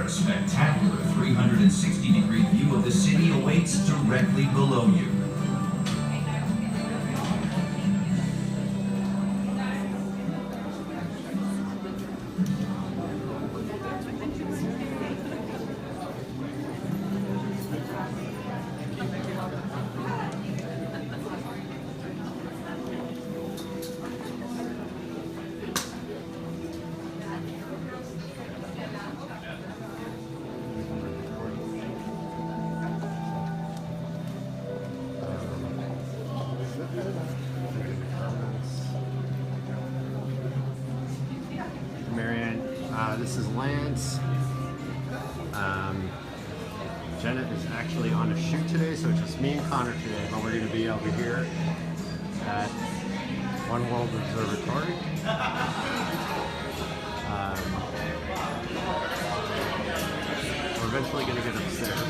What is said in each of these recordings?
A spectacular 360-degree view of the city awaits directly below you. Marianne, this is Lance. Jenna is actually on a shoot today, so it's just me and Connor today, but we're going to be over here at One World Observatory. We're eventually going to get upstairs.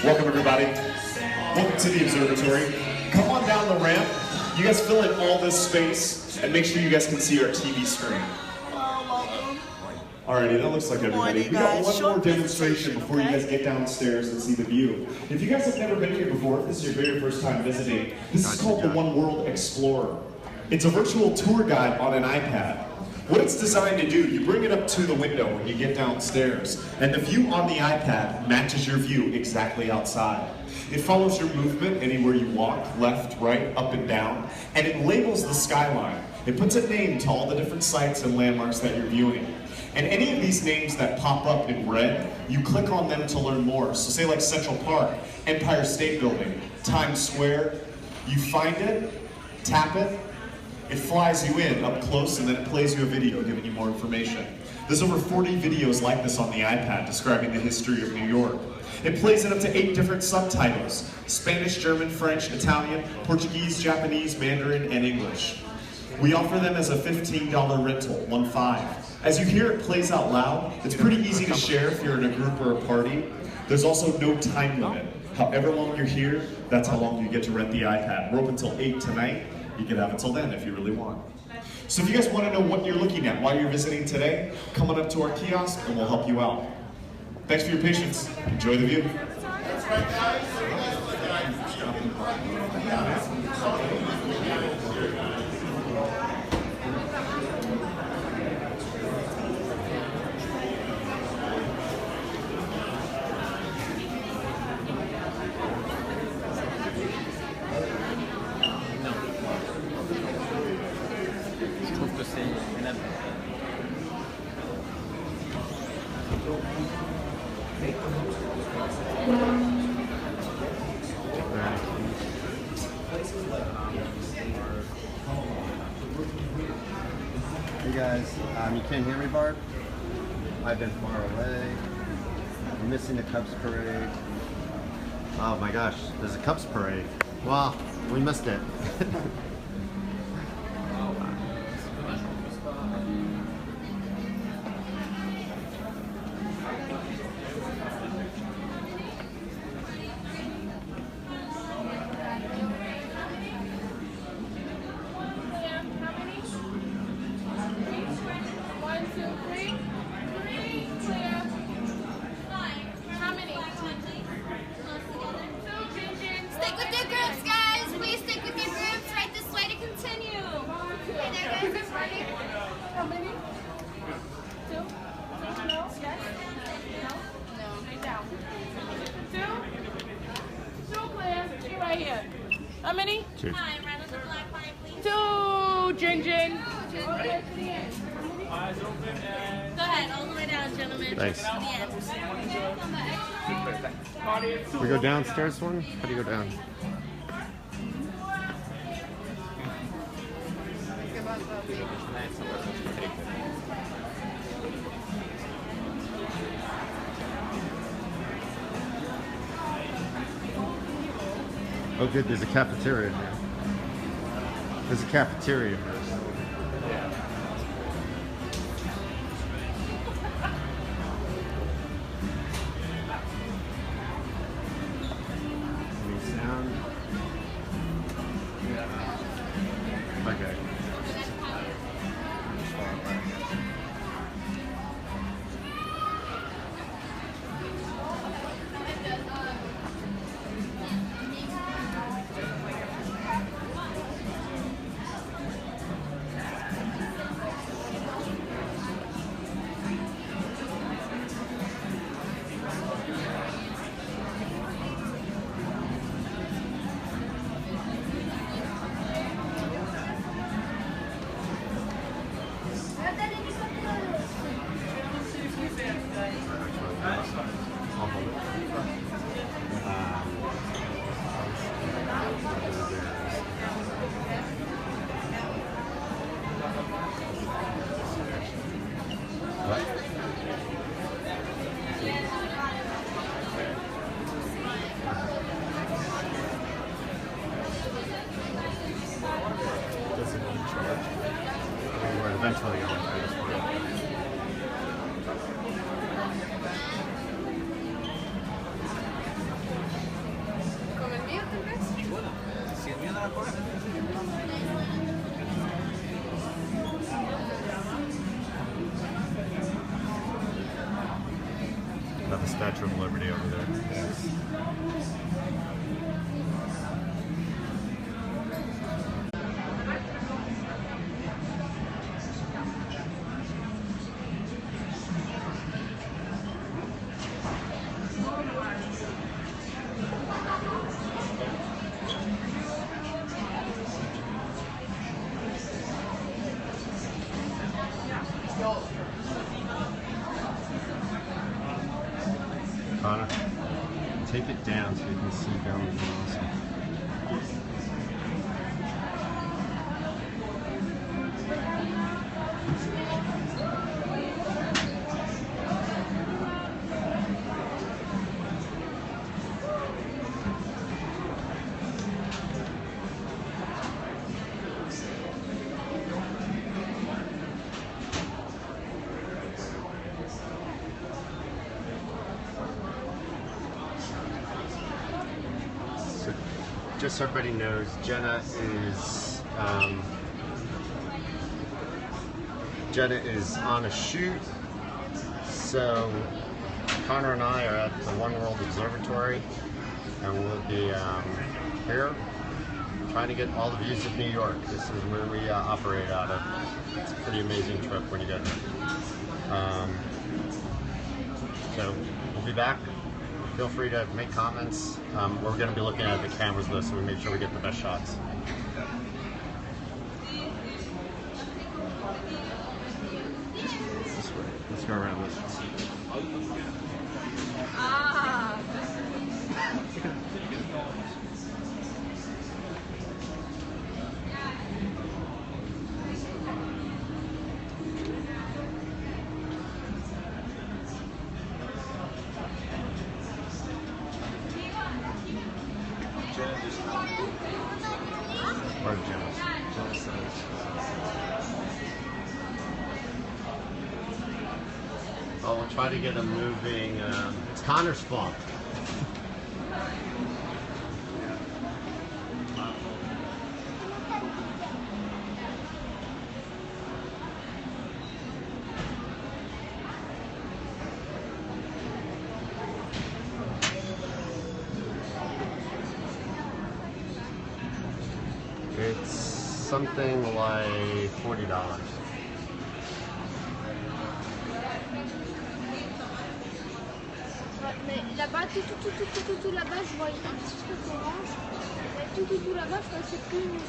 Welcome everybody. Welcome to the observatory. Come on down the ramp. You guys fill in all this space and make sure you guys can see our TV screen. Alrighty, that looks like everybody. We got one more demonstration before you guys get downstairs and see the view. If you guys have never been here before, if this is your very first time visiting, this is called the One World Explorer. It's a virtual tour guide on an iPad. What it's designed to do, you bring it up to the window when you get downstairs, and the view on the iPad matches your view exactly outside. It follows your movement anywhere you walk, left, right, up and down, and it labels the skyline. It puts a name to all the different sites and landmarks that you're viewing. And any of these names that pop up in red, you click on them to learn more. So say like Central Park, Empire State Building, Times Square, you find it, tap it, it flies you in up close and then it plays you a video giving you more information. There's over 40 videos like this on the iPad describing the history of New York. It plays in up to 8 different subtitles: Spanish, German, French, Italian, Portuguese, Japanese, Mandarin, and English. We offer them as a $15 rental, 1-5. As you hear it plays out loud, it's pretty easy to share if you're in a group or a party. There's also no time limit. However long you're here, that's how long you get to rent the iPad. We're open until 8 tonight. You can have it till then if you really want. So if you guys want to know what you're looking at while you're visiting today, come on up to our kiosk and we'll help you out. Thanks for your patience. Enjoy the view. Hey guys, you can't hear me, Barb? I've been far away. I'm missing the Cubs parade. Oh my gosh, there's a Cubs parade. Well, we missed it. Stick with your groups, guys. Please stick with your groups. Right this way to continue. Hey there, guys. Everybody. How many? 2? No? Yes? No? No. Stay down. 2? 2, clear. She right here. How many? 2. Hi, right on the black line, please. 2, Jin. Go ahead, all the way down, gentlemen. Thanks. To the end. We go downstairs one? How do you go down? Oh good, there's a cafeteria here. There's a cafeteria here. Take it down so you can see going also. Just so everybody knows, Jenna is on a shoot. So Connor and I are at the One World Observatory, and we'll be here trying to get all the views of New York. This is where we operate out of. It's a pretty amazing trip when you get here. So we'll be back. Feel free to make comments. We're going to be looking at the cameras though, so we make sure we get the best shots. This way. Let's go around this. Or Jenna's. Oh, we'll try to get them moving. It's Connor's fault. It's something like $40. Mais là-bas, tout là-bas, je vois un petit truc orange. Mais tout là-bas, je crois que c'est plus une maison.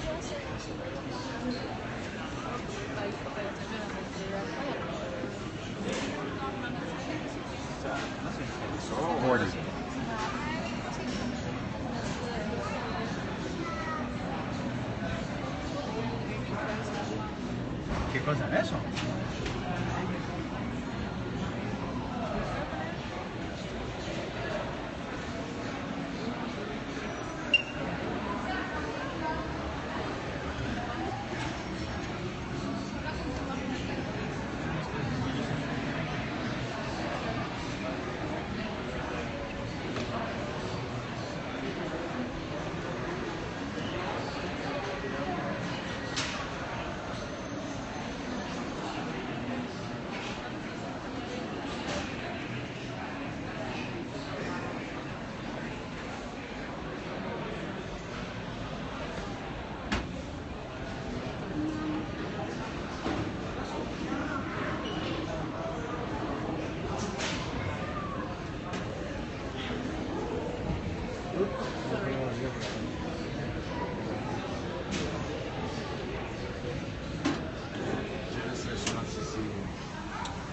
¿Qué cosa es eso?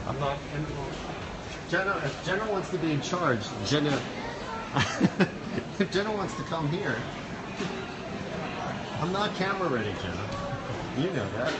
I'm not. Jenna, if Jenna wants to be in charge, Jenna. If Jenna wants to come here, I'm not camera ready, Jenna. You know that.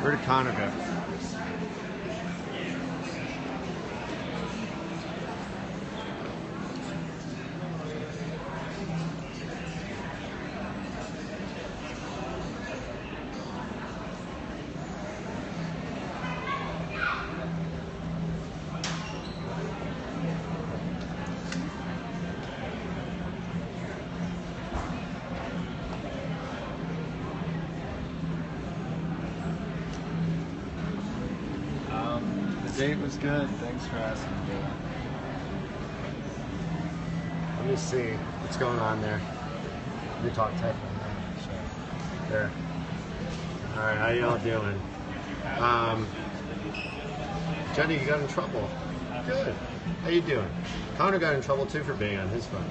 Where did Connor go? The date was good. Thanks for asking, Dylan. Let me see what's going on there. You talk tech. There. All right, how y'all doing? Jenny, you got in trouble. Good. How you doing? Connor got in trouble too for being on his phone.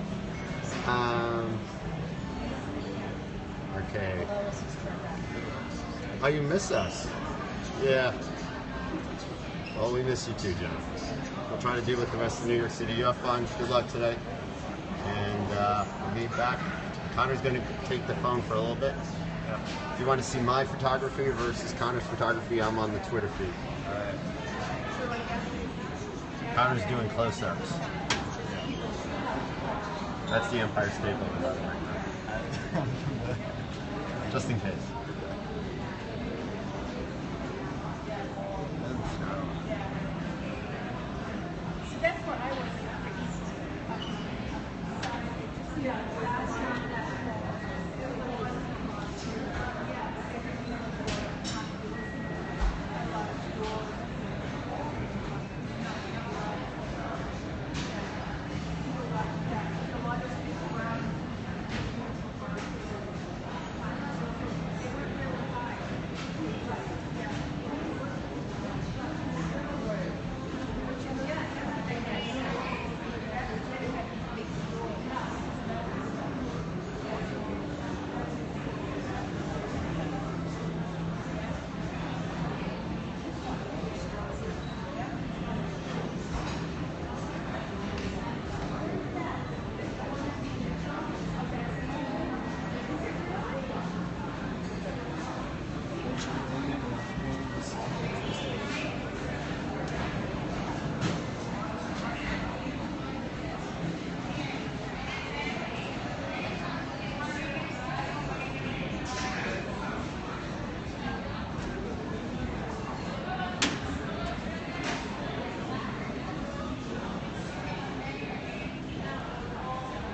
Okay. Oh, you miss us? Yeah. Well, we miss you too, John. We'll try to deal with the rest of New York City. You have fun. Good luck today. And we'll be back. Connor's going to take the phone for a little bit. If you want to see my photography versus Connor's photography, I'm on the Twitter feed. All right. Connor's doing close-ups. That's the Empire State Building right now. Just in case. That's what I was.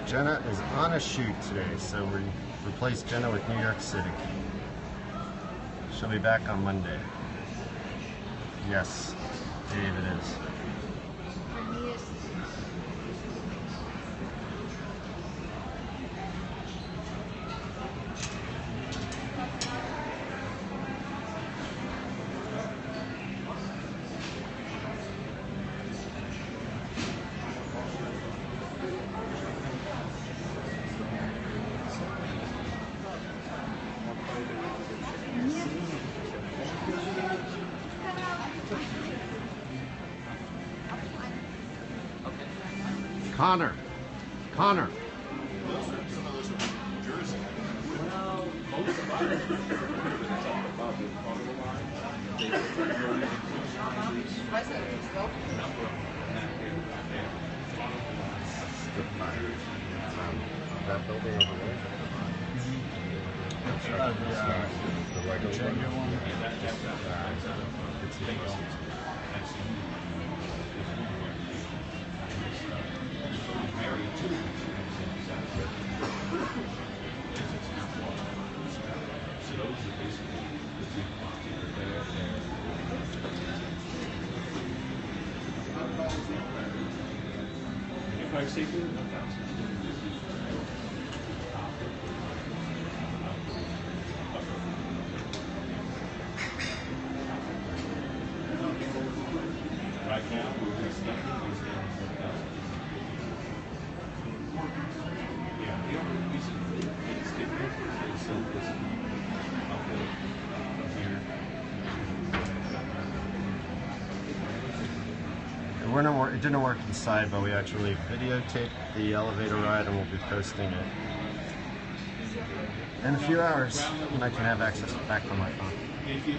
Jenna is on a shoot today, so we replaced Jenna with New York City. She'll be back on Monday. Yes, Dave, it is. Connor. That building over there? The Lego one? Right now, we're just yeah, the only reason it's different is this uphill from here. It didn't work inside, but we actually videotaped the elevator ride and we'll be posting it in a few hours when I can have access back to my phone. If you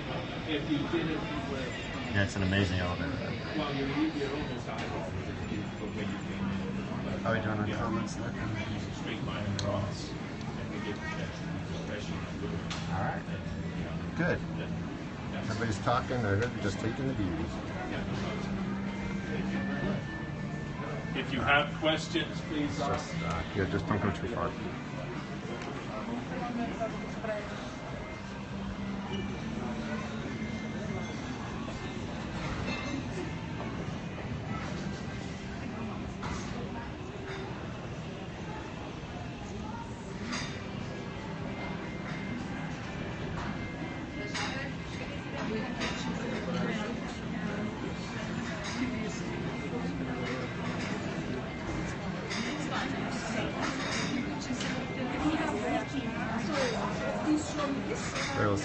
did it with, Yeah, it's an amazing elevator ride. well, you're almost eyeball with it when you came in. How are we doing on comments there? Straight line across, and we get that expression. All right. Good. Everybody's talking, they're just taking the views. If you have questions, please ask. Yeah, just don't go too far.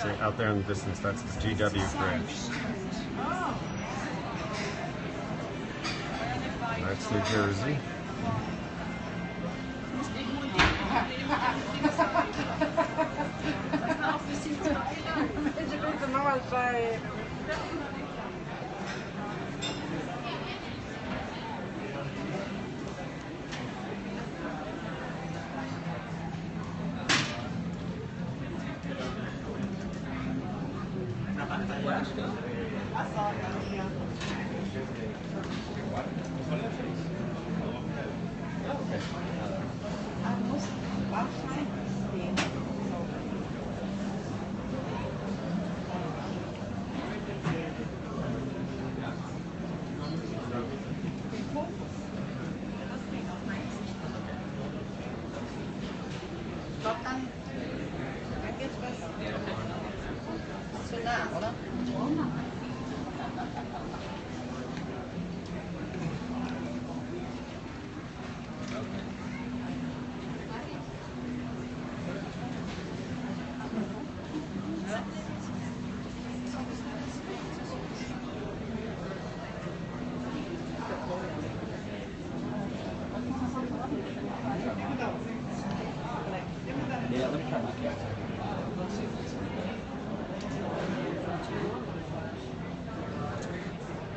see out there in the distance, that's the GW Bridge. That's New Jersey.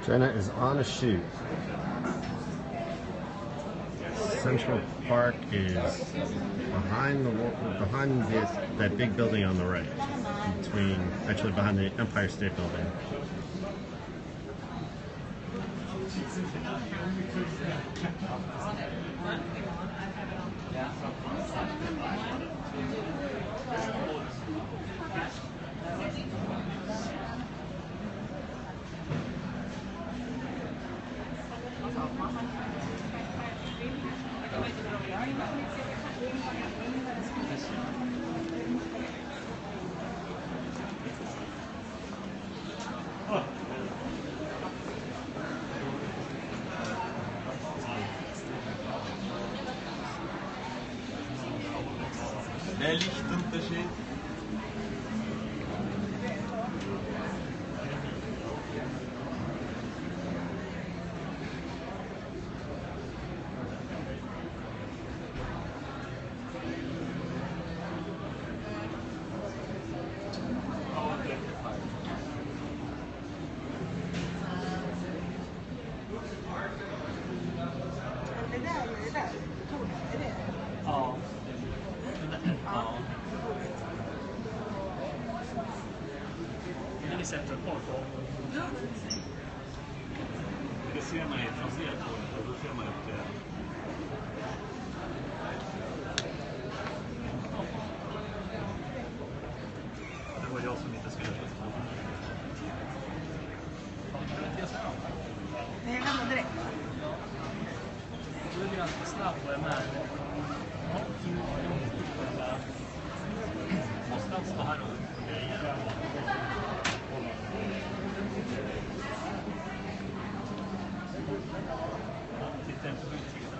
Jenna is on a shoot. Central Park is behind that big building on the right, actually behind the Empire State Building. Der Lichtunterschied. Ja. Ja. Ni sätter ett par på. Det ser man ju från C-tåget och då ser man att Det var jag som inte skulle köra på. Nej, jag lämnar direkt. Du är ganska snabb på den här. Måste han stå här och grejer? Titta inte på utsikten.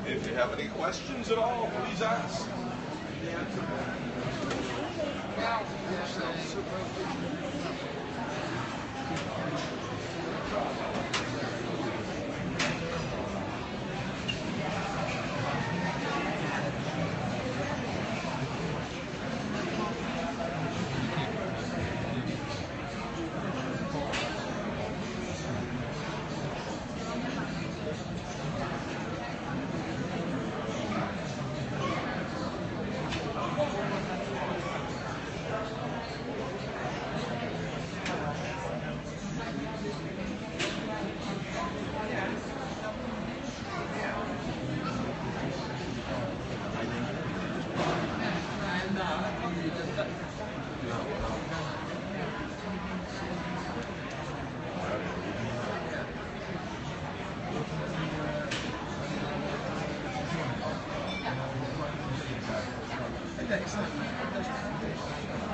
If you have any questions at all, please ask.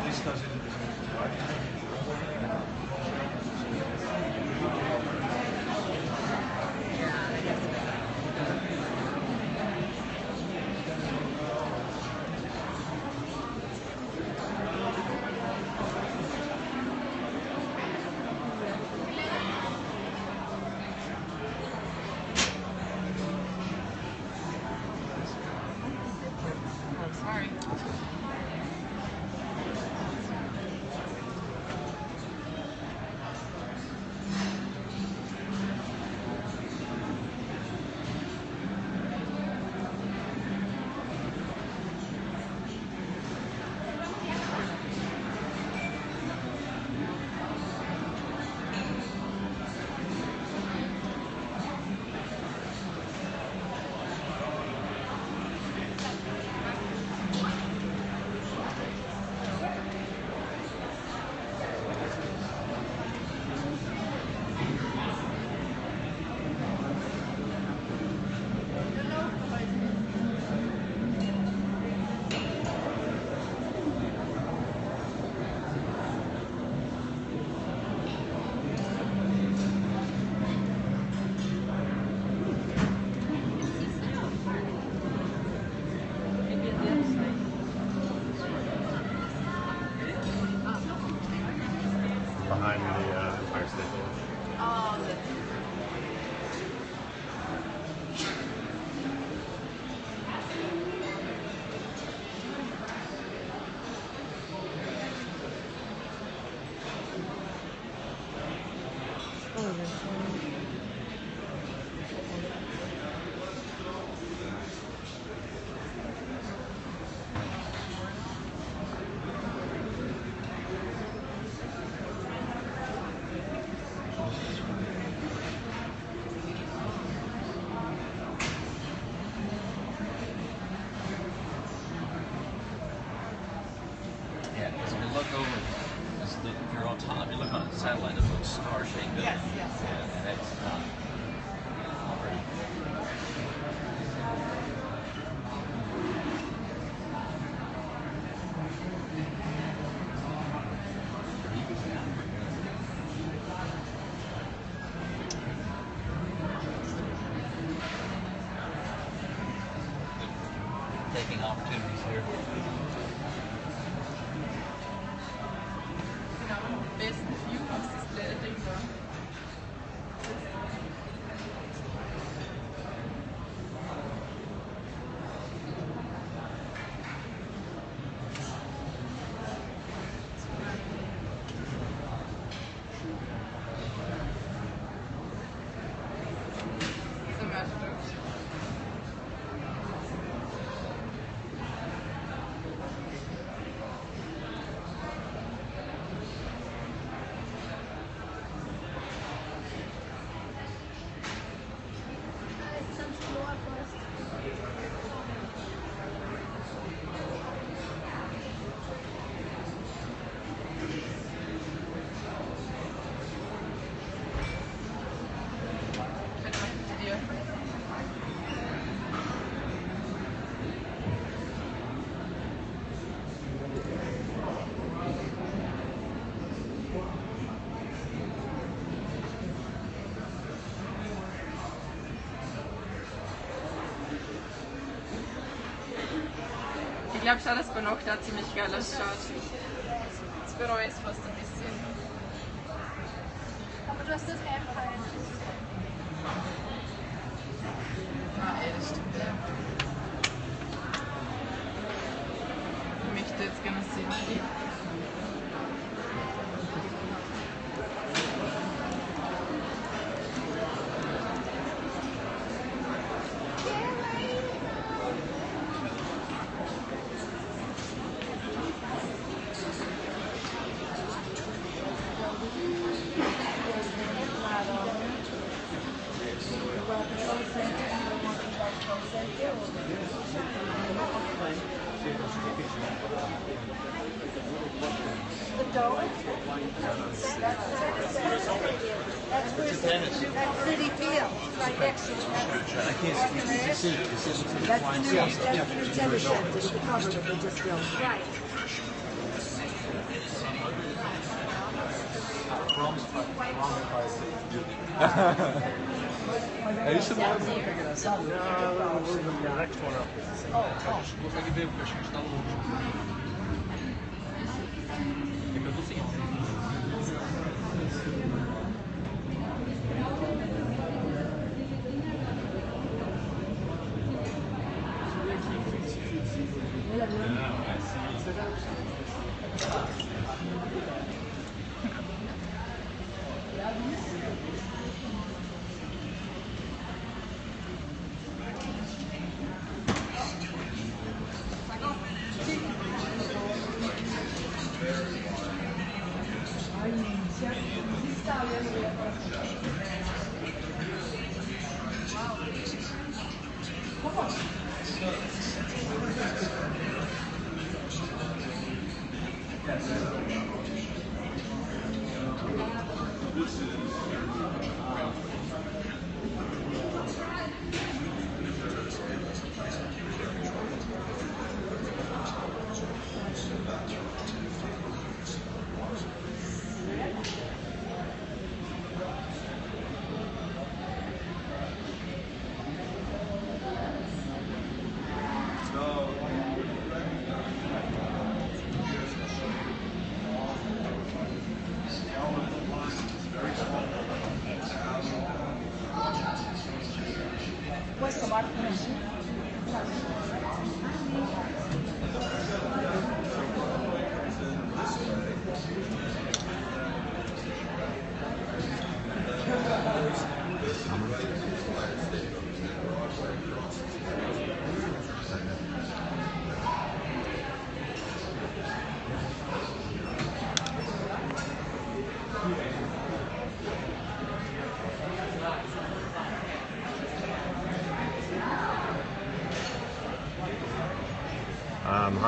This goes into this. behind the Empire State Building. Oh, Yeah, because if you look over, if you're on top, you look on the satellite, it looks star-shaped. Yes, yes. Yeah, and it's not pretty. Taking opportunities here. Genau, am besten View aus das Ding da. Zum Beispiel. Ich glaube schon, dass Bonok da ziemlich geil ausschaut. Das bereue ich fast ein bisschen. Aber du hast das Empire. Ah, ey, das stimmt. Ja. Ich möchte jetzt gerne sehen. The door? That's City Field, right next to it. I can't see it. That's the new tennis center, the cover that they just built. Right. É isso mesmo. Next one up is the same. A gente consegue ver porque a gente está longe. É que eu tô seguindo. Calma.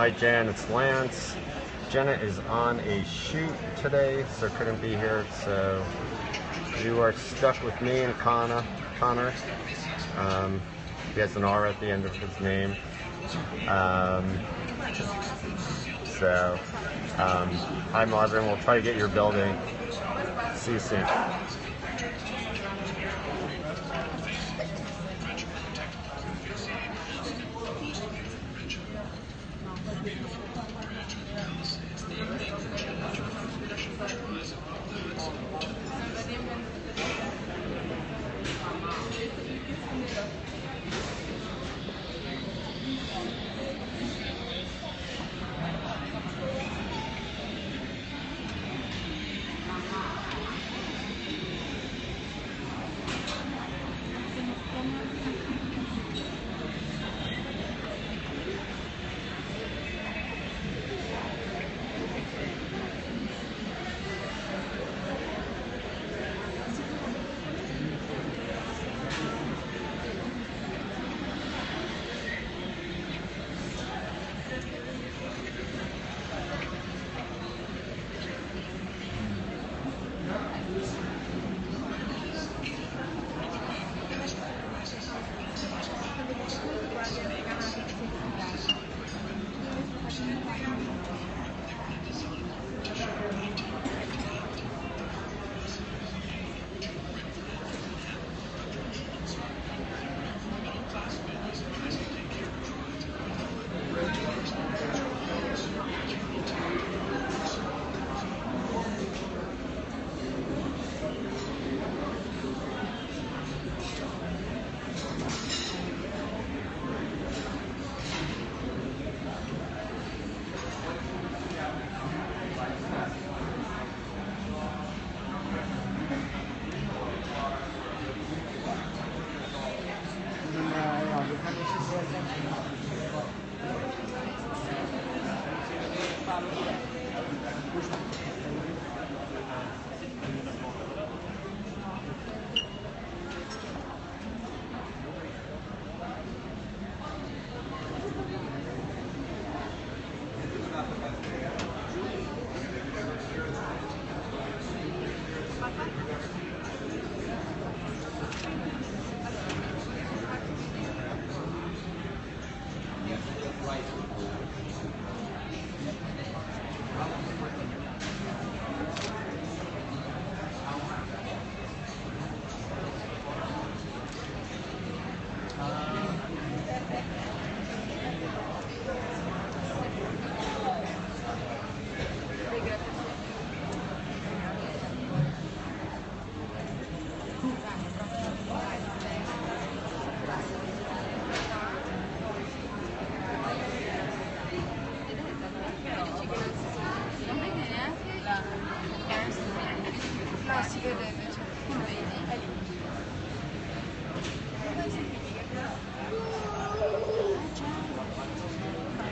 Hi Jan, it's Lance. Jenna is on a shoot today, so couldn't be here. So you are stuck with me and Connor. He has an R at the end of his name. Hi Marvin, we'll try to get your building. See you soon.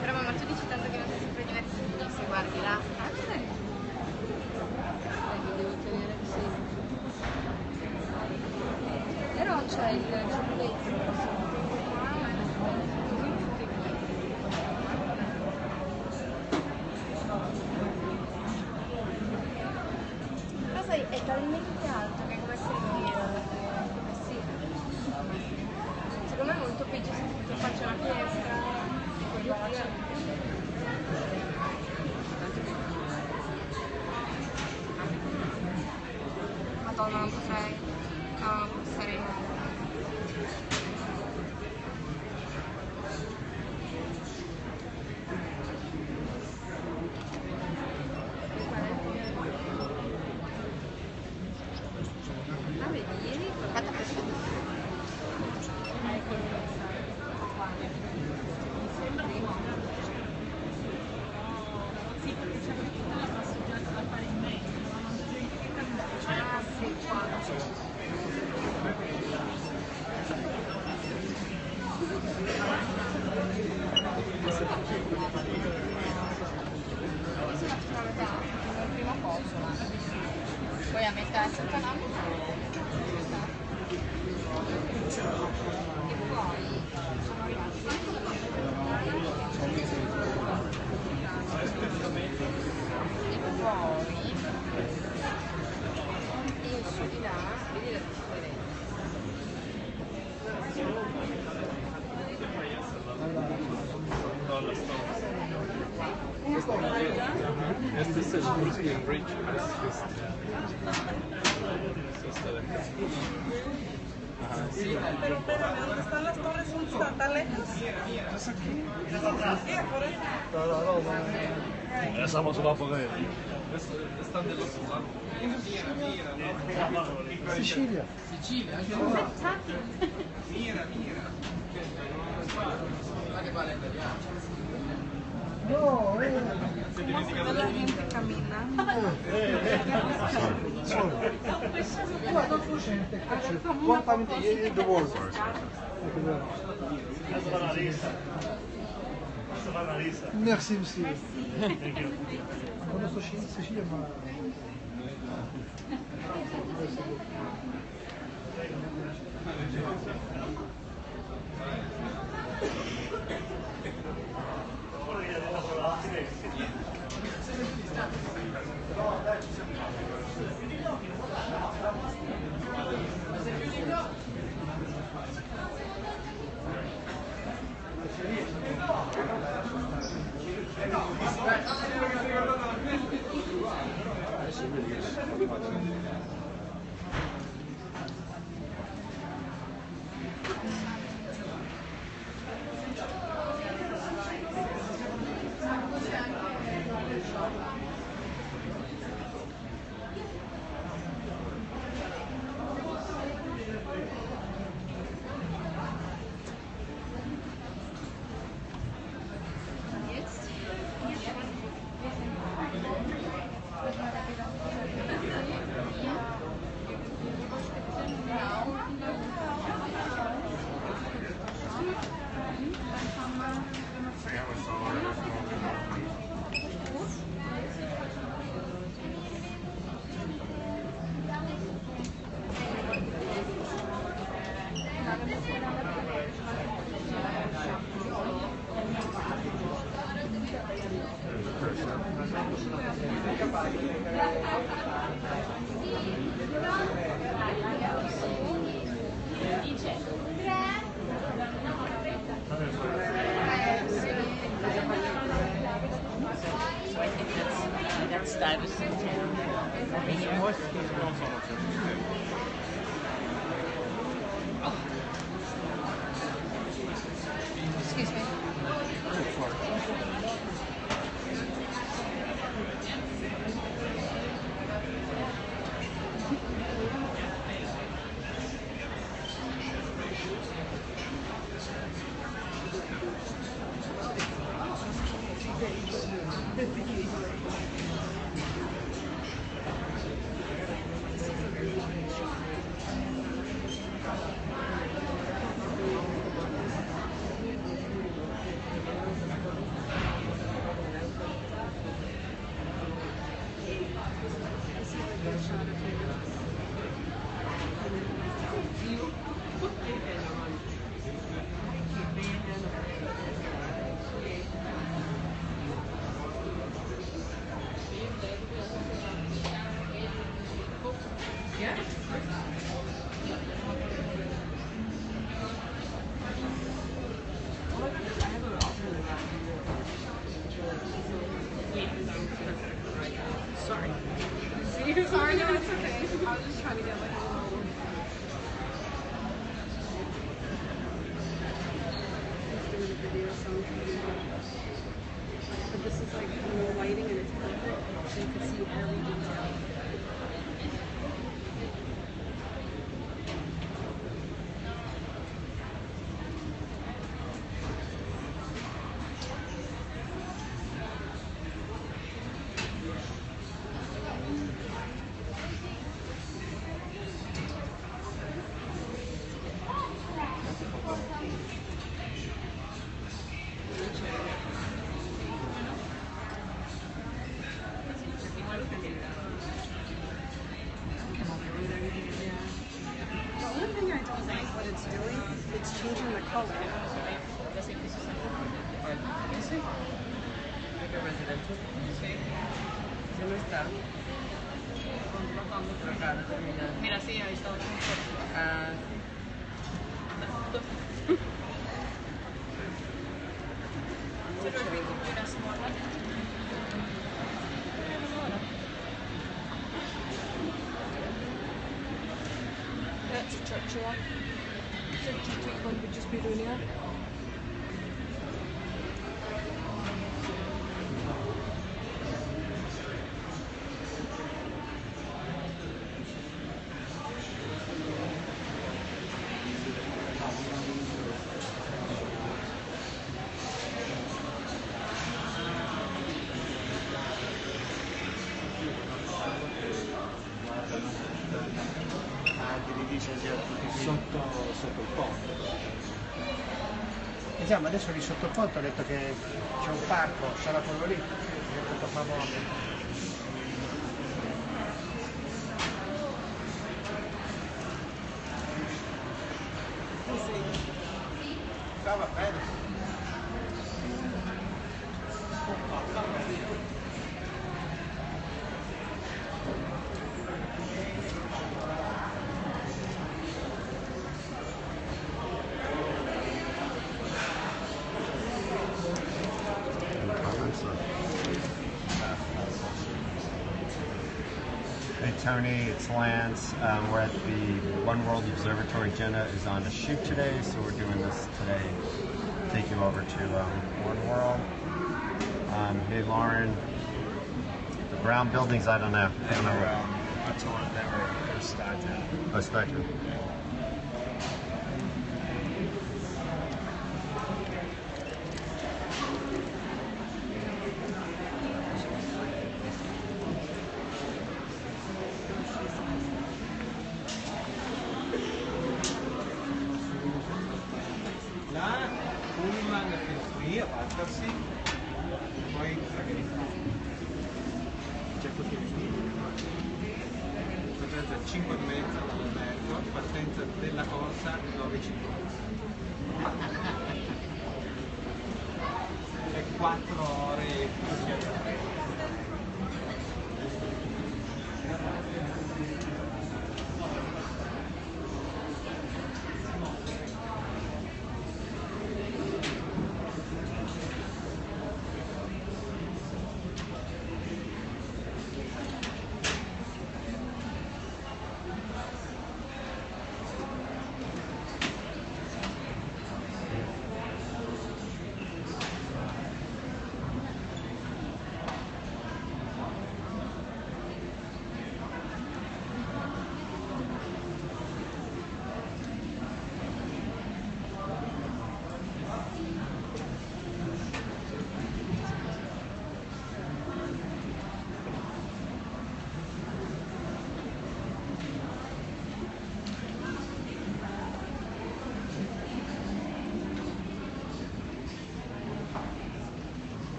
Però mamma, tu dici tanto che non sei sempre divertito se guardi là. Devo tenere sì. Però c'è il giubbettto. Però sai, è talmente alto che come se come sì. Secondo me è molto peggio se ti faccio una finestra. Madonna, non potrei. No, non potrei. Ah, vedi, ieri ho toccato per poi a metà è stata la e poi sono arrivati Speed Bridge, Pero ¿dónde están las torres? ¿Están lejos? Pues aquí. Estamos abajo de él. Están del otro lado. Sicilia. Sicilia. Mira. No, La gente caminando. The world. Merci, monsieur. Conosco Sicilia, ma... That's Stuyvesant Town. Excuse me. Sorry. Sorry, no, it's okay. I was just trying to get like a little... Doing a video song. But this is like more lighting and it's perfect. So you can see every detail. The only thing I don't like what it's doing, it's changing the color. Mira, sí, ahí está. Churchill. So do you think one would just be doing here? Sotto il ponte. Diciamo adesso lì sotto il ponte ho detto che c'è un parco, sarà quello lì, che è tutto famoso. Va bene. Hey Tony, it's Lance. We're at the One World Observatory. Jenna is on a shoot today, so we're doing this today. Take you over to One World. Hey Lauren. The brown buildings, I don't know. I don't know what. They were started. Oh, Spectrum. Là, pullman fin qui a battersi, poi c'è questo partenza 5:30 dall'albergo, partenza della corsa 9:50 e 4 ore così a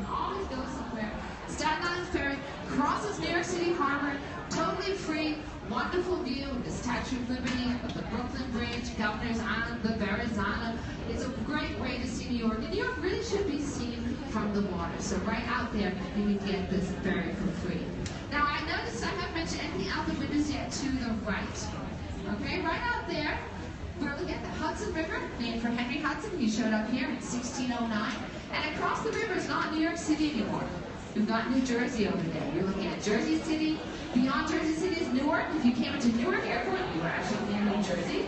can always go somewhere. Staten Island Ferry crosses New York City Harbor, totally free, wonderful view of the Statue of Liberty, of the Brooklyn Bridge, Governor's Island, the Verrazano. It's a great way to see New York, and New York really should be seen from the water. So right out there, you can get this ferry for free. Now I noticed I haven't mentioned anything out the windows yet to the right. Okay, right out there, we're looking at the Hudson River, named for Henry Hudson. He showed up here in 1609. And across the river is not New York City anymore. We've got New Jersey over there. You're looking at Jersey City. Beyond Jersey City is Newark. If you came into Newark Airport, you were actually near New Jersey.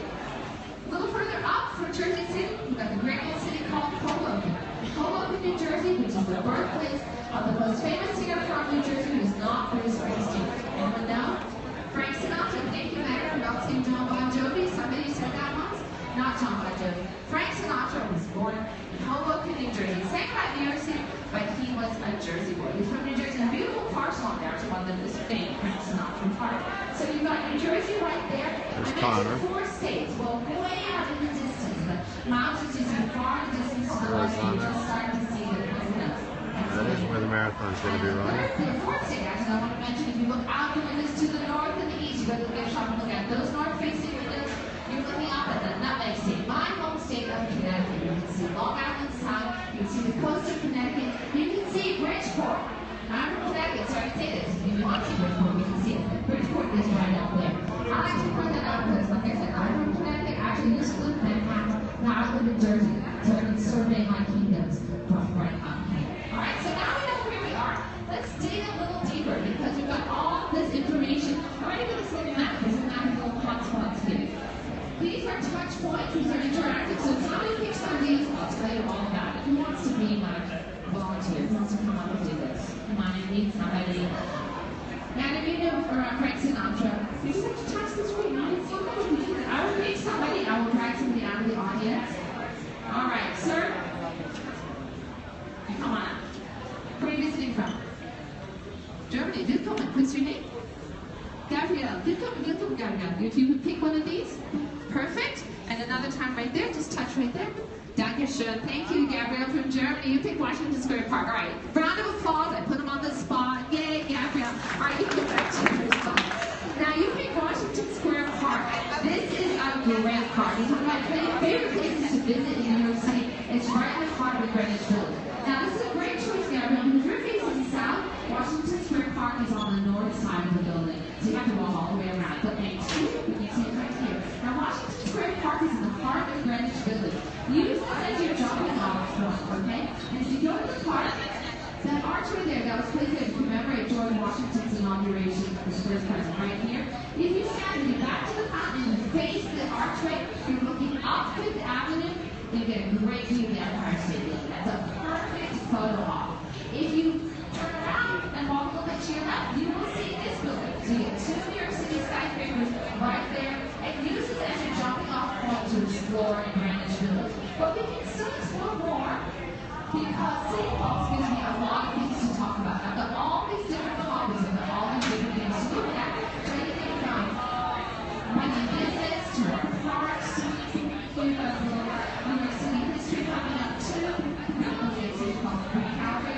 A little further up from Jersey City, we've got the great old city called Hoboken. Hoboken, New Jersey, which is the birthplace of the most famous singer from New Jersey, who is not Bruce Springsteen. Anyone know? Frank Sinatra. Thank you, Mayor. I'm not saying John Bon Jovi. Somebody said that once. Not John Bon Jovi. Frank Sinatra was born in Hoboken, New Jersey. Sang about New York City, but he was a Jersey boy. He's from New Jersey. And beautiful parks along there. So one of them is famed Frank Sinatra Park. So you've got New Jersey right there. There's and Connor. then 4 states. Well, way out in the distance. The mountains is far in the distance to the left. You just start to see the Poconos. That is where the marathon's going to be running. The fourth state, actually, I want to mention, if you look out the windows to the north and the east, you go to the gift shop and look at those north-facing windows, you're looking up at the Nutmeg State, my home state of Connecticut. You can see Long Island Sound, you can see the coast of Connecticut, you can see Bridgeport. I'm from Connecticut, so I can say this. If you want to see Bridgeport, you can see it. Bridgeport is right up there. I like to point that out because, like I said, I'm from Connecticut. I actually used to live in Manhattan. Now I live in Jersey, so I can survey my kingdoms from right up here. Alright, so now we know where we are. Let's dig a little deeper because we've got all this information. I'm ready for this little map. This map has little hotspots here. These are touch points. These are interactive. So if somebody picks one of these, I'll tell you all about it. Who wants to be my volunteer? Who wants to come up and do this? Come on, I need somebody. Now, if you know Frank Sinatra, you just have to touch the screen. I need somebody to do that. I will pick somebody. I will drag somebody out of the audience. All right, sir. Come on. Where are you visiting from? Germany. Willkommen. What's your name? Gabrielle. Willkommen, Gabrielle. If you would pick one of these. Perfect. And another time right there. Just touch right there. Dankeschön. Thank you, Gabrielle from Germany. You picked Washington Square Park. All right. Round of applause. I put him on the spot. Yay, Gabrielle. All right, you can go back to your spot. Now, you picked Washington Square Park. This is a great park. It's one of my favorite places to visit in New York City. It's right in the heart of the Greenwich Village. Now, this is a great choice, Gabrielle, because you're facing south. Washington Square Park is on the north side of the building, so you have to walk all the way around. But thanks to you, we can see it right here. Now, Washington Square Park is in the heart of Greenwich Village. Use this as your jumping off point, okay? And as you go to the park, that archway there that was placed there to commemorate George Washington's inauguration of the first president right here. If you stand and you back to the fountain and you face the archway, you're looking up Fifth Avenue, you get a great view of the Empire State Building. That's a perfect photo op. If you turn around and walk a little bit to your left, you will see this building. So you get 2 New York City skyscrapers right there, and use it as your jumping off point to explore in Greenwich Village. But we can still explore more because St. Paul's gives me a lot of things to talk about. I've got all these different hobbies and all these different things to look at. Anything from running business to our parks. We've got a little New York City history coming up too. It's called Pre-Calvary.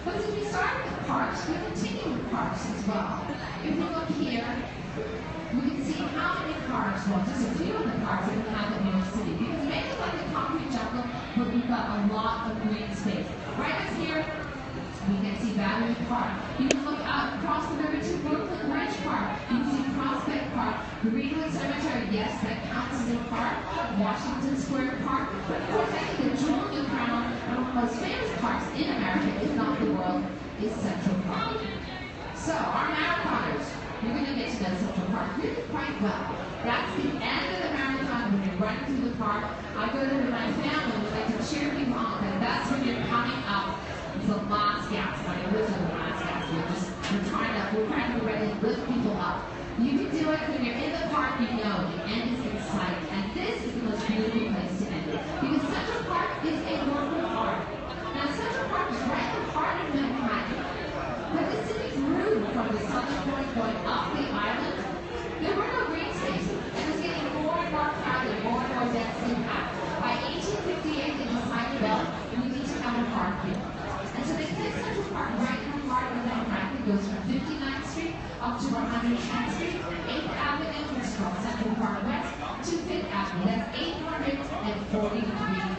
But if we start with the parks, we continue with parks as well. If we look here, we can see how many parks, well, just a few of the parks that we have in New York City. Because it may look like a concrete jungle, but we've got a lot of green space. Right up here, we can see Battery Park. You can look out across the river to Brooklyn Bridge Park. You can see Prospect Park, Greenwood Cemetery, yes, that counts as a park. Washington Square Park. But of course, I think the jewel in the crown, one of the most famous parks in America, if not the world, is Central Park. So, our marathoners, you're going to get to know Central Park really quite well. That's the end of the marathon when you're running through the park. I go there with my family, we like to cheer people on, and that's when you're coming up to the last gasp. When it was the last gasp, we're trying to be ready to lift people up. You can do it when you're in the park, you know the end is in sight. And this is the most beautiful place to end it. Because Central Park is a work of art. Now, Central Park is right in the heart of Manhattan. But the city grew from the southern point going up the island. There were no green spaces, and it was getting more and more crowded, more and more densely packed. By 1858, they decided, well, we need to have a park here. And so they 10th Street, 8th Avenue, which is called Central Park West, to 5th Avenue. That's 843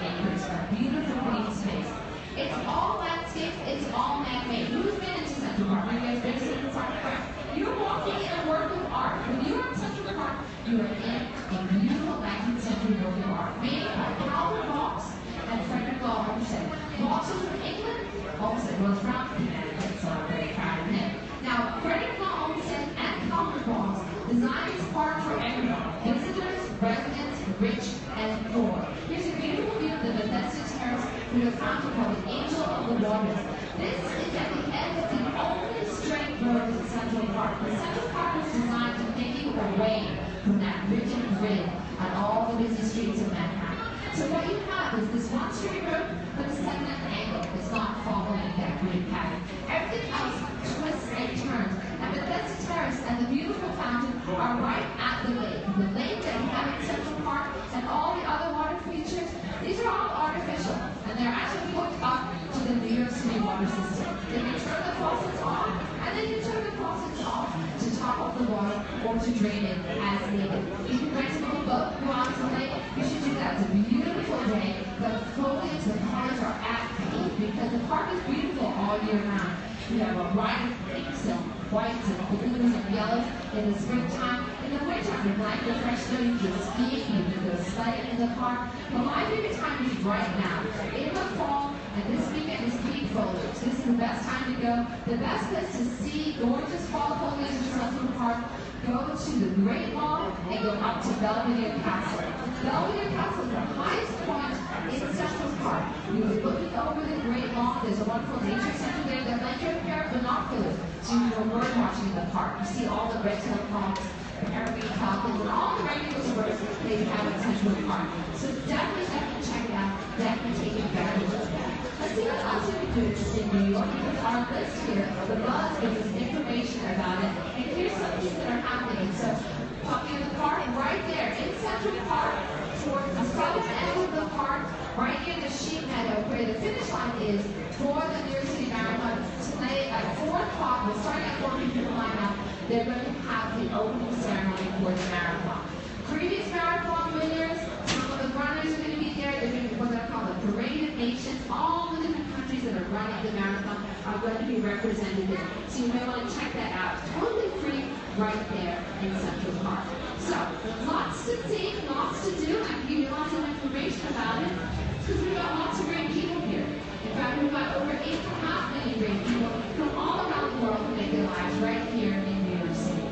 acres of beautiful green space. It's all landscape, it's all man-made. Who's been into Central Park? Have you guys been to Central Park? You're walking in a work of art. When you're in Central Park, you are in a beautiful 19th century work of art made by Calvin Vaux and Frederick Law Olmsted. Vaux was from England, Olmsted was from Connecticut, so I'm very proud of him. Now, Frederick Law Olmsted and Calvin Vaux designed this park for everyone. Visitors, residents, rich, and poor. Here's a beautiful view of the Bethesda Terrace with a fountain called the Angel of the Waters. This is at the end of the only straight road in Central Park. The Central Park was designed to take you away from that rigid grid on all the busy streets of Manhattan. So what you have is this one straight road, but it's set at an angle. It's not following that grid pattern. Everything else twists and turns. And Bethesda Terrace and the beautiful fountain are right at the lake. The lake that we have in Central Park and all the other water features, these are all artificial. And they're actually hooked up to the New York City water system. They can turn the faucets on, and they can turn the faucets off to top up the water or to drain it as needed. You can rent a little boat, go out to the lake. You should do that. It's a beautiful day. The foliage, the colors are at peak because the park is beautiful all year round. We have a bright pinks and whites and blues and yellows in the springtime. In the winter, you like the fresh snow, you can ski, you can go sledding in the park. But my favorite time is right now. In the fall, and this weekend is peak foliage. This is the best time to go. The best place to see gorgeous fall foliage in Central Park, go to the Great Wall and go up to Belvedere Castle. Belvedere Castle is the highest point in Central Park. You're looking over the Great Wall. There's a wonderful nature center there that lends you a pair of binoculars so you can go bird watching in the park. You see all the red-tailed hawks, peregrine falcons, and all the regular birds that you have in Central Park. So definitely check it out. Definitely take advantage of that. Let's see what else you can do in New York. Our list here, the buzz gives us information about it. And here's some things that are happening. So, talking of the park, right there in Central Park, toward the southern end of the park, right near the sheep meadow, where the finish line is for the New York City Marathon. Tonight at 4 o'clock, we're starting at 4 people line up. They're going to have the opening ceremony for the marathon. Previous marathon winners, some of the runners are going to be there. They're going to be what they're called the Parade of Nations. All the different countries that are running the marathon are going to be represented there. So you may want to check that out. Totally free right there in Central Park. So, lots to see, lots to do. I can give you lots of information about it because we've got lots of great people here. In fact, we've got over 8.5 million great people from all around the world who make their lives right here in New York City.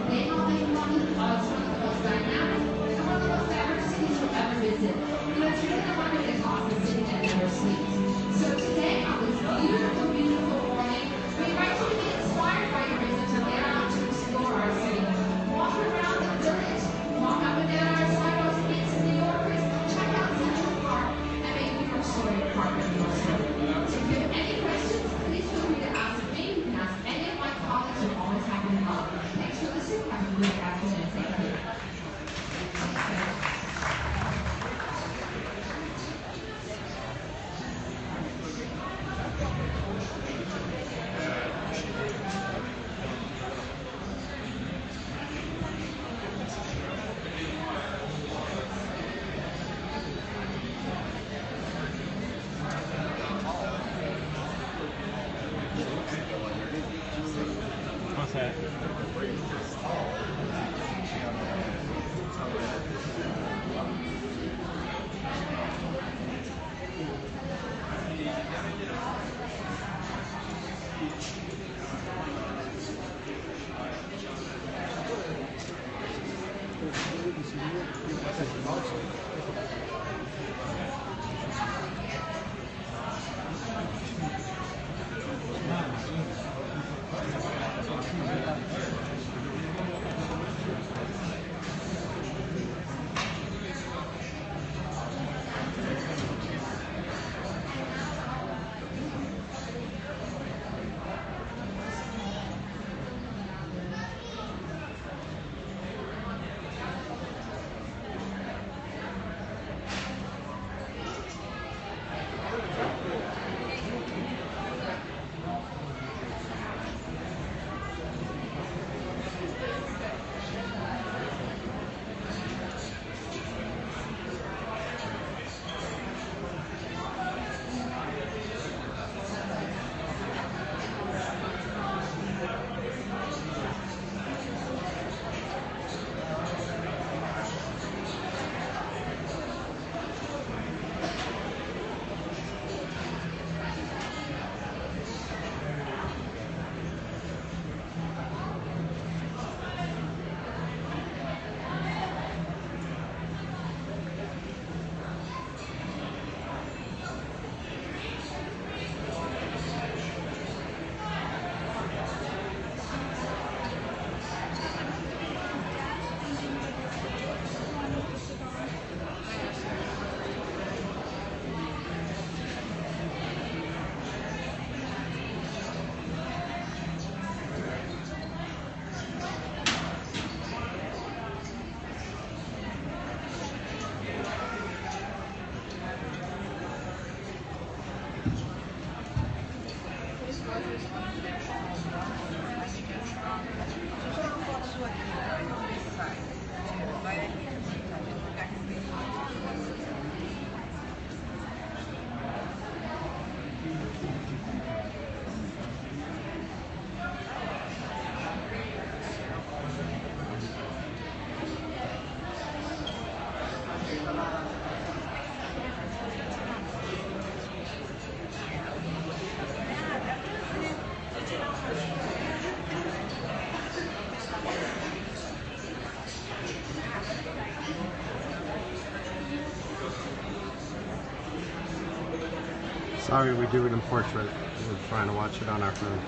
They all make one of the most dynamic and one of the most diverse cities you'll ever visit. You know, it's really no wonder they call the city that never sleeps. So today, on this beautiful, beautiful morning, we invite you to be inspired by your visit to get out to explore our city. Walk around the village, walk up and down our sidewalks, meet some New Yorkers, check out Central Park, Sorry, we do it in portrait. We're trying to watch it on our phones.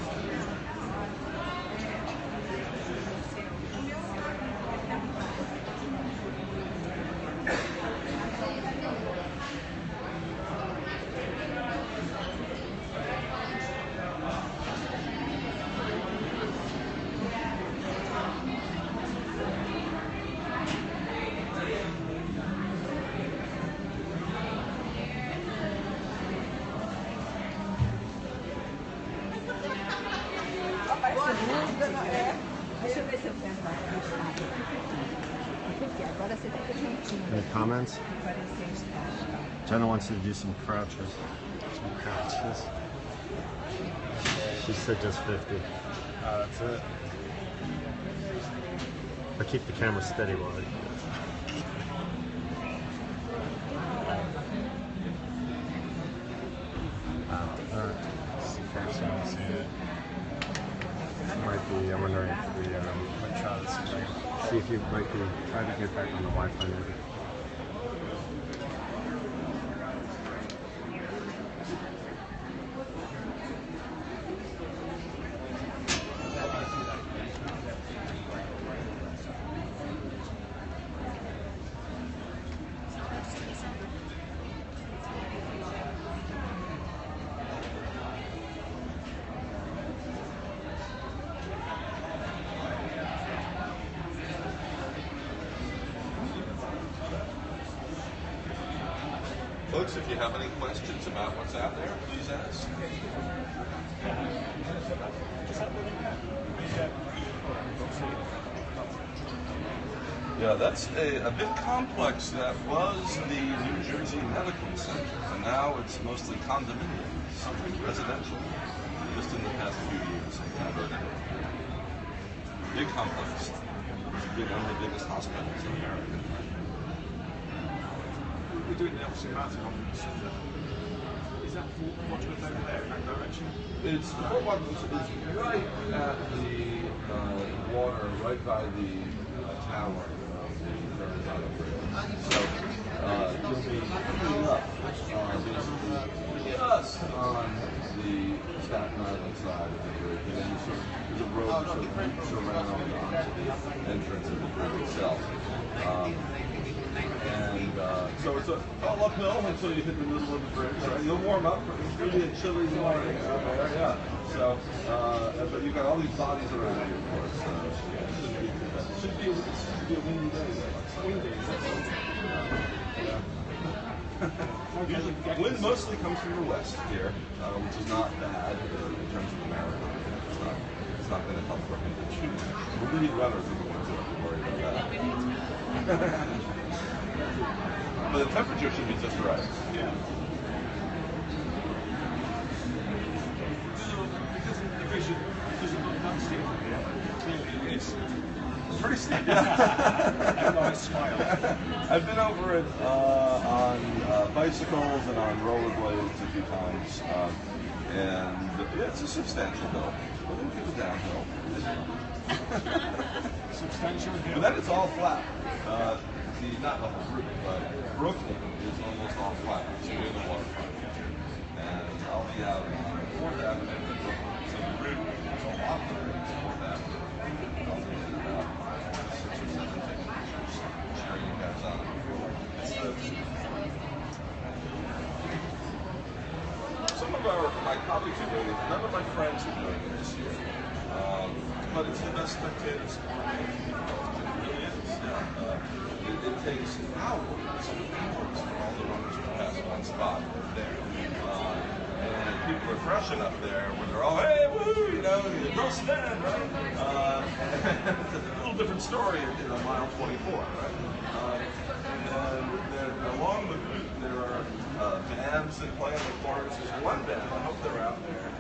Any comments? Jenna wants to do some crouches. Some crouches. She said just 50. That's it. But keep the camera steady while I do this. Alright. This is the first time I've seen it. Might be, I'm wondering if we might try this again. See if you might be trying to get back on the Wi-Fi maybe. Folks, if you have any questions about what's out there, please ask. Yeah, that's a big complex that was the New Jersey Medical Center, and now it's mostly condominiums, residential, just in the past few years. Big complex. It's one of the biggest hospitals in America. We're doing the opposite marathon conference. Is that Fort Wadsworth over there in that direction? It's Fort Wadsworth is right at the water, right by the tower of the Verrazano Bridge. So you'll be coming up basically just on the Staten Island side of the bridge, and then you sort of, there's a road that sort of loops around onto the entrance of the bridge itself. So it's all uphill until you hit the middle of the bridge. Right? You'll warm up. It's going to be a chilly morning out there, yeah. So, but you've got all these bodies around you, of course. It should be a windy day. Windy day. Yeah. Usually, wind mostly comes from the west here, which is not bad in terms of the marathon. It's not going to help prohibit too much. The lead runners are the ones who have to worry about that. But the temperature should be just right. Yeah. Because the vision doesn't look that steep from here. Clearly it is. Pretty steep, yeah. Nice smile. I've been over it on bicycles and on rollerblades a few times. And it's a substantial hill. A little bit of downhill. Substantial hill. But then it's all flat. Not the whole route, but Brooklyn is almost all flat. It's near the waterfront. And I'll be out on 4th Avenue in Brooklyn. So the route is a lot better than 4th Avenue. I'll be in about 6 or 7 pictures. Share you guys on it. Some of my colleagues are doing it. None of my friends are doing it this year. But it's the best spectator sport. It really is. It takes hours for all the runners to pass one spot there. And people are fresh enough there where they're all, hey, woo, you know, the girl stand, right? It's a little different story in mile 24, right? And along the route, there are bands that play on the course. There's one band, I hope they're out there.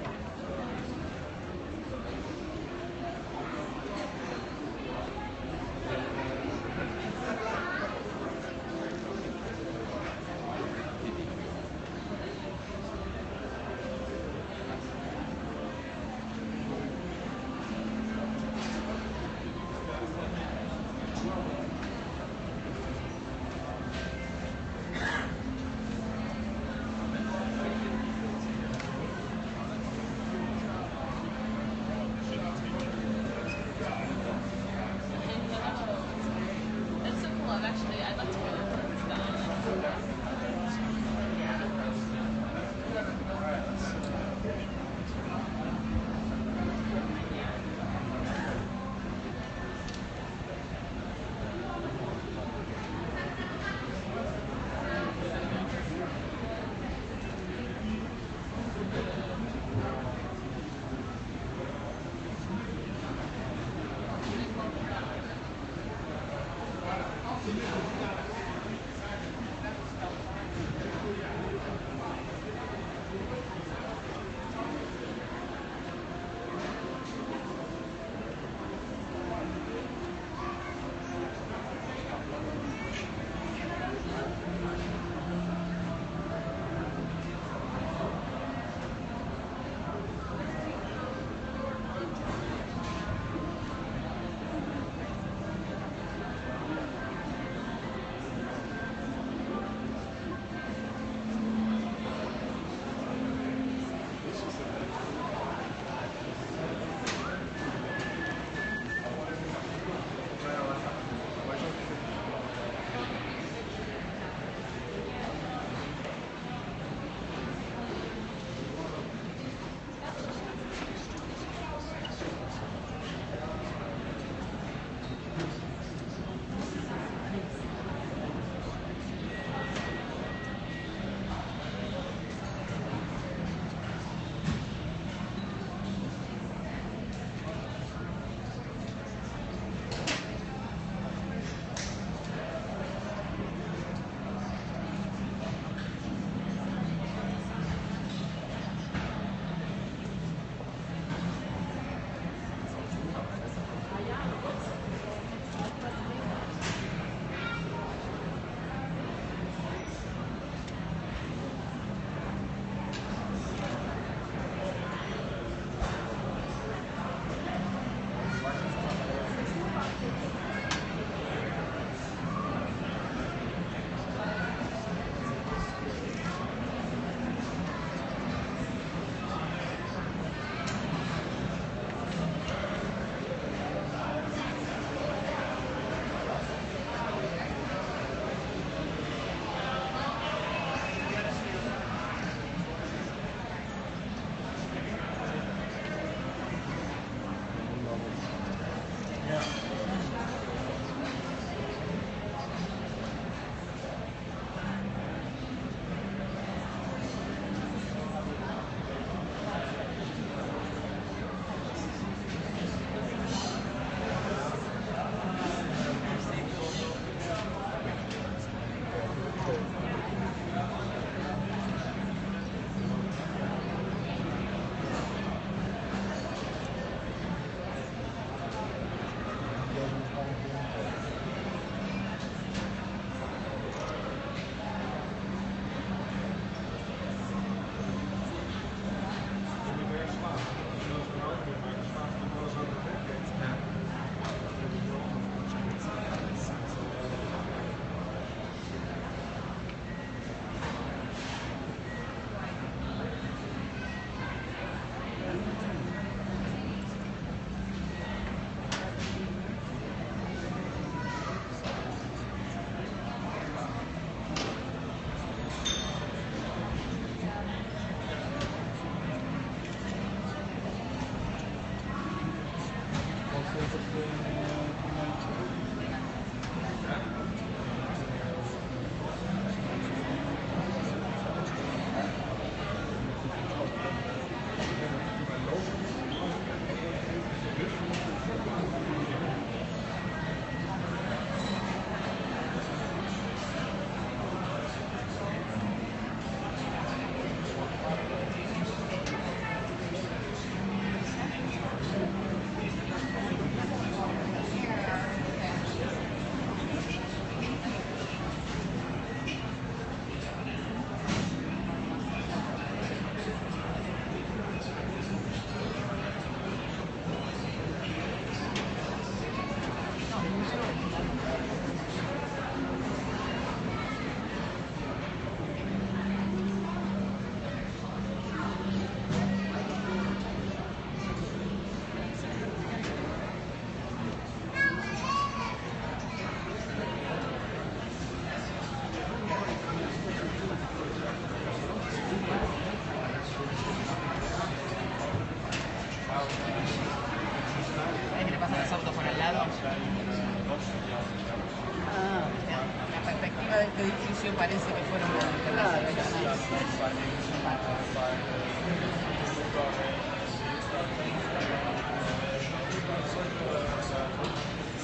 parece que fueron internacionales.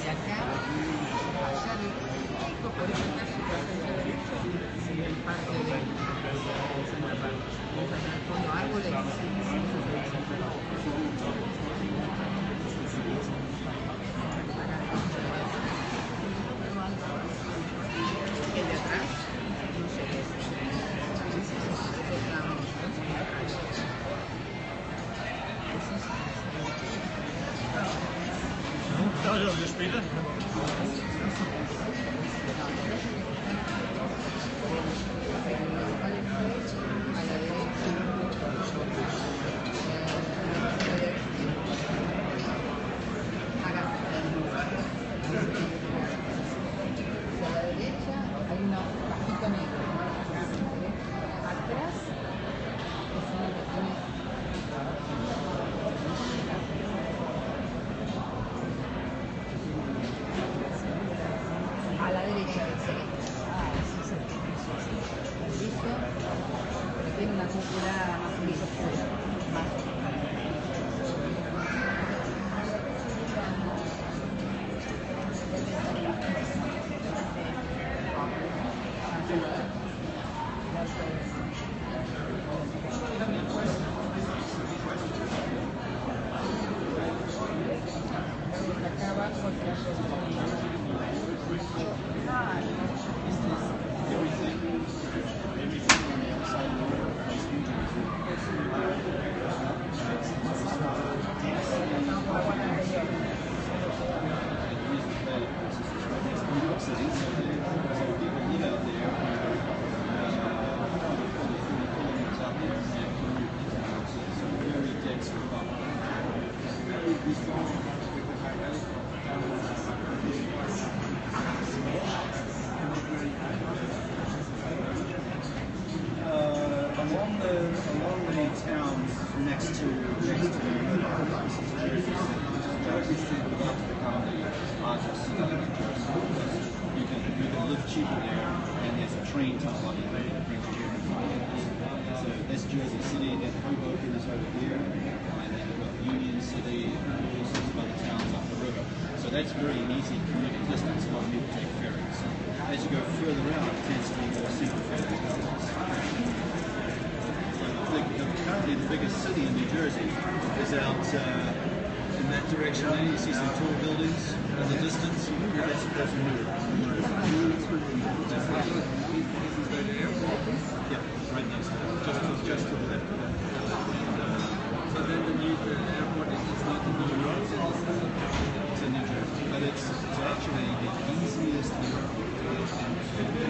Y acá, allá de México, por eso acá se ve el parque de Santa Antonio Árboles. El de atrás, no sé qué es. Ja, wir später. A la derecha del servicio. Ese es el servicio. Pero tiene una cúpula más oscura. Acá abajo Along the towns next to Jersey City would like to become the largest city in New Jersey. You can live cheaper there, and there's a train tunnel that brings you here. So that's Jersey City, then Hoboken is over here, and then we've got Union City, and all sorts of other towns up the river. So that's very easy commuting distance. A lot of people take ferries. As you go further out, it tends to be more single family houses. Currently the biggest city in New Jersey is out in that direction there. You see some tall buildings in the distance. That's Newark. Yeah, right next to it. Just to the left of that. So then the new airport is not in New York, it's in New Jersey. But it's actually the easiest airport to get into.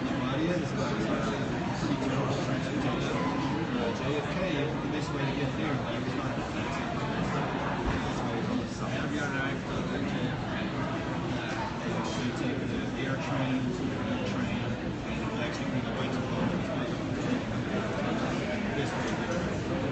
LaGuardia is about JFK, the best way to get there is fine. Have you arrived at JFK? So you take the air train to the train and actually bring a way to the best way to get there.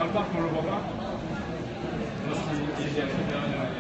parc on le voit pas. Il est à l'intérieur.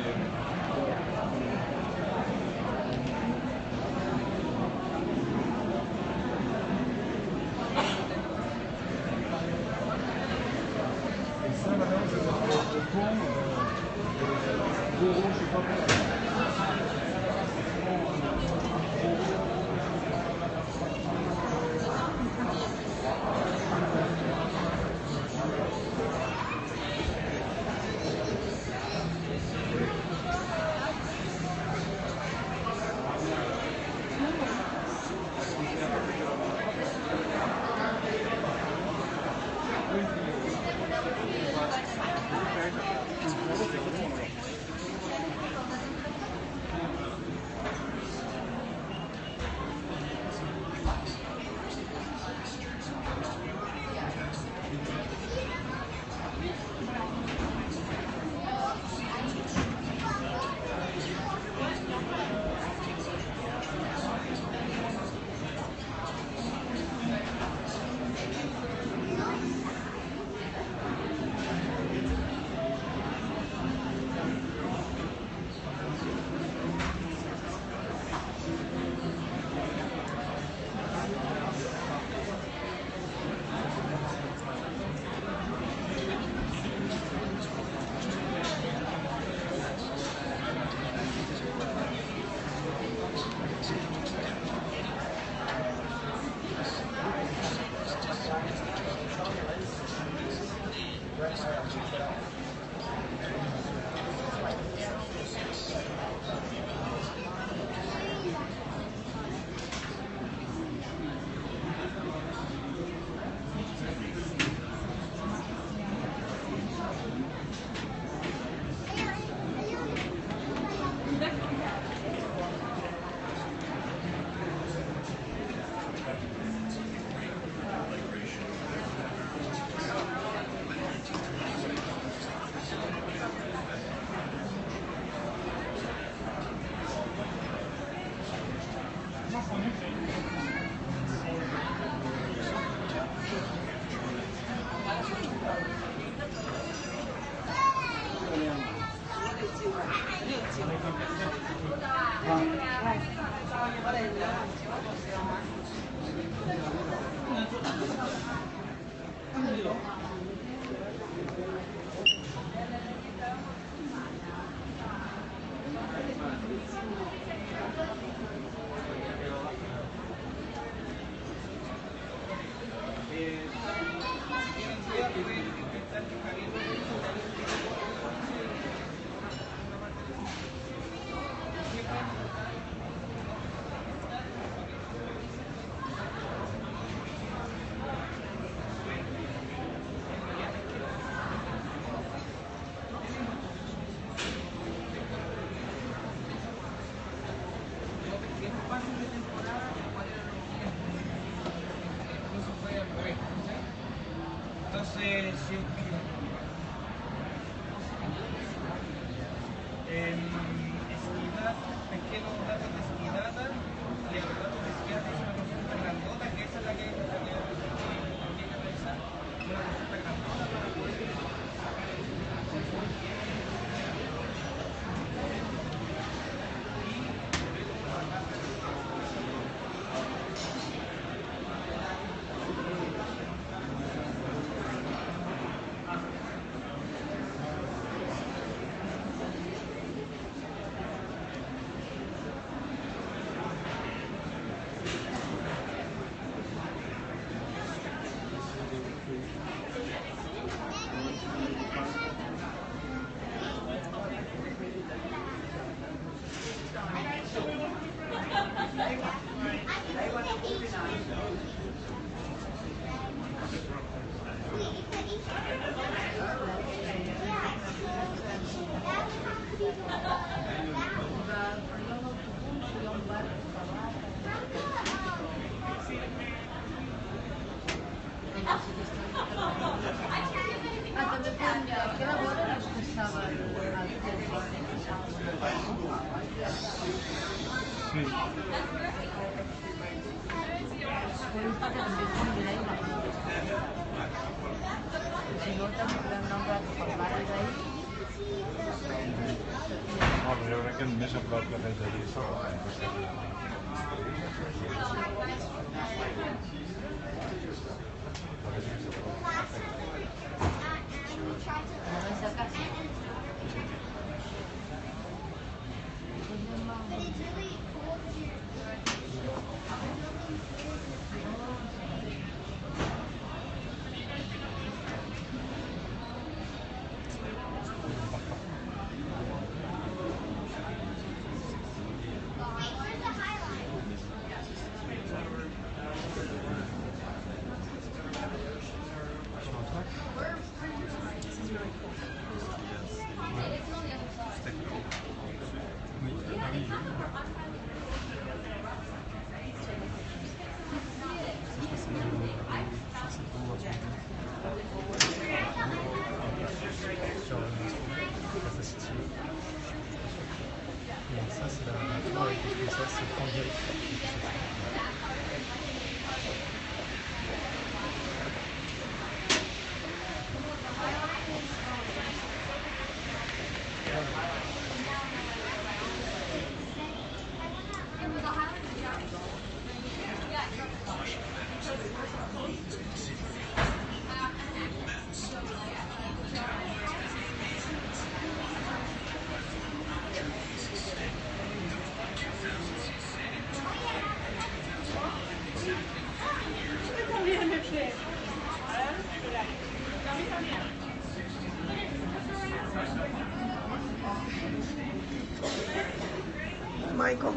Entonces, si es que esquidad, pesqué los datos de esquidada y los datos de esquidada es una consulta grandota, que esa es la que hay que realizar, una consulta grandota para poder sacar el Sì. Si no te nombran con pares ahí. No, però jo crec que més a prop que res d'allí està. Michael.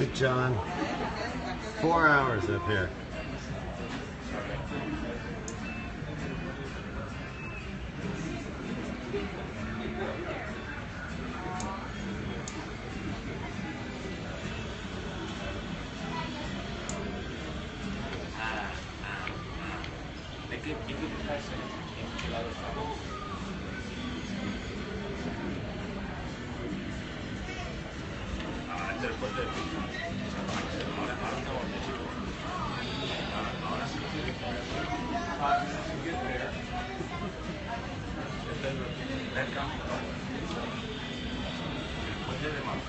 St. John, 4 hours up here. Después de ahora estamos en México. Ahora sí que 5 minutes to get there. And then that comes después de demás.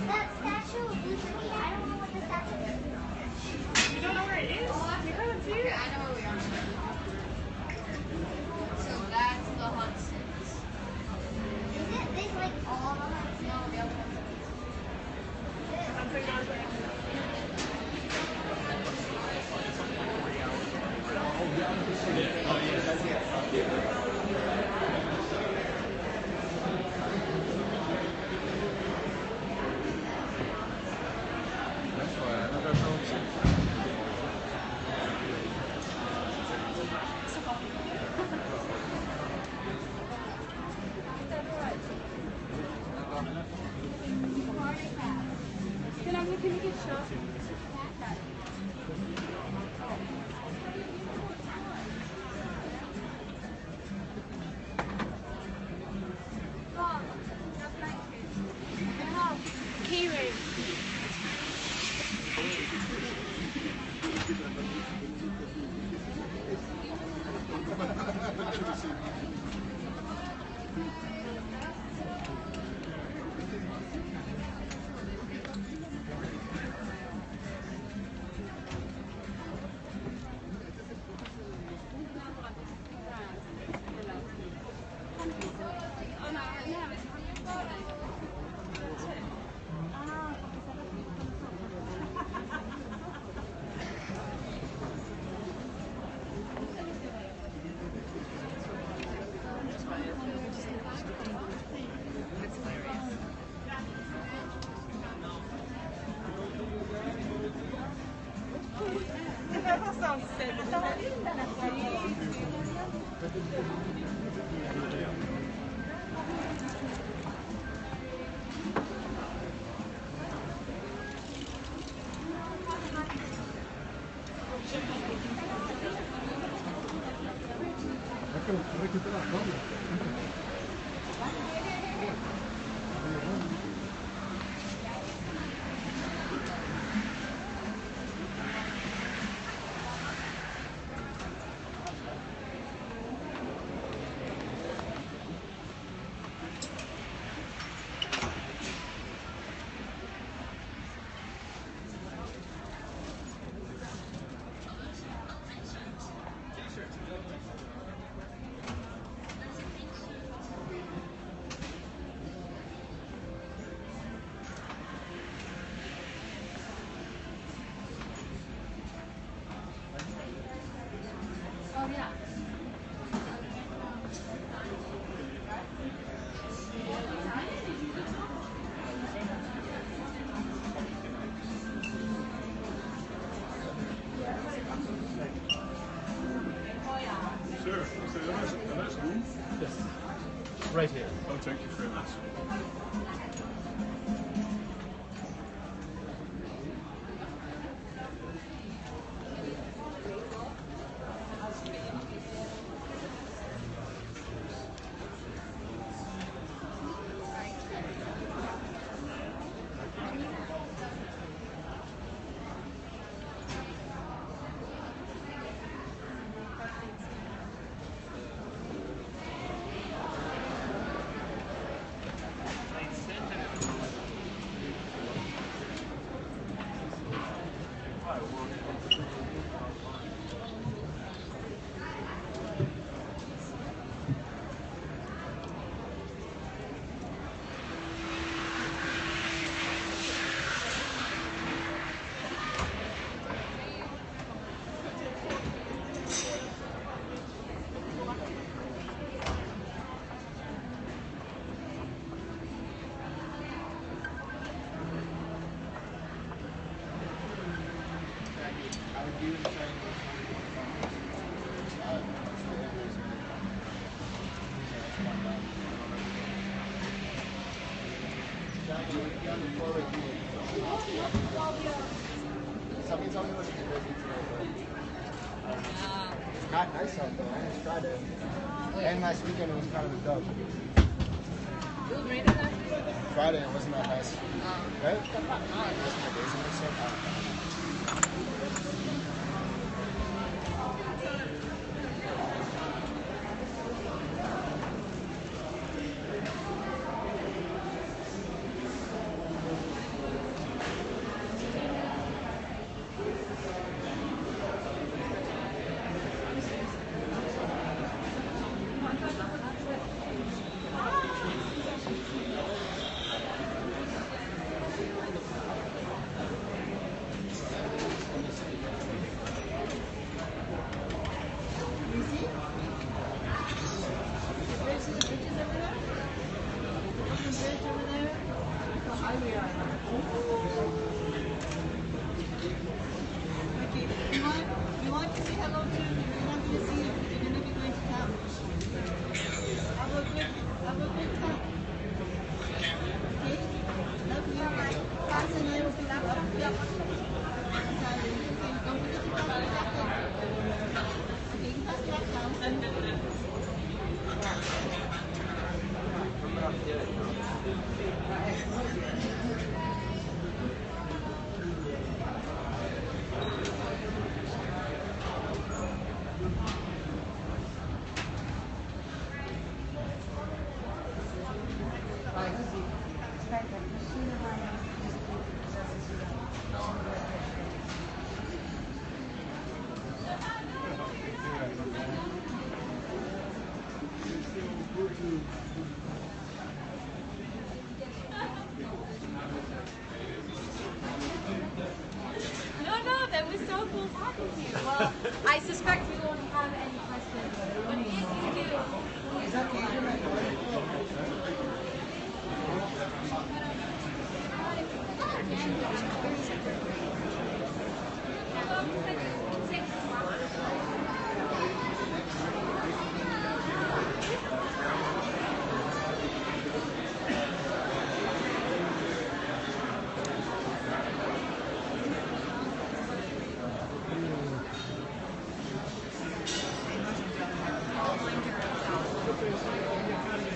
That statue of Bruce Lee, I don't know what the statue is. You don't know where it is? You haven't seen it? I know where we are. So that's the Hudsons. Is it this like all the Hudsons? No, the other ones. Can you get shot? Kiwi. That sounds sick. Oh yeah. Sir, is there a nice room? Yes. Right here. Oh, thank you very much. Somebody told me it was busy today, but it's not nice out though. It's Friday. And last weekend it was kind of a dub. It was raining last week? Friday it wasn't that nice. Right? You want to say hello to, you want to see if you're going to be going to town. Have a good time. Okay? Love you. Pass and I will pick you up. Yep. Sorry. Okay, don't forget to pass me back down. Okay, you can pass me back down. No, that was so cool talking to you. Well, I suspect we won't have any questions, but if you do, is that Thank you.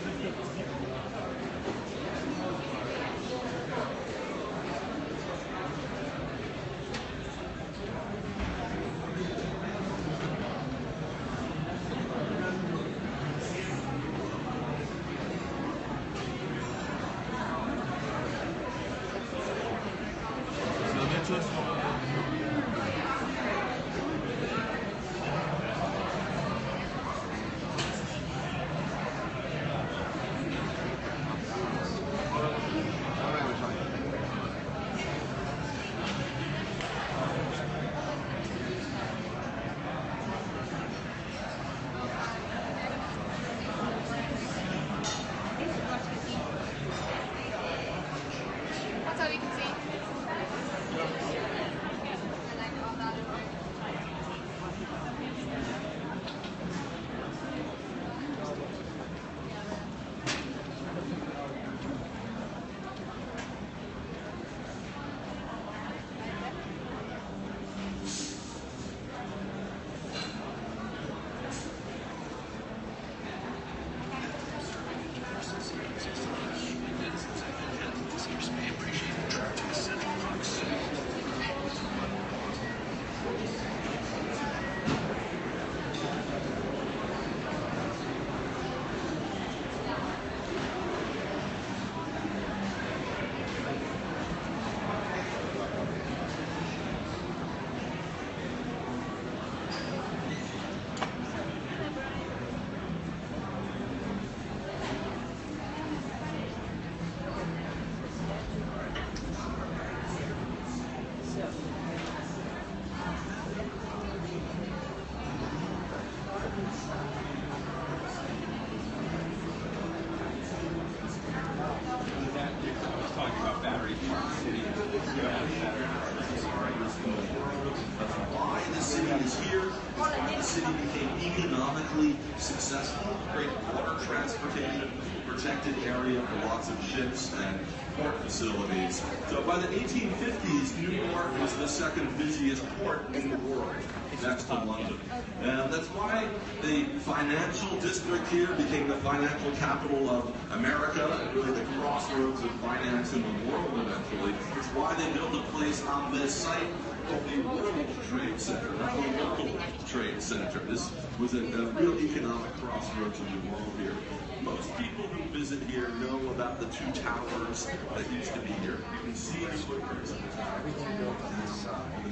It's here the city became economically successful, great water transportation, protected area for lots of ships and port facilities. So by the 1850s, New York was the second busiest port in the world, next to London. And that's why the financial district here became the financial capital of America and really the crossroads of finance in the world eventually. It's why they built a place on this site called the World Trade Center, not the local Trade Center. This was a real economic crossroads in the world here. Most people who visit here know about the two towers that used to be here. You can see the footprints of the towers on this side.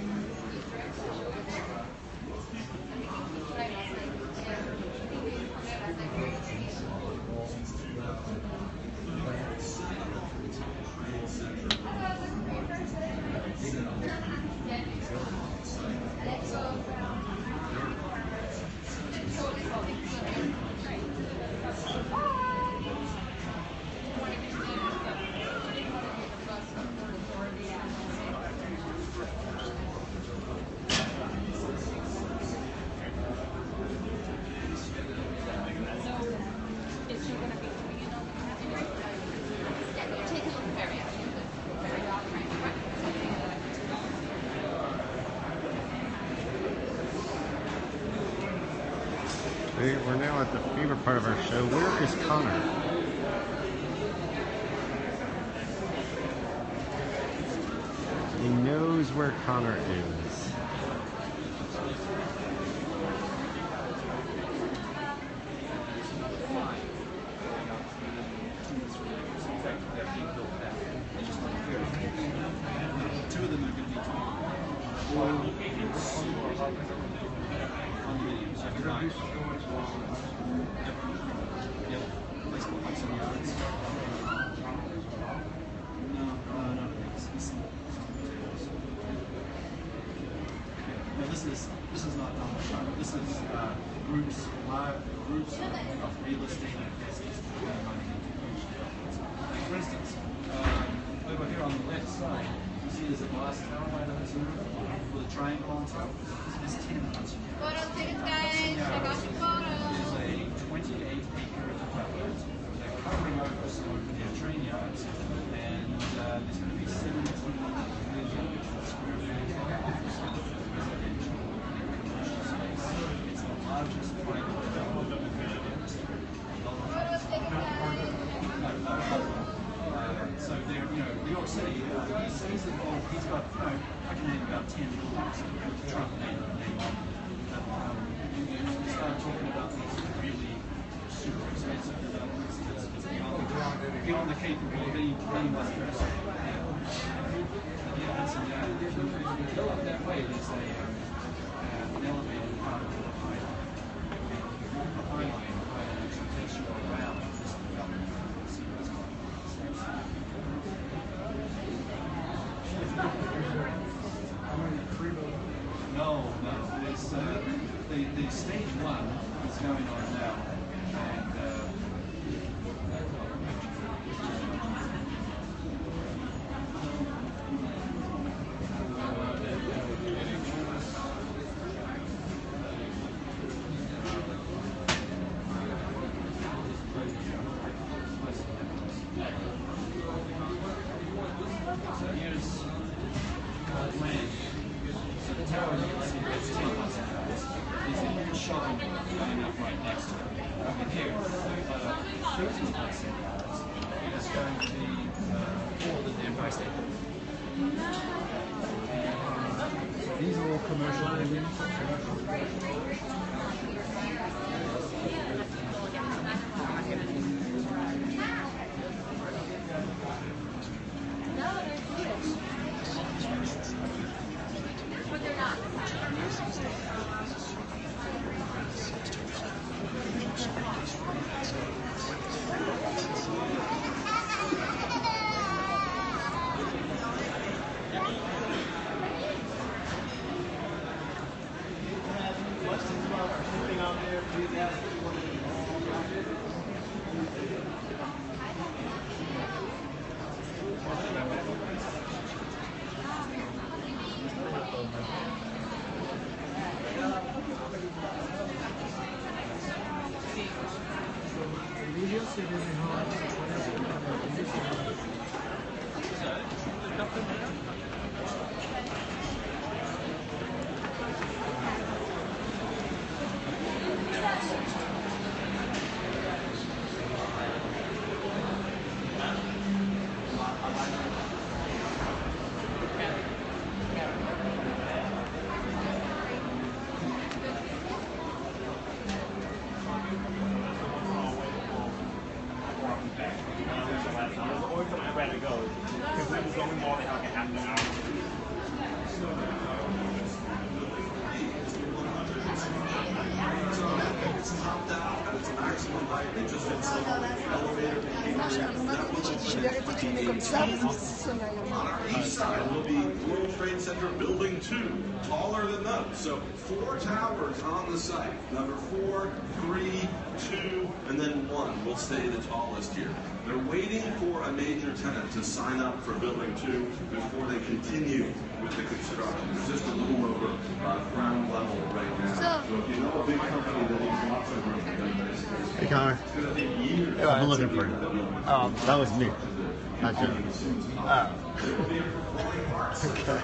We're now at the favorite part of our show. Where is Connor? He knows where Connor is. Two of them are going to be condominiums, so combined. Yep. Place called Hudson Yards. No. No, this is not Donald Trump. This is groups of real estate investors money into huge developments. Like for instance, over here on the left side, you see there's a glass tower by the Hudson River with a triangle on top. There's 10 Hudson Yards. Photo tickets, guys. Check out your photos. There's a 28-acre development. They're covering over some of their train yards, and there's going to be 17 million square feet of office, residential, and commercial space. It's the largest private development in the industry. So they're, New York City, he's involved, he's got, I can name about 10 buildings with Trump name on them. You start talking about these really super expensive developments that's beyond the capability of any one person. If you go up that way, there's an elevated part of the High Line that actually takes you around this development. No. It's the stage one is going on now, and so here's land. So the tower you can see that's 10 Hudson Yards. There's a huge shopping mall going up right next to it. Over here, 13 Hudson Yards. It's going to be all the Empire State Building. These are all commercial buildings. But they're not. Most of 2018. On our east side will be World Trade Center Building 2, taller than those. So 4 towers on the site. Number 4, 3, 2, and then 1 will stay the tallest here. They're waiting for a major tenant to sign up for Building 2 before they continue with the construction. It's just a little over ground level right now. So if you know a big company that needs lots of room, Hey Connor. it's going to take years. I've been looking for you. That was me. Not you. Okay.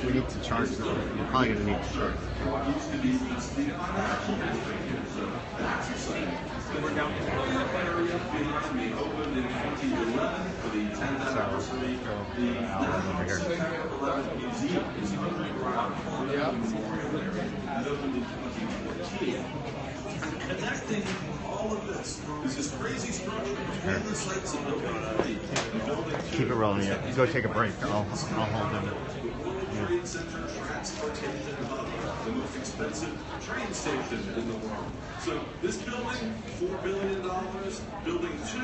We need to charge them. You're probably going to need to charge. We're down in the area being opened in 2011 for the 10th anniversary. The National September 11th Museum is underground memorial area. It opened in 2014. Connecting all of this is this crazy struggle between the sites of Building 3 and Building 2. Keep it rolling. Yeah. Go take a break. I'll hold them. World Trade Center Transportation Hub, the most expensive train station in the world. So this building, $4 billion. Building 2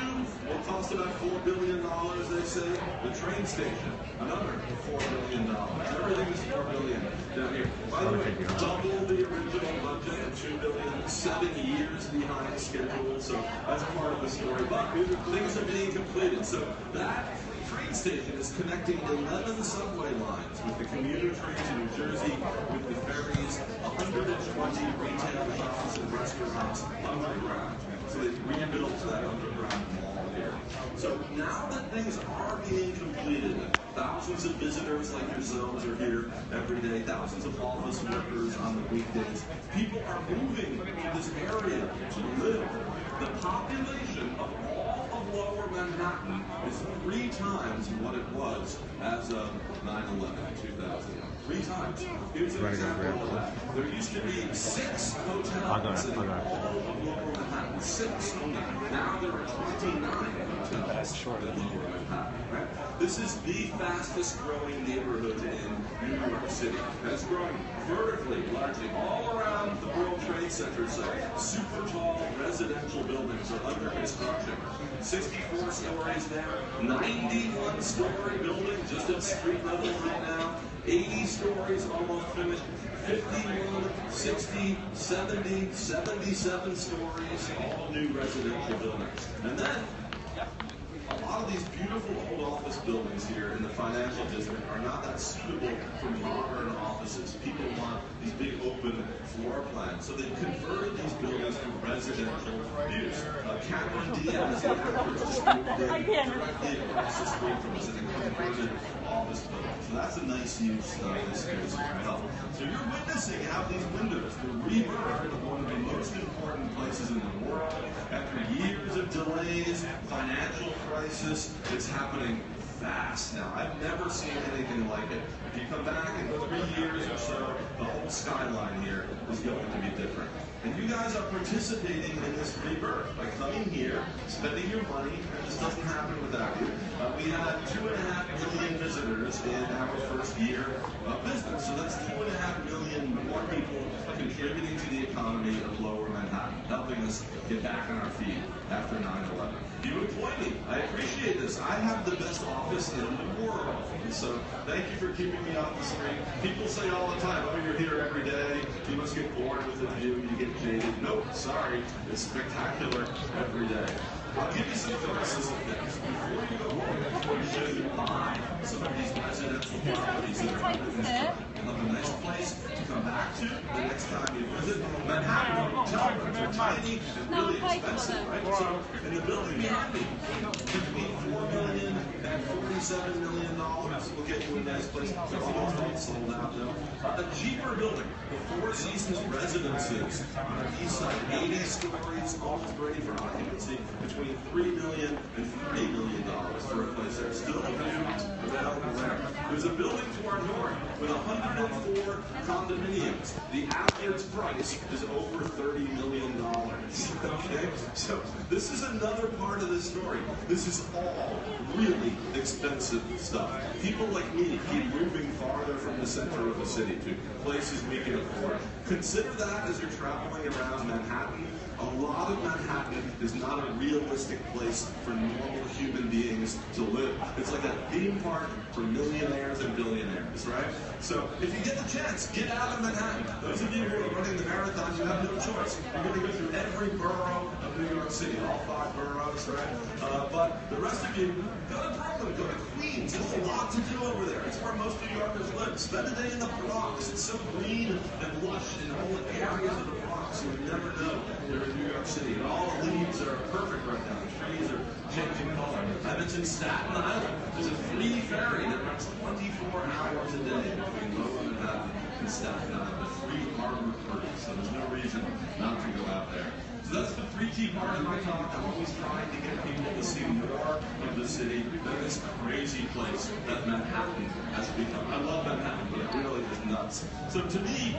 will cost about $4 billion, they say. The train station, another $4 billion. Everything is $4 billion down here. By the way, double the original budget of $2 billion, 7 years behind schedule. So that's part of the story. But things are being completed. So that train station is connecting 11 subway lines with the commuter trains in New Jersey, with the ferries, 120 retail shops and restaurants underground. So they've rebuilt that underground mall here. So now that things are being completed, thousands of visitors like yourselves are here every day, thousands of office workers on the weekdays. People are moving to this area to live. The population of all of Lower Manhattan is 3 times what it was as of 9/11, 2000. 3 times. Here's an example of that. There used to be 6 hotels in all of Lower Manhattan. 6 only. Now there are 29 hotels in Lower Manhattan. Right? This is the fastest growing neighborhood in New York City. And it's growing vertically, largely all around the World Trade Center site. Super tall residential buildings are under construction. 64 stories there, 91-story building just at street level right now. 80 stories almost finished, 51, 60, 70, 77 stories, all new residential buildings. And then, a lot of these beautiful old office buildings here in the financial district are not that suitable for modern offices. People want these big open floor plans, so they've converted these buildings to residential use. Cameron Diaz, the actors, just moved in directly across the street from us in a converted office building. So that's a nice use of this space as well. So you're witnessing out these windows the rebirth of one of the most important places in the world. After years of delays, financial crisis, it's happening fast now. I've never seen anything like it. If you come back in 3 years or so, the whole skyline here is going to be different. And you guys are participating in this rebirth by coming here, spending your money, and this doesn't happen without you. We had 2.5 million visitors in our first year of business. So that's 2.5 million more people contributing to the economy of Lower Manhattan, helping us get back on our feet after 9/11. You employ me. I appreciate this. I have the best office in the world. And so thank you for keeping me off the street. People say all the time, oh, you're here every day. You must get bored with the view. You get jaded. Nope, sorry. It's spectacular every day. I'll give you some photos of things. Before you go home, I'll show you why some of these residential properties that are under construction. You'll have a nice place to come back to the next time you visit. Manhattan hotel rooms are tiny and really expensive, right? So in the building behind me, between $4 million and $47 million will get you a nice place. They're almost all sold out though. A cheaper building, the Four Seasons Residences on the east side, 80 stories, almost ready for occupancy, between $3 million and $40 million for a place that's still available there. There's a building to our north with 104 condominiums. The average price is over $30 million. Okay? So this is another part of the story. This is all really expensive stuff. People like me keep moving farther from the center of the city to places we can afford. Consider that as you're traveling around Manhattan. A lot of Manhattan is not a realistic place for normal human beings to live. It's like a theme park for millionaires and billionaires, right? So if you get the chance, get out of Manhattan. Those of you who are running the marathon, you have no choice. You're going to go through every borough of New York City, all 5 boroughs, right? But the rest of you, go to Brooklyn, go to Queens. There's a lot to do over there. It's where most New Yorkers live. Spend a day in the Bronx. It's so green and lush in all the areas of the Bronx. You would never know you're in New York City. And all the leaves are perfect right now. The trees are changing color. I mentioned Staten Island. There's a free ferry that runs 24 hours a day between Lower Manhattan and Staten Island. A free harbor cruise. So there's no reason not to go out there. So that's the 3 key part of my talk. I'm always trying to get people to see more of the city than this crazy place that Manhattan has become. I love Manhattan, but it really is nuts. So to me,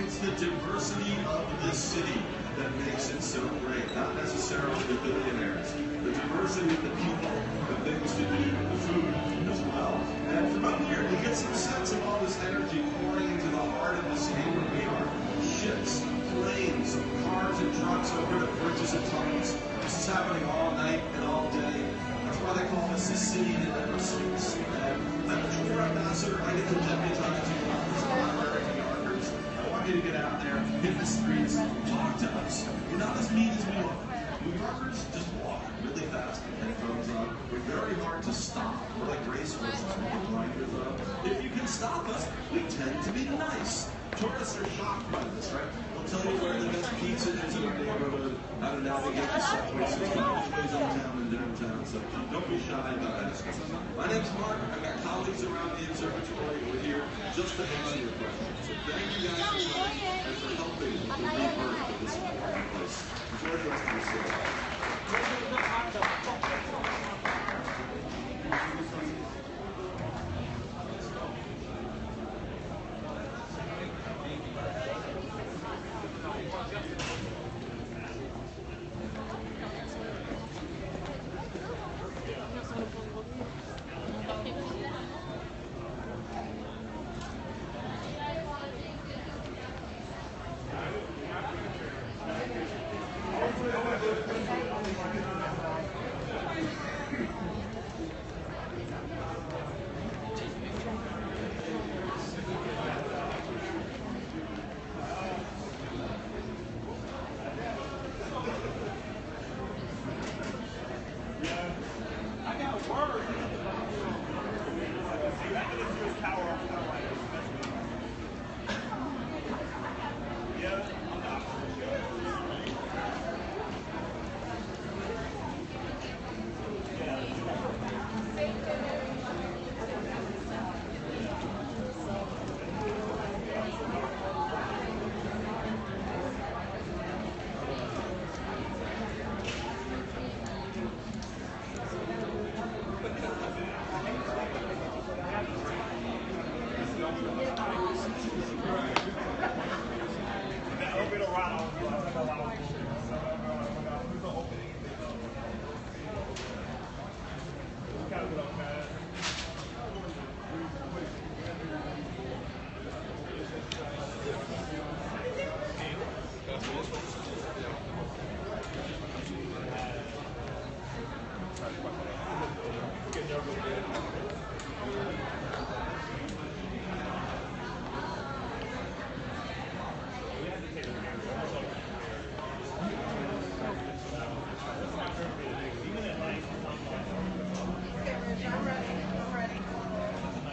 it's the diversity of this city that makes it so great, not necessarily the billionaires. The diversity of the people, the things to do, the food as well. And from up here, you get some sense of all this energy pouring into the heart of the city where we are. Ships, planes, cars and trucks over the bridges and tunnels. This is happening all night and all day. That's why they call this the city that never sleeps. And I'm a tour ambassador. I get to deputize you on this honorary New Yorkers. I want you to get out there, hit the streets, talk to us. We're not as mean as we look. New Yorkers just walk really fast with headphones on. We're very hard to stop. We're like racehorses with blinders on. If you can stop us, we tend to be nice. Tourists are shocked by this, right? We'll tell you where the best pizza is in our neighborhood, how to navigate the subway system, which ways uptown and downtown, so don't be shy about asking. My name's Mark. I've got colleagues around the observatory. We're here just to answer your questions. So thank you guys for coming and for helping with the rebirth of this important place. Enjoy the rest of the city.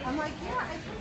I'm like, yeah, I think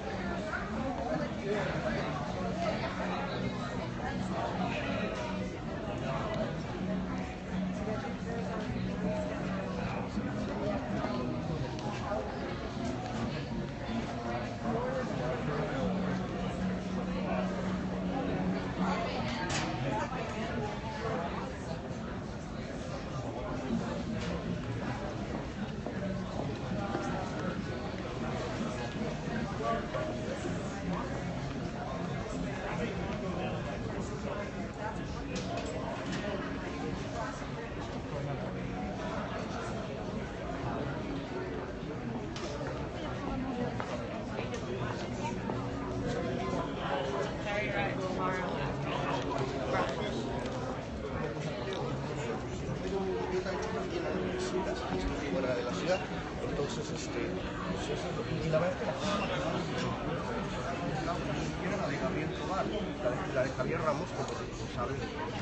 igual, la de Javier Ramos como responsable de comunidad.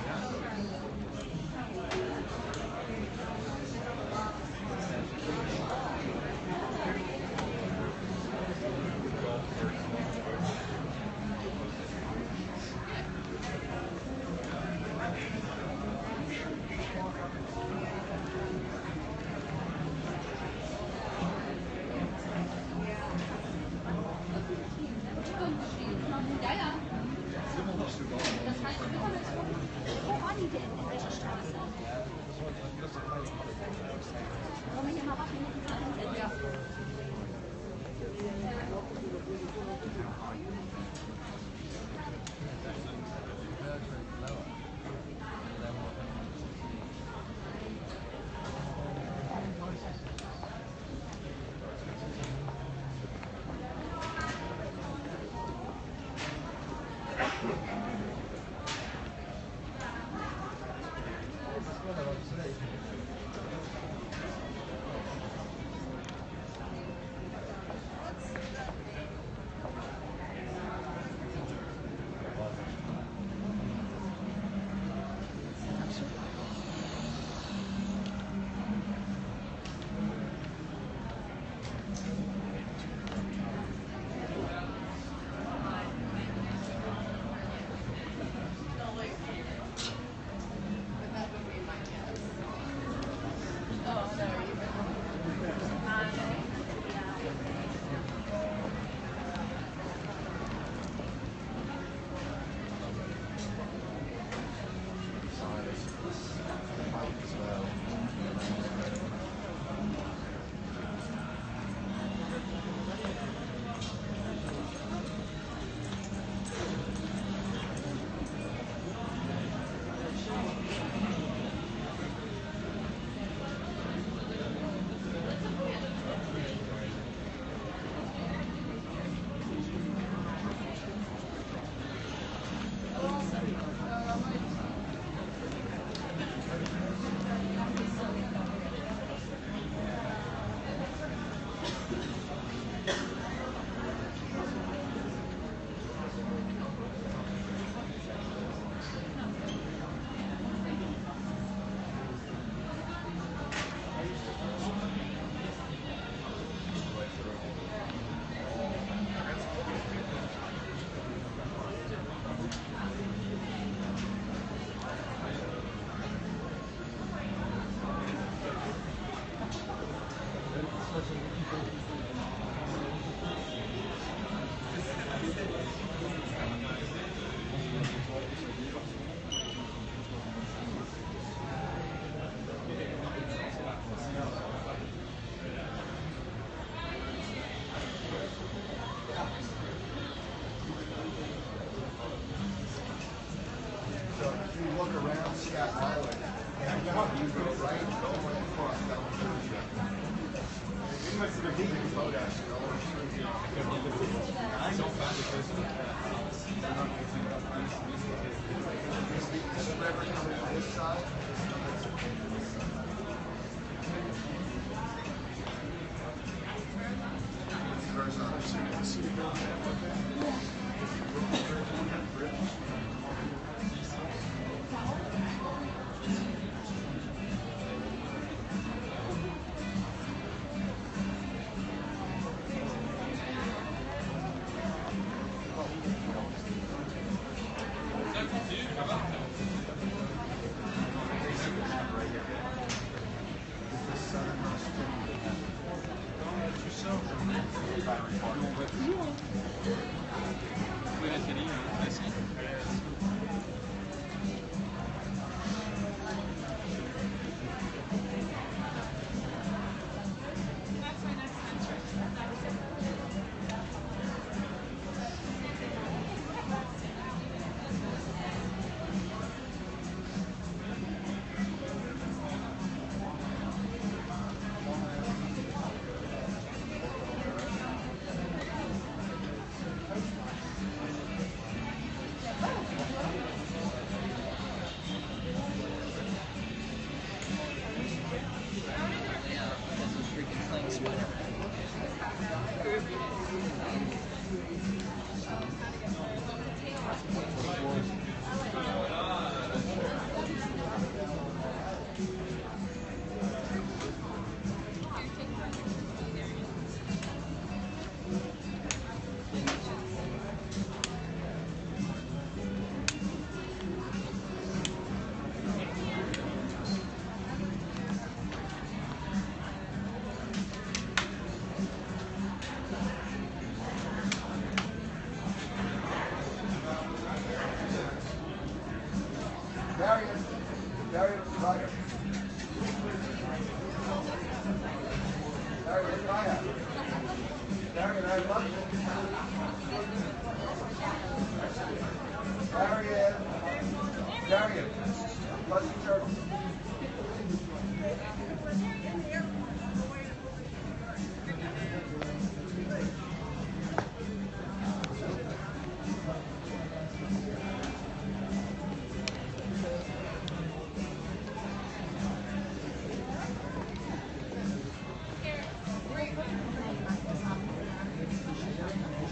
Ja, ja. Das heißt, wo war die denn? In welcher Straße? Wollen wir hier mal waschen? Ja.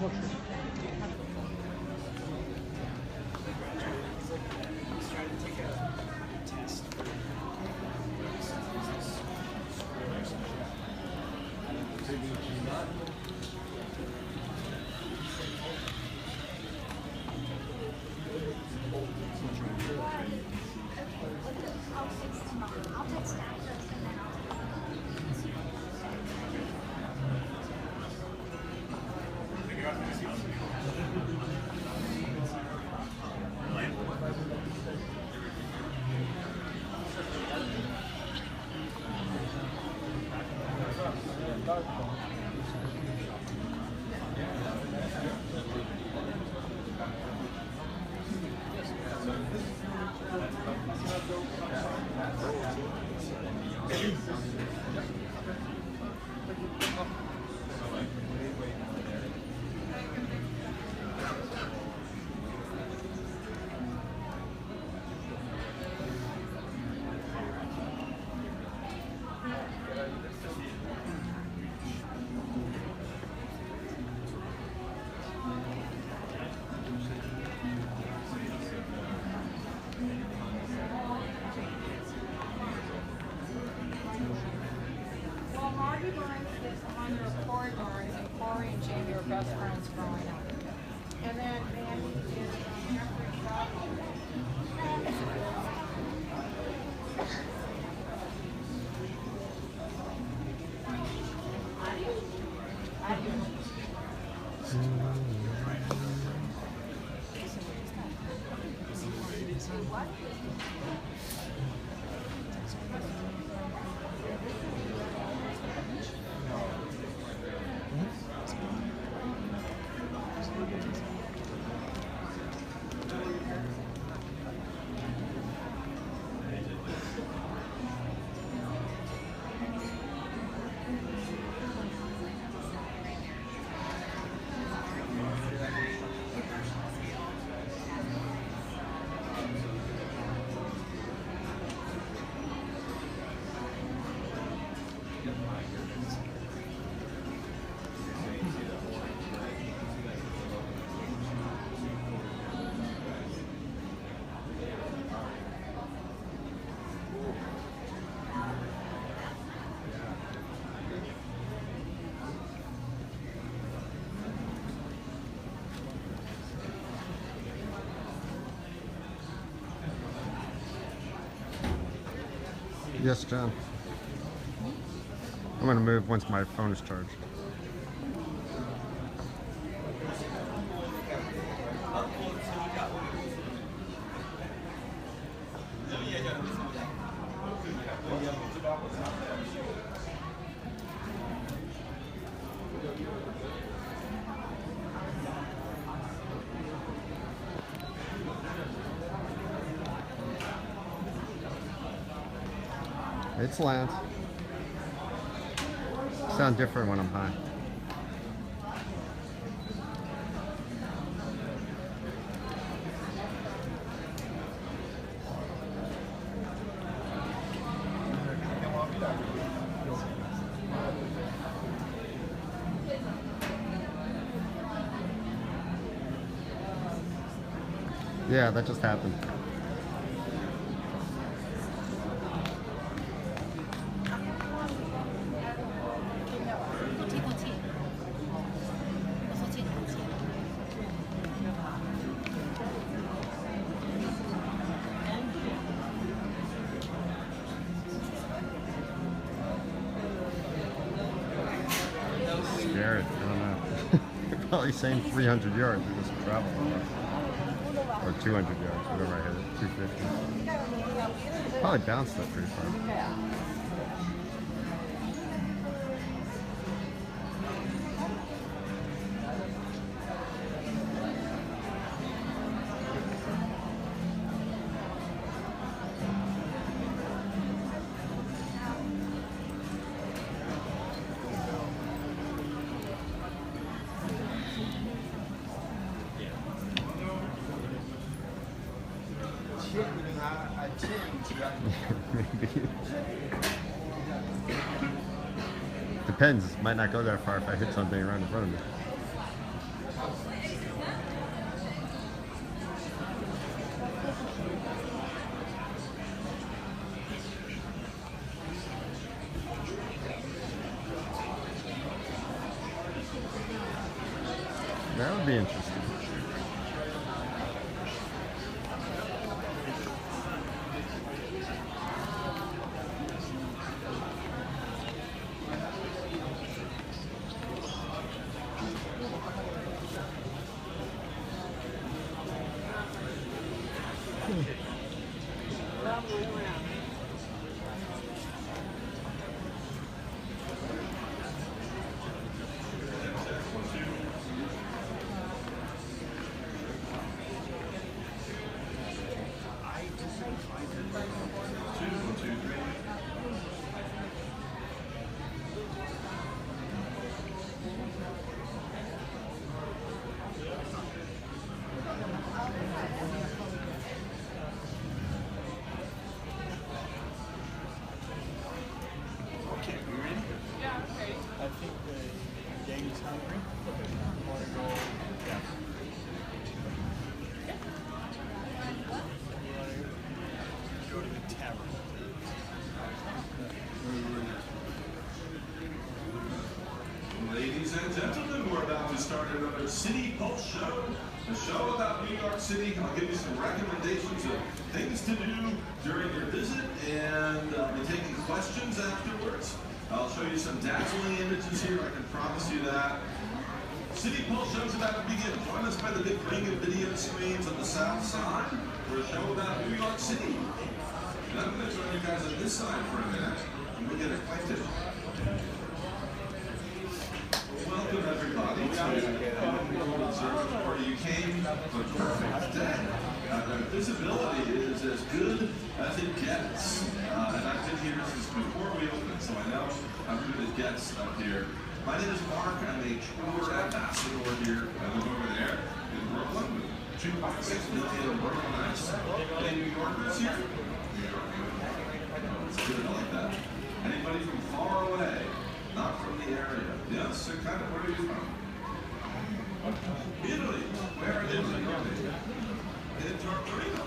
Well, Margie Burns is on your corridor, and Corey and Jamie were best friends growing up. And then Mandy is on Jeffrey Brown. Yes, John. I'm gonna move once my phone is charged. It's Lance. Sound different when I'm high. Yeah, that just happened. Scared, I don't know. You're probably saying 300 yards, we just travel or 200 yards, whatever I hit it, 250. Probably bounced that pretty far. Maybe. Depends. Might not go that far if I hit something right in front of me. That would be interesting. Okay, we ready? Yeah, okay. I think the gang is hungry. I want to go. Yeah. Go to the tavern. Ladies and gentlemen, we're about to start another City Pulse show. A show about New York City. I'll give you some recommendations of things to do during your visit, and I'll be taking questions afterwards. I'll show you some dazzling images here, I can promise you that. City Pulse show's about to begin. Join us by the big ring of video screens on the south side for a show about New York City. And I'm going to join you guys on this side for a minute, and we'll get acquainted. Welcome everybody to Observatory. You came on a perfect day. The visibility is as good as it gets. And I've been here since before we opened, so I know how good it gets up here. My name is Mark. I'm a tour ambassador here. I live over there in Brooklyn with 2.6 million Brooklyn nights. Any New Yorkers here? New York. It's good. I like that. Anybody from far away? Not from the area. Yes, so kind of where are you from? Italy. Where in Italy? In Torino.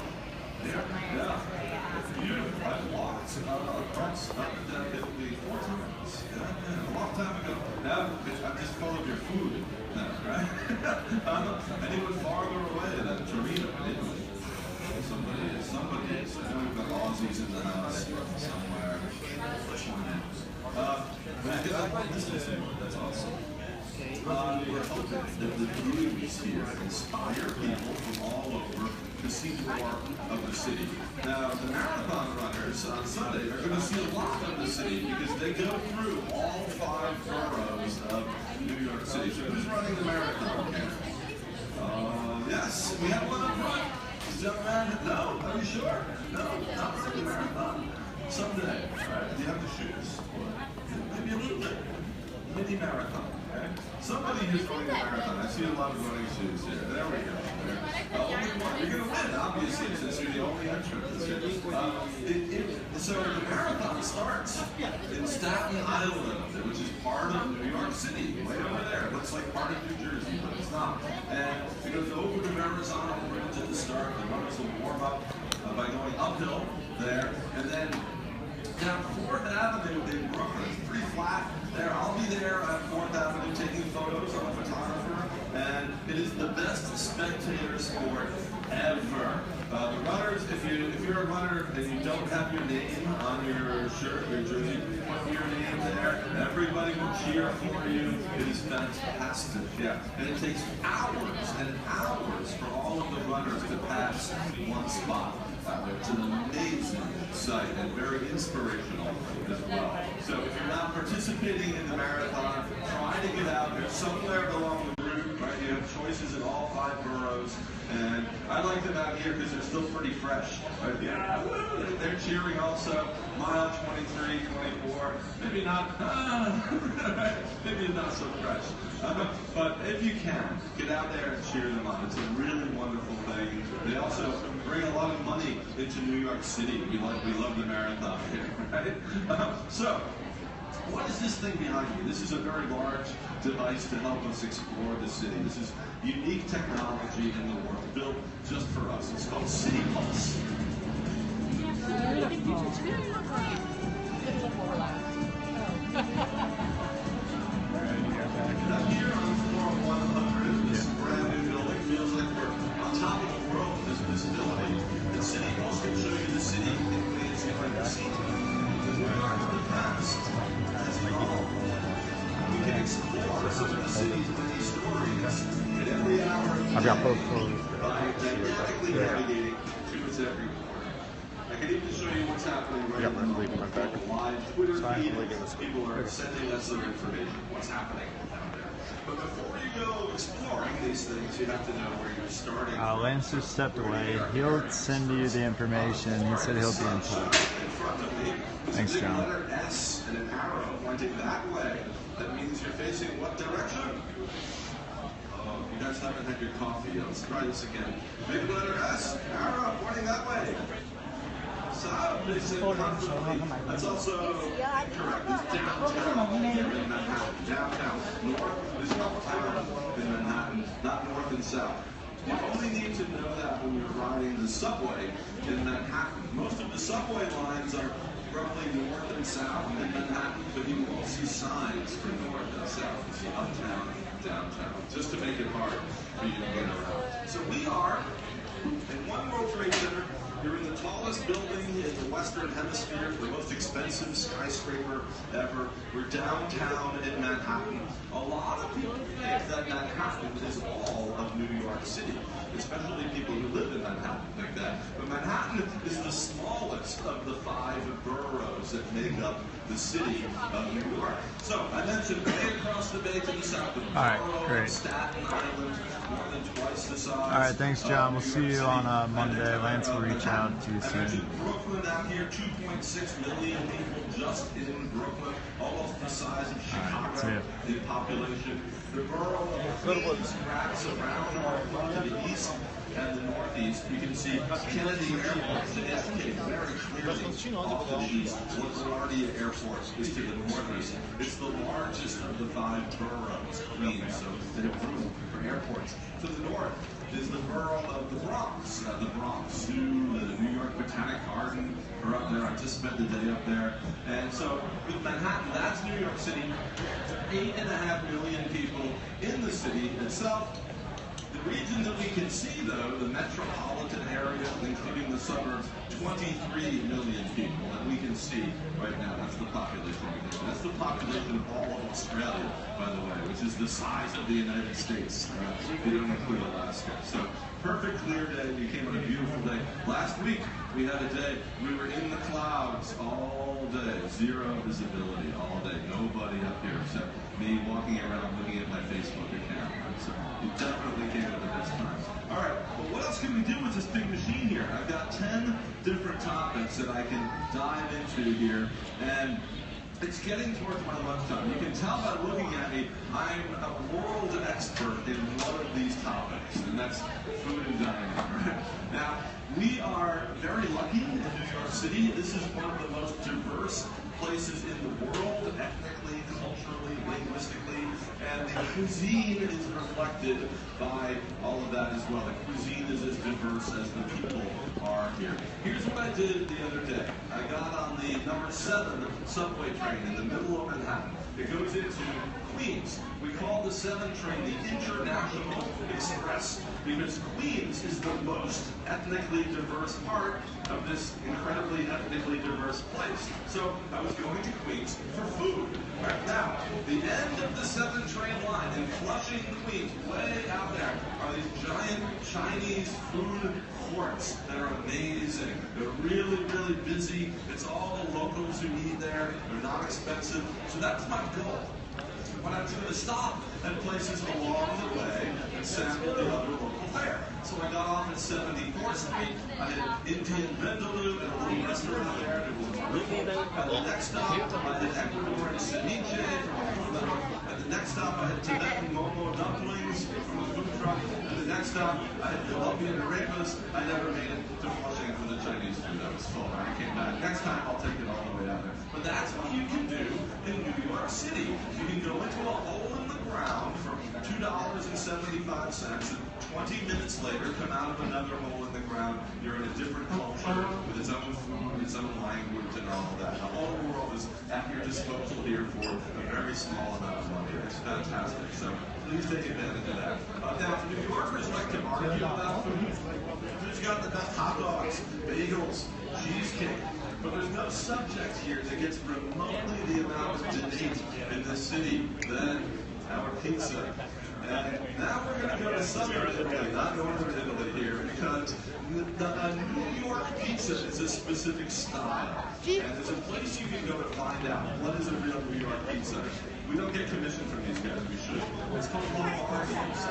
Yeah. Beautiful. I've walked across up and down Italy 4 times. Yeah, a long time ago. Now I'm just full of your food now, right? Anyone farther away than Torino, Italy? Somebody is. I know we've got Aussies in the house somewhere. That's awesome. We're hoping that the movies here inspire people from all over to see more of the city. Now, the marathon runners on Sunday are going to see a lot of the city because they go through all 5 boroughs of New York City. So who's running the marathon here? Yes, we have one up front. Young man, no? Are you sure? No, not running the marathon. Someday, right? You have the shoes. Maybe a little bit. Mini marathon, okay? Somebody who's running a marathon. I see a lot of running shoes here. There we go. Only one. You're going to win, obviously, since you're the only entrant this year. So the marathon starts in Staten Island, which is part of New York City, way over there. It looks like part of New Jersey, but it's not. And it goes over the Verrazano Bridge at the start. The runners will warm up by going uphill there, and then down 4th Avenue in Brooklyn. It's pretty flat there. I'll be there at 4th Avenue taking photos. I'm a photographer, and it is the best spectator sport ever. The runners, if you're a runner and you don't have your name on your shirt, your jersey, put your name there. Everybody will cheer for you. It is fantastic. Yeah, and it takes hours and hours for all of the runners to pass one spot. It's an amazing sight and very inspirational as well. So if you're not participating in the marathon, try to get out there somewhere along the route, right? You have choices in all 5 boroughs, and I like them out here because they're still pretty fresh. Right? Yeah, they're cheering also. Mile 23, 24, maybe not, maybe not so fresh. But if you can, get out there and cheer them on. It's a really wonderful thing. They also bring a lot of money into New York City. We love the marathon here, right? So, what is this thing behind me? This is a very large device to help us explore the city. This is unique technology in the world, built just for us. It's called City Pulse. Up here on floor 100, this I've got both photos. by dynamically navigating to its every corner. I can even show you what's happening right now. Live Twitter feed. People are sending us their information. What's happening out there? But before you go exploring these things, you have to know where you're starting. Lance just stepped away. He'll send you the information. He said he'll be in touch. Thanks, John. John. Letter S and an arrow pointing that way. That means you're facing what direction? Oh, you guys haven't had your coffee yet. Let's try this again. Big letter S, arrow pointing that way. South, they say confidently. That's also correct. It's downtown here in Manhattan. Downtown. North is uptown in Manhattan, not north and south. You only need to know that when you're riding the subway in Manhattan. Most of the subway lines are roughly north and south in Manhattan, but you won't see signs for north and south. You see uptown, downtown, just to make it hard for you to get around. So we are in One World Trade Center. You're in the tallest building in the Western Hemisphere, the most expensive skyscraper ever. We're downtown in Manhattan. A lot of people think that Manhattan is all of New York City, especially people who live in Manhattan think that. But Manhattan is the smallest of the 5 boroughs that make up the city of New York. So I mentioned way across the bay to the south, the borough of Staten Island, more than twice the size. All right, thanks, John. We'll see you on Monday. Lance will reach out to you soon. Brooklyn out here, 2.6 million people just in Brooklyn, almost the size of Chicago in population. The borough of Queens wraps around Brooklyn to the east and the northeast. You can see Kennedy Airport to indicate very clearly off to the east. LaGuardia Airport is to the northeast. It's the largest of the 5 boroughs, Queens, so they have room for airports. To the north is the borough of the Bronx. The Bronx Zoo, the New York Botanic Garden are up there. I just spent the day up there. And so with Manhattan, that's New York City. 8.5 million people in the city itself. The region that we can see, though, the metropolitan area, including the suburbs, 23 million people that we can see right now. That's the population we can see. That's the population of all of Australia, by the way, which is the size of the United States. If you don't include Alaska. So, perfect clear day. We came on a beautiful day. Last week, we had a day, we were in the clouds all day. Zero visibility all day. Nobody up here except me walking around looking at my Facebook account. So you definitely came at the best time. All right, well, what else can we do with this big machine here? I've got 10 different topics that I can dive into here, and it's getting towards my lunchtime. You can tell by looking at me, I'm a world expert in one of these topics, and that's food and dining. Right? Now, we are very lucky in New York City. This is one of the most diverse places in the world, ethnically, culturally, linguistically, and the cuisine is reflected by all of that as well. The cuisine is as diverse as the people are here. Here's what I did the other day. I got on the number 7 subway train in the middle of Manhattan. It goes into Queens. We call the 7 train the International Express because Queens is the most ethnically diverse part of this incredibly ethnically diverse place. So I was going to Queens for food. Now, the end of the 7 train line in Flushing, Queens, way out there, are these giant Chinese food courts that are amazing. They're really, really busy. It's all the locals who eat there. They're not expensive. So that's my goal. But I was going to stop at places along the way and sample the other local fare. So I got off at 74th Street. I had Indian Vindaloo and a little restaurant there. It was wonderful. At the next stop, I had Ecuadorian ceviche from a food truck. At the next stop, I had Tibetan momo dumplings from a food truck. At the next stop, I had Colombian arepas. I never made it to Flushing for the Chinese food. I was full. I came back. Next time, I'll take it all the way out there. But that's what you can do in New York City. You can go into a hole in the ground for $2.75 and 20 minutes later come out of another hole in the ground. You're in a different culture with its own food, its own language, and all of that. The whole world is at your disposal here for a very small amount of money. It's fantastic. So please take advantage of that. Now, New Yorkers like to argue about food. Who's got the best hot dogs, bagels, cheesecake? But there's no subject here that gets remotely the amount of debate in this city than our pizza. And now we're going to go to southern Italy, not northern Italy here, because New York pizza is a specific style. And there's a place you can go to find out what is a real New York pizza. We don't get commission from these guys, we should. It's called Lombardi's,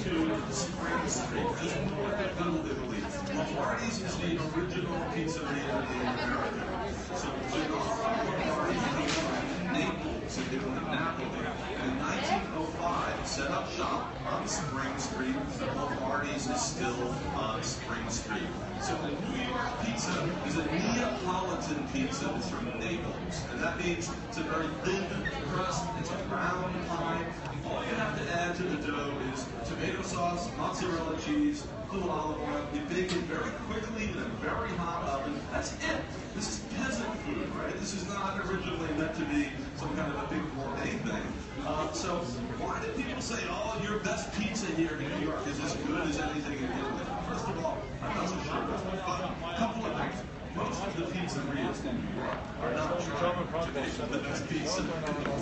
32 Spring Street, just north of Little Italy. Lombardi's is the original pizzeria in America. So Gennaro Lombardi came from Naples, in Italy, Napoli, and in 1905 set up shop on Spring Street. Lombardi's is still on Spring Street. So the New York pizza is a Neapolitan pizza. It's from Naples, and that means it's a very thin crust. It's a round pie. All you have to add to the dough is tomato sauce, mozzarella cheese, little olive oil. You bake it very quickly in a very hot oven. That's it. This is peasant food, right? This is not originally meant to be some kind of a big gourmet thing. So why do people say, oh, your best pizza here in New York is as good as anything in Italy? First of all, I'm not so sure about that, but a couple of things. Most of the pizzerias in New York are not trying to make the best pizza in the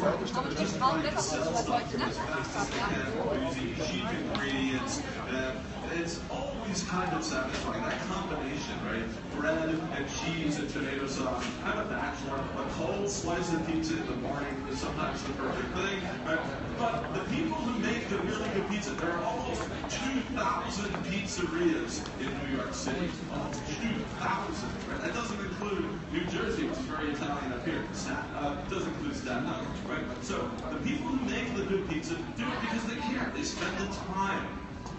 world. They're just trying to sell stuff as fast as they can using cheap ingredients. And it's always kind of satisfying. That combination, right? Bread and cheese and tomato sauce. I'm a bachelor. A cold slice of pizza in the morning is sometimes the perfect thing. Right? But the people who make the really good pizza, there are almost 2,000 pizzerias in New York City. Almost 2,000. Right? That doesn't include New Jersey, which is very Italian up here. It doesn't include Staten Island, right? So the people who make the good pizza do it because they care. They spend the time.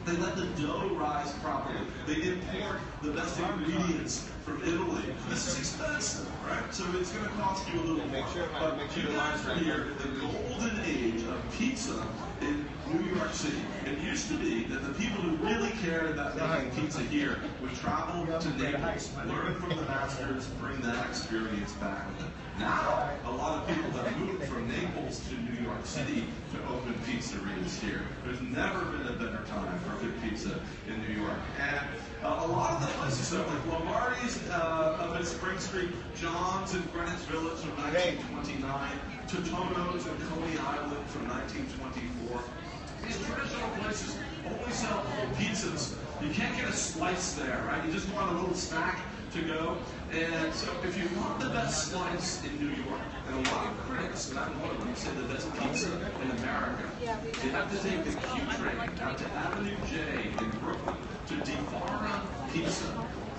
They let the dough rise properly. They import the best ingredients from Italy. This is expensive, right? So it's going to cost you a little more. But you guys are here in the golden age of pizza in New York City. It used to be that the people who really cared about making pizza here would travel to Naples, learn from the masters, bring that experience back with them. Now, a lot of people have moved from Naples to New York City to open pizzerias here. There's never been a better time for good pizza in New York. And a lot of the places, so like Lombardi's up at Spring Street, John's in Greenwich Village from 1929, Totonno's in Coney Island from 1924. These traditional places always sell whole pizzas. You can't get a slice there, right? You just want a little snack to go. And so if you want the best slice in New York, and a lot of critics, and I'm one of them, say the best pizza in America, you have to take the Q train out to Avenue J in Brooklyn to Di Fara Pizza.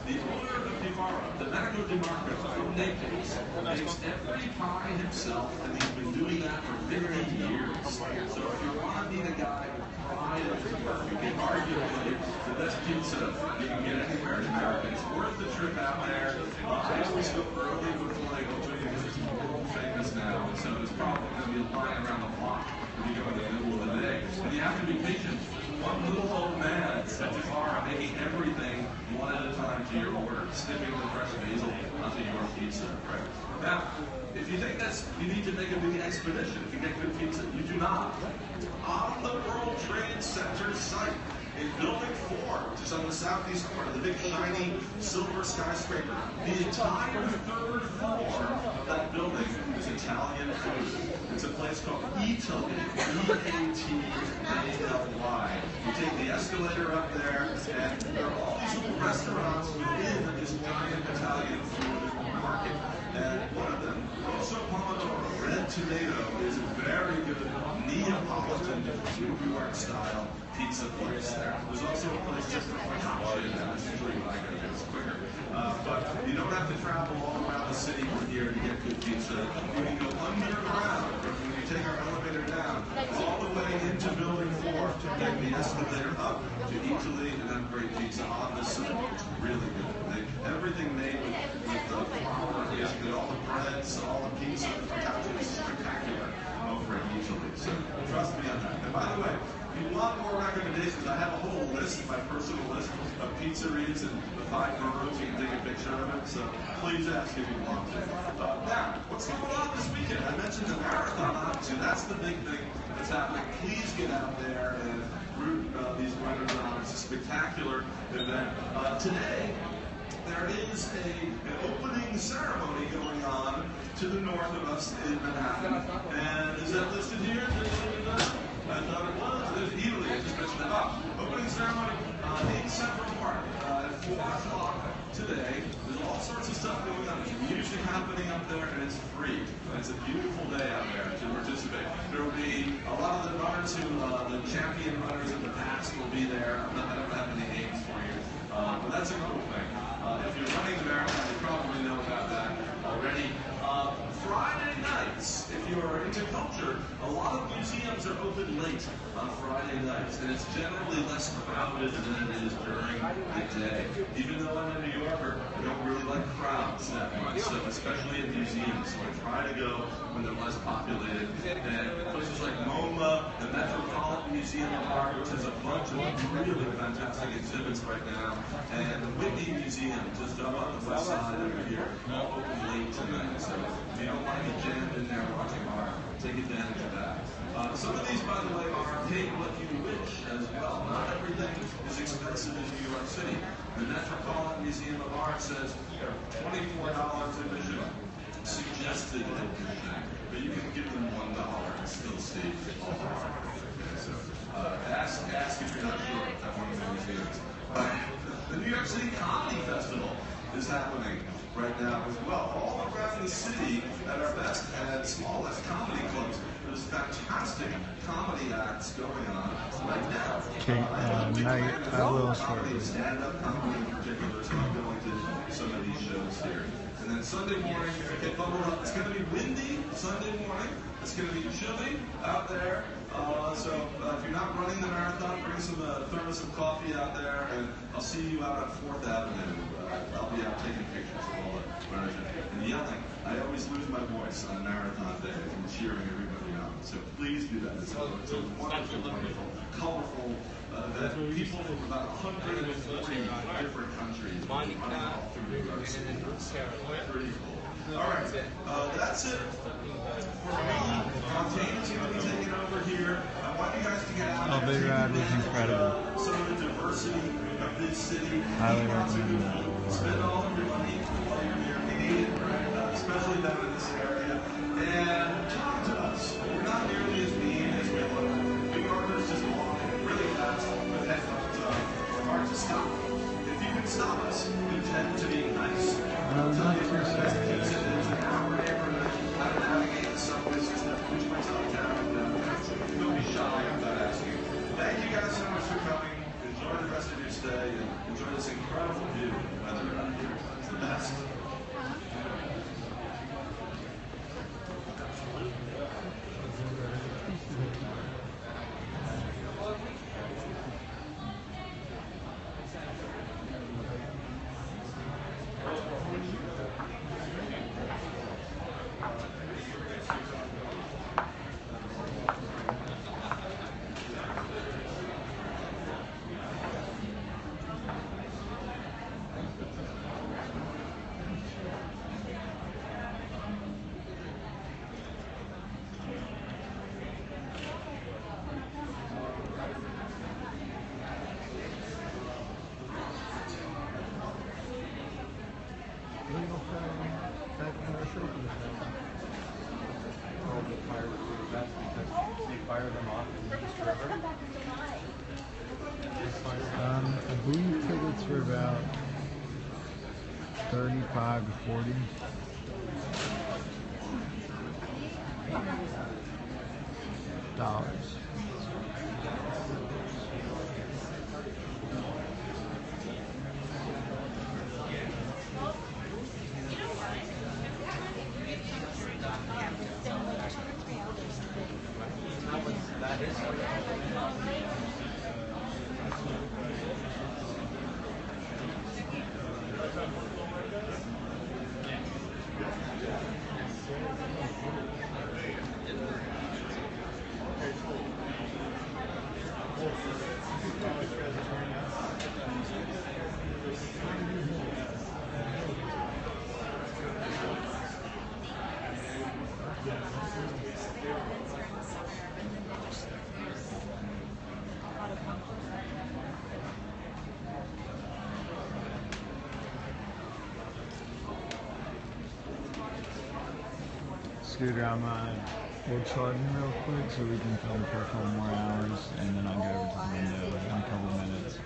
The owner of Di Fara, Domenico Di Marco from Naples, makes every pie himself, and he's been doing that for 50 years. So if you want to meet a guy with pride of his work, you can arguably the best pizza you can get anywhere in America. It's worth the trip out there. I always go early before they open because it's world famous now, and so there's probably going to be a line around the block when you go in the middle of the day. And you have to be patient. One little old man at Di Fara making everything one at a time to your order, snipping the fresh basil onto your pizza. Right? Now, if you think you need to make a big expedition if you get good pizza, you do not. On the World Trade Center site, in Building 4, which is on the southeast corner, the big shiny silver skyscraper, the entire third floor of that building is Italian food. It's a place called Eataly, E-A-T-A-L-Y. You take the escalator up there, and there are all these little restaurants within this giant Italian food market. And one of them, Rosso Pomodoro, red tomato, is a very good Neapolitan New York style pizza place there. There's also a place just for Focaccia, and that's usually what I go to, it's quicker. But you don't have to travel all around the city from here to get good pizza. You can go underground, when you take our elevator down, all the way into Building 4, take the escalator up to Eataly, and have great pizza on the site. It's really good. Everything made with the flour, basically all the breads, all the pizza, the focaccia is spectacular over at Eataly. So trust me on that. And by the way, if you want more recommendations, I have a whole list, my personal list of pizzerias in the 5 boroughs. You can take a picture of it, so please ask if you want to. Now, what's going on this weekend? I mentioned the marathon, obviously. That's the big thing that's happening. Please get out there and root these runners on. It's a spectacular event. Today, there is an opening ceremony going on to the north of us in Manhattan. And is that listed here? And there's Italy, I just mentioned that. Opening ceremony in Central Park at 4 o'clock today. There's all sorts of stuff going on. There's music happening up there, and it's free. And it's a beautiful day out there to participate. There will be a lot of the runners who, the champion runners in the past will be there. I don't have any names for you, but that's a cool thing. If you're running the marathon, you probably know about that already. Friday nights, if you're into culture, a lot of museums are open late on Friday nights, and it's generally less crowded than it is during the day. Even though I'm a New Yorker, I don't really like crowds that much, so especially at museums. So I try to go when they're less populated. And places like MoMA, the Metropolitan Museum of Art, which has a bunch of really fantastic exhibits right now, and the Whitney Museum, just up on the west side over here, all open late tonight. So if you don't want to be jammed in there watching art, take advantage of that. Some of these, by the way, are pay what you wish as well. Not everything is expensive in New York City. The Metropolitan Museum of Art says $24 admission, suggested admission, but you can give them $1 and still see all the art. So ask if you're not sure at one of the museums. The New York City Comedy Festival is happening right now as well. All around the city at our best and smallest comedy clubs. There's fantastic comedy acts going on right now. Okay, I will shortly. Stand-up comedy in particular, so I'm going to some of these shows here. And then Sunday morning, get bundled up. It's going to be windy Sunday morning. It's going to be chilly out there. So if you're not running the marathon, bring throw some coffee out there, and I'll see you out on 4th Avenue. I'll be out taking pictures of all the runners and yelling. I always lose my voice on marathon day from cheering everybody on. So please do that. It's a wonderful, wonderful, colorful event. People from about 140 different countries running all through New York City. Pretty cool. All right, that's it for me. Fontaine's going to be taking over here. I want you guys to get out Big Ride was incredible. some of the diversity of this city. Highly recommend that. Spend all of your money while you're here. We need it, right? Especially down in this area. And talk to us. We're not nearly as mean as we look. New Yorkers just walk really fast with headphones on. We're hard to stop. If you can stop us, we tend to be nice. I'll tell you where Massachusetts is, an hour neighborhood, how to navigate the subway system, which my town. Don't be shy about asking. Thank you guys so much for coming. Enjoy the rest of your stay and enjoy this incredible view of the weather out here. It's the best. I believe tickets were about 35 to 40. $. Scooter on mine. We'll charge him real quick so we can film for a couple more hours, and then I'll go over to the window in a couple minutes.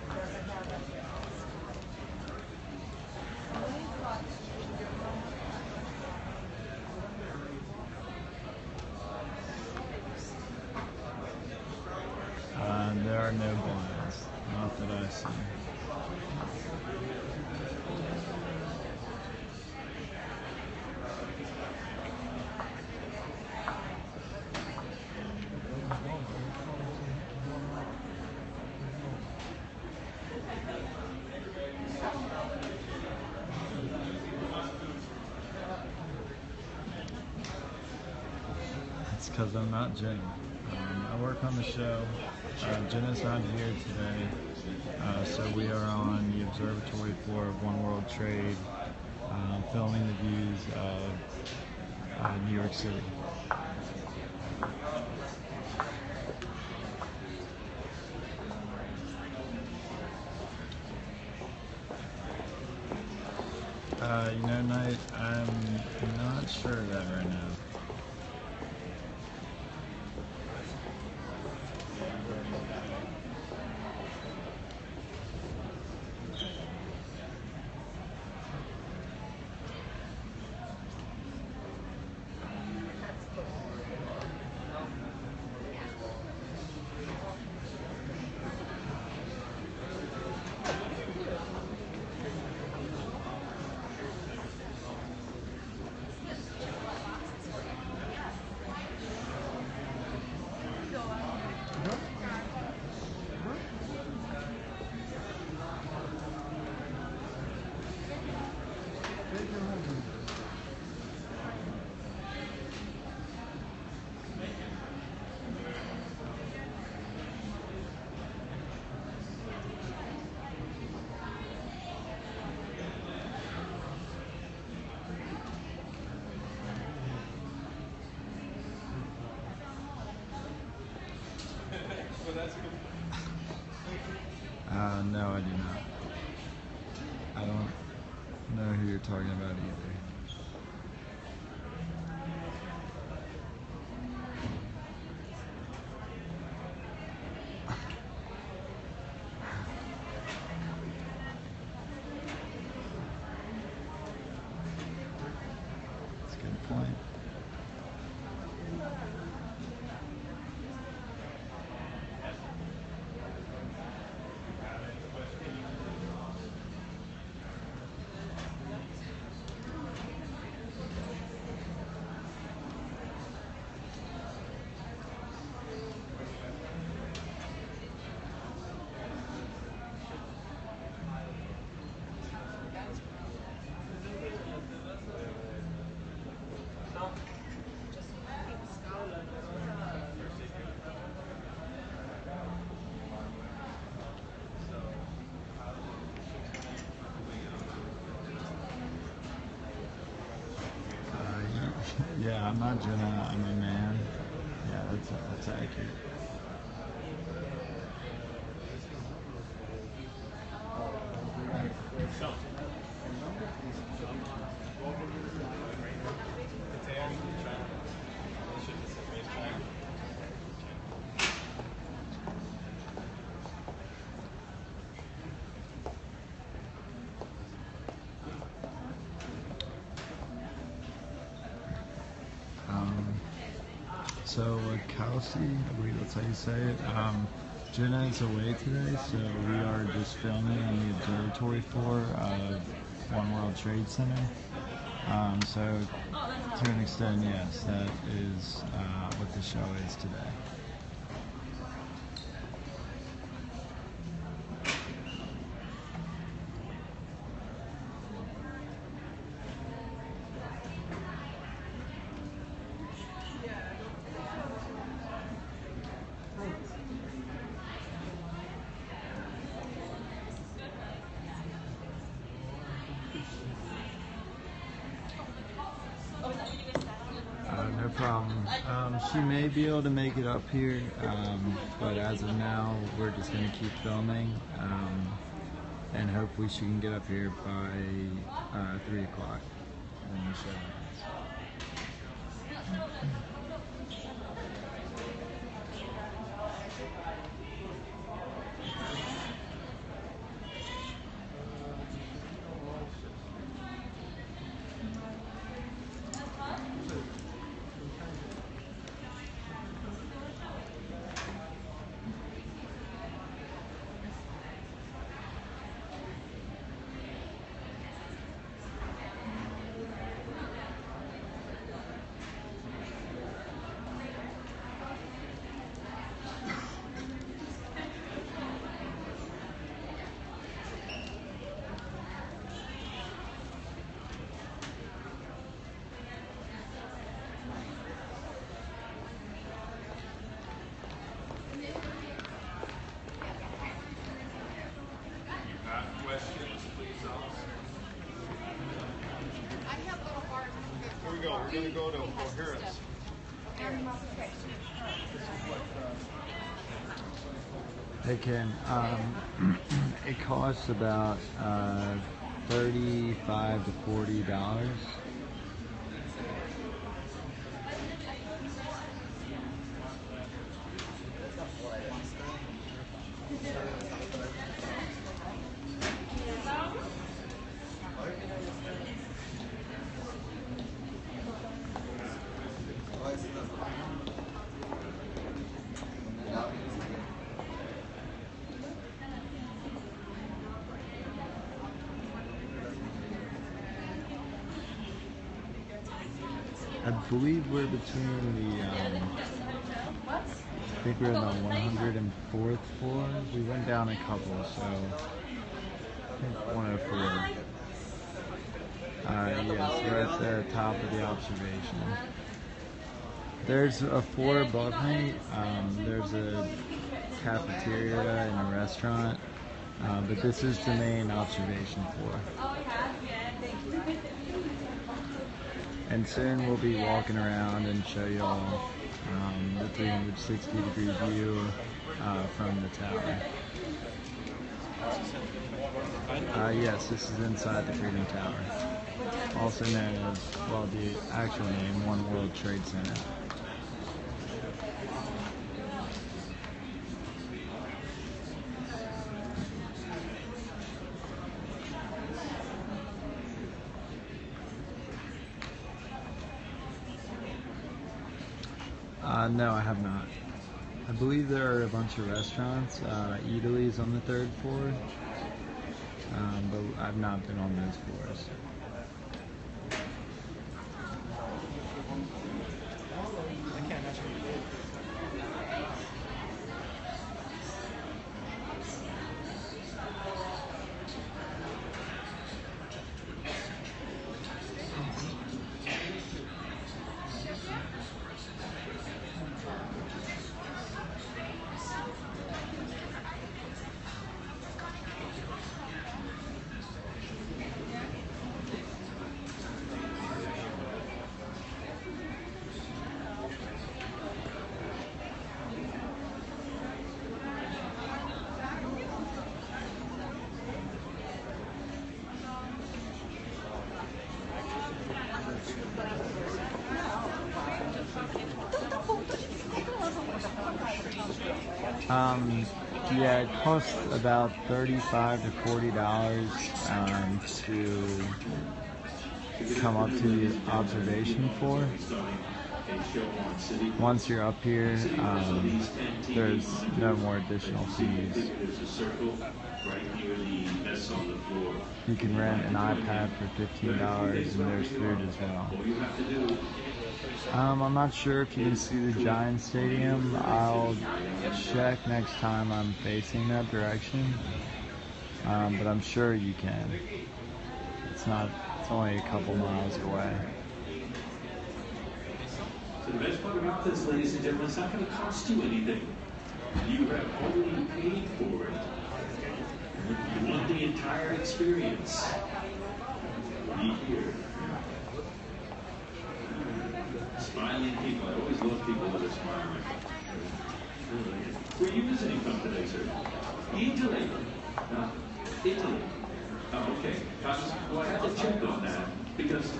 There are no blinds, not that I see. It's because I'm not Jenna. I work on the show. Jenna's not here today, so we are on the observatory floor of One World Trade, filming the views of New York City. You know, Knight, I'm not sure of that right now. No, I do not. I don't know who you're talking about either. That's a good point. Yeah, I'm not Jenna, I'm a man. Yeah, that's accurate. So Kelsey, I believe that's how you say it. Jenna is away today, so we are just filming on the observatory floor of One World Trade Center. So to an extent, yes, that is what the show is today. No problem. She may be able to make it up here, but as of now, we're just going to keep filming, and hopefully she can get up here by 3 o'clock when the show ends. gonna go to O'Hara's. Hey Ken, it costs about $35 to $40. I believe we're between the, I think we're on the 104th floor. We went down a couple, so I think 104. Yes, we're at the top of the observation. There's a floor above me. There's a cafeteria and a restaurant, but this is the main observation floor. And soon we'll be walking around and show you all the 360-degree view from the tower. Yes, this is inside the Freedom Tower, also known as, well, the actual name, One World Trade Center. No, I have not. I believe there are a bunch of restaurants, Eataly's on the 3rd floor, but I've not been on those floors. Yeah, it costs about $35 to $40 to come up to the observation floor. Once you're up here, there's no more additional fees. You can rent an iPad for $15 and there's food as well. I'm not sure if you can see the Giants Stadium. I'll check next time I'm facing that direction, but I'm sure you can. It's only a couple miles away. So the best part about this, ladies and gentlemen, it's not going to cost you anything. You have already paid for it. You want the entire experience. Be here. Smiling people. I always love people that are smiling. Where are you visiting from today, sir? Italy. Italy. Oh, okay. Well, I had to check on that because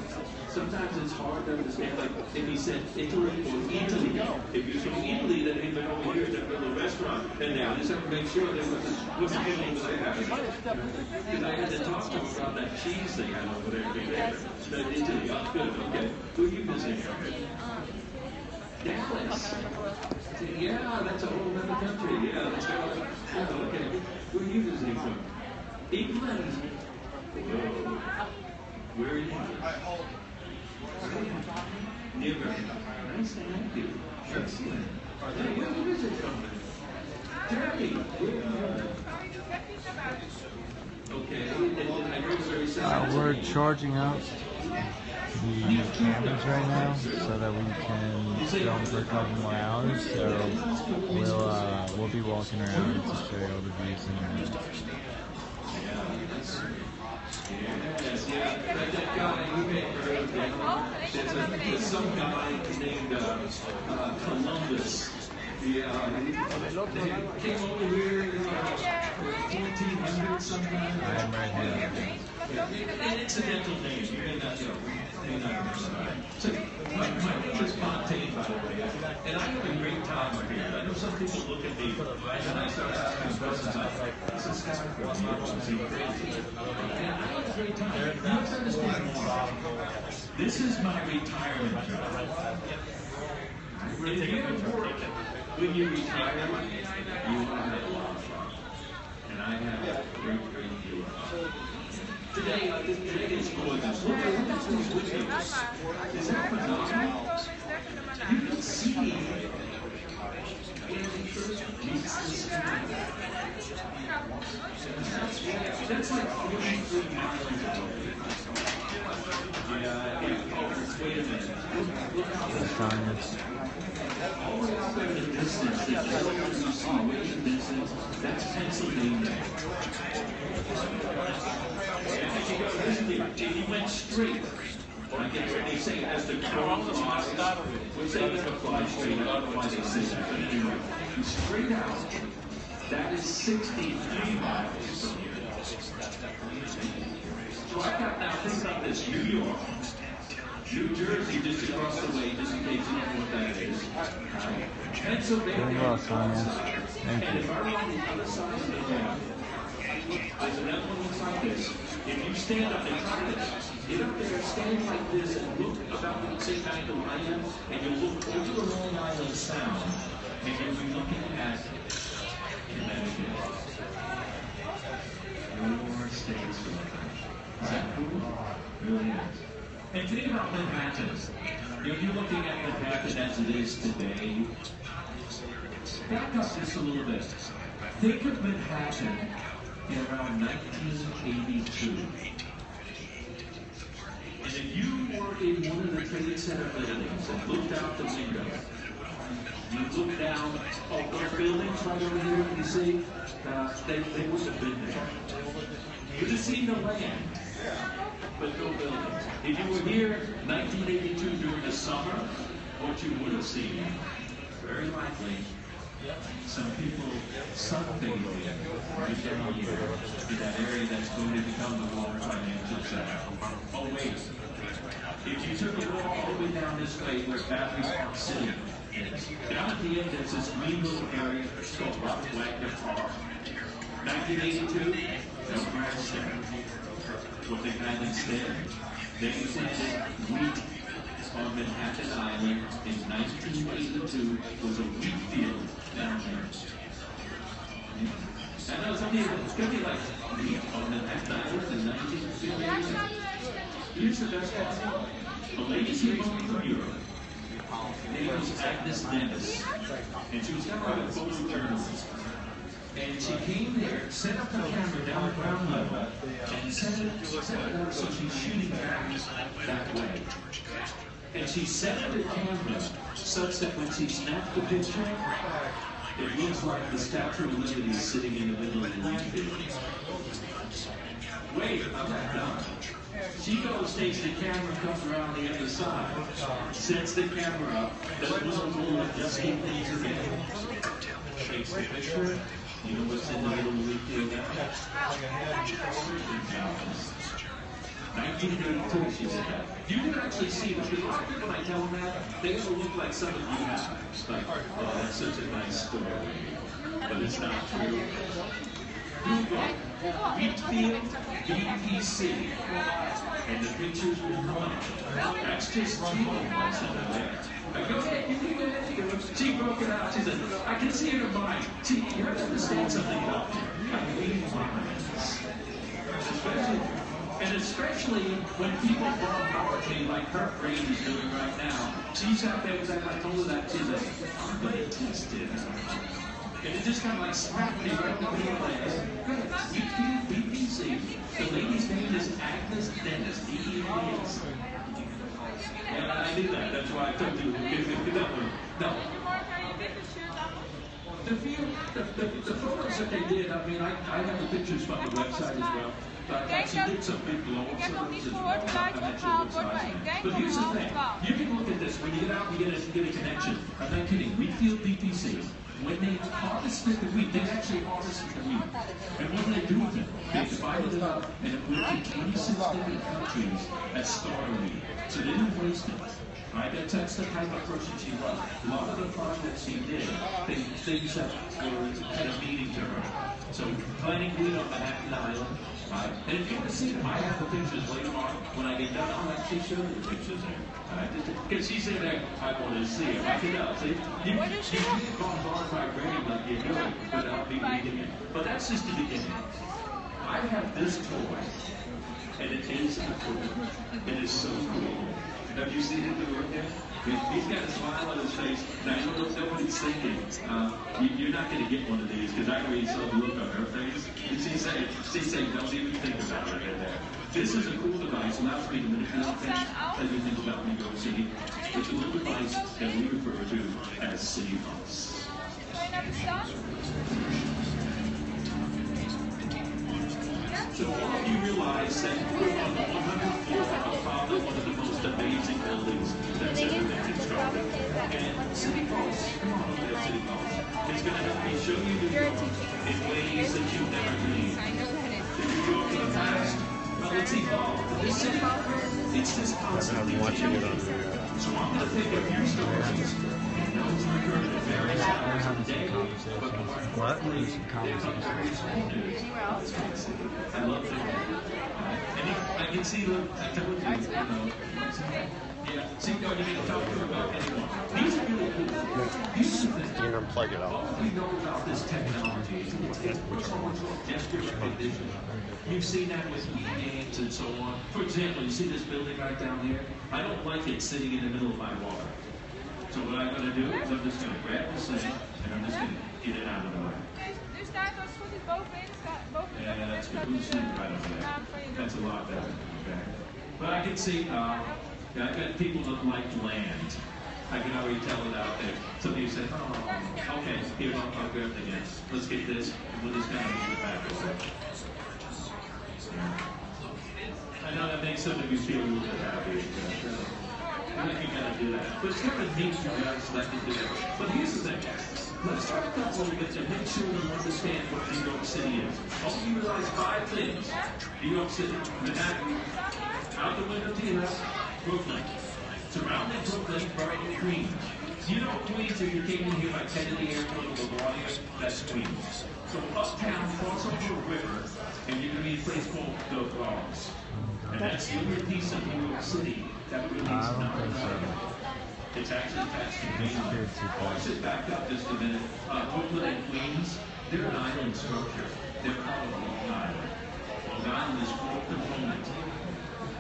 sometimes it's hard to understand. Like if he said Italy or Italy. If you're from Italy, then he's like over here at that little restaurant. And now I just have to make sure that what's the name of that? Because I had to talk to him about that cheese thing I know over there. That Italy. Oh, good. Okay. Who are you visiting? Dallas. Yeah, that's a whole other country. Yeah, that's okay. Who are you visiting from? England. Whoa. Where are you? Never. Nice to have you. Excellent. Where are you visiting from? Turkey. Okay. And I heard very sad. We're charging up the cameras right now so that we can film for a couple more hours. So we'll be walking around to show you all the views in a minute. Yes, yeah. There's some guy named Columbus. Yeah, he came over here in 1400 sometime. I'm right here. An incidental name, you may not know. So, my name is Fontaine, by the way, and I have a great time up here. I know some people look at me, and I start asking questions like, this is kind of crazy. And I have a great time. You have to understand more. This is my retirement job. If you work, when you retire, you want to have a lot of fun. And I have a great deal of fun. Today is gorgeous. Look at those windows. Is that phenomenal? You can see when he first meets the sky. That's like 43 miles away. Yeah, oh, wait a minute. Look how all the way out there in the distance, that building you see way in the distance, that's Pennsylvania. And if you go this way, if you went straight, I guess they say as the crow flies, which they never fly straight, I don't know why they say that, but anyway, straight out, that is 63 miles from here. So I've got now, think about this, New York, New Jersey just across the way, just in case you don't know what that is. Pennsylvania, and if I'm on the other side of the dam, there's another one looks like this. If you stand up and try this, get up there, stand like this, and look about the same angle I am, and you'll look over the Long Island Sound, and you'll be looking at Connecticut. Your state's is that cool? Really is. And think about Manhattan. If you're looking at Manhattan as it is today, back up just a little bit. Think of Manhattan in around 1982. And if you were in one of the Trade Center buildings and looked out the window, you look down, oh, those buildings right over here, you see, they wouldn't have been there. You'd have seen the land, but no buildings. If you were here 1982 during the summer, what you would have seen, very likely, some people sunbathing right down here in that area that's going to become the Water Financial Center. Oh wait, if you took a walk all the way down this way where Battery Park City is, down at the end there's this green little area called Robert Wagner Park. 1982, no grass there. What they had instead, they planted wheat on Manhattan Island in 1982 was a wheat field down there. I know some people, it's going to be like wheat on Manhattan Island in 1982. Here's the best part. A lady came over from Europe. Her name was Agnes Dennis. And she was kind of like a photojournalist. And she came there, set up the camera down at ground level, and set it up so she's shooting back that way. And she set up the camera such that when she snapped the picture, it looks like the Statue of Liberty is sitting in the middle of the wheat field. Wait, I'm not done. She goes, takes the camera, comes around the other side, sets the camera up, does a little more just keep things again. Takes the picture. You know what's in the middle of the wheat field now? 1932, she said that. You can actually see the people. When I tell them that, they will look like some of you have. It's like, oh, that's such a nice story. But it's not true. Google wheat field VPC. And the pictures will come up. That's just cheating something there. I go ahead, you can go ahead. She broke it out. She said, I can see in her mind. See, you have to understand something about me. I read minds. Especially when people bombard me like her brain is doing right now. She's out there, because I told her that, she's like, I'm going to test it. And it just kind of like slapped me right in the middle of my head. VPC. The lady's name is Agnes Dennis, D-E-N-S. And I did that. That's why I told you that one. No. The photos that they did, I mean, I have the pictures from the website as well. I've actually did some big blow-ups of those as well. I'm not sure what size. But here's the thing. You can look at this. When you get out, you get a connection. I'm not kidding. Wheatfield PPC. When they harvested the wheat, they actually harvested the wheat. And what do they do with it? They divided it up and it went to 26 different countries as starter wheat. So they didn't waste it. Right? That's the type of person she was. A lot of the projects she did, things that were kind of meaning to her. So planting wheat on Manhattan Island, right? And if you want to see them, I have the pictures later on. When I get done, I'll actually show you the pictures there. Right? Because she's in there, I want to see it. I can tell. See, you get bombarded by grading like you do it without me reading it. But that's just the beginning. I have this toy, and it is a toy. It is so cool. Have you seen him do it yet? He's got a smile on his face. Now, you don't know what he's thinking. You're not going to get one of these because I already saw the look on her face. She's saying, don't even think about it in there. This is a cool device. Allows me to manipulate things, tell you things about New York City. It's a little device that we refer to as City Pulse. So all of you realize that we're on the 100th floor of probably one of the most amazing buildings that's ever been constructed. And City Pulse, come on over there, City Pulse. It's going to help me show you New York in ways that you've never dreamed. If you go to the past, well, it's evolved. This city, it's just constantly changing. So I'm going to pick up your stories. What? I love that. And I can see the, I told you, yeah, see, no, you need to talk to her about anyone. These are really cool. These are the things. You're going to plug it up. All we know about this technology is what's called gesture recognition. You've seen that with games and so on. For example, you see this building right down here? I don't like it sitting in the middle of my water. So what I'm going to do is I'm just going to grab this thing and I'm just going to get it out of the way. Yeah, that's good. Who's sleeping right over there? That's a lot better. Okay. But I can see, I've got people that like land. I can already tell it out there. Some of you say, oh, okay, here, I'll grab the gas. Let's get this, and we'll just kind of move it back a second. Yeah. I know that makes some of you feel a little bit happy. I think you gotta do that. But it's kind of neat you guys let me do that. But here's the thing. Let's talk about a little bit to make sure you understand what New York City is. I want you to realize 5 things. New York City, Manhattan, out the window to your left, Brooklyn. Surrounding Brooklyn, right, Queens. You know Queens, if you came in here by Kennedy Airport or LaGuardia, that's Queens. So uptown, cross over a river, and you're going to be a place called the Bronx. And that's the only piece of New York City that really is not It's actually attached to mainland. I'll sit back up just a minute. Brooklyn and Queens, they're an island structure. They're called Long Island. Long Island is 4 components.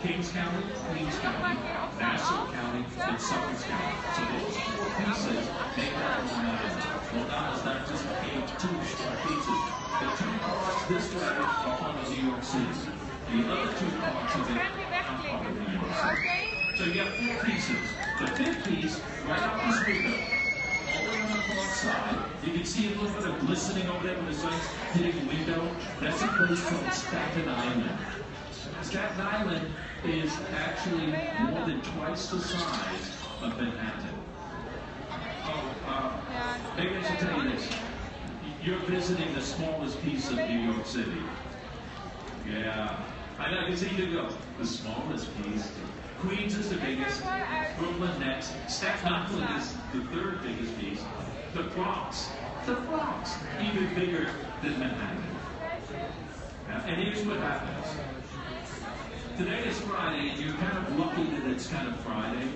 Kings County, Queens County, Nassau County, and Suffolk County. So those 4 pieces make up Long Island. Long Island's not just 2 square pieces. The 2 parts this way are part of New York City. The other 2 parts of it are part of New York City. So you have 4 pieces. The 5th piece, right out this window, all the way on the far side, you can see a little bit of glistening over there when the sun's hitting the window. That's a place called Staten Island. Staten Island is actually more than twice the size of Manhattan. Maybe I should tell you this. You're visiting the smallest piece of New York City. Yeah. I know, I can see you go. The smallest piece. Queens is the biggest. Brooklyn next. Staten Island is the 3rd biggest piece. The Bronx, even bigger than Manhattan. And here's what happens. Today is Friday, and you're kind of lucky that it's kind of Friday,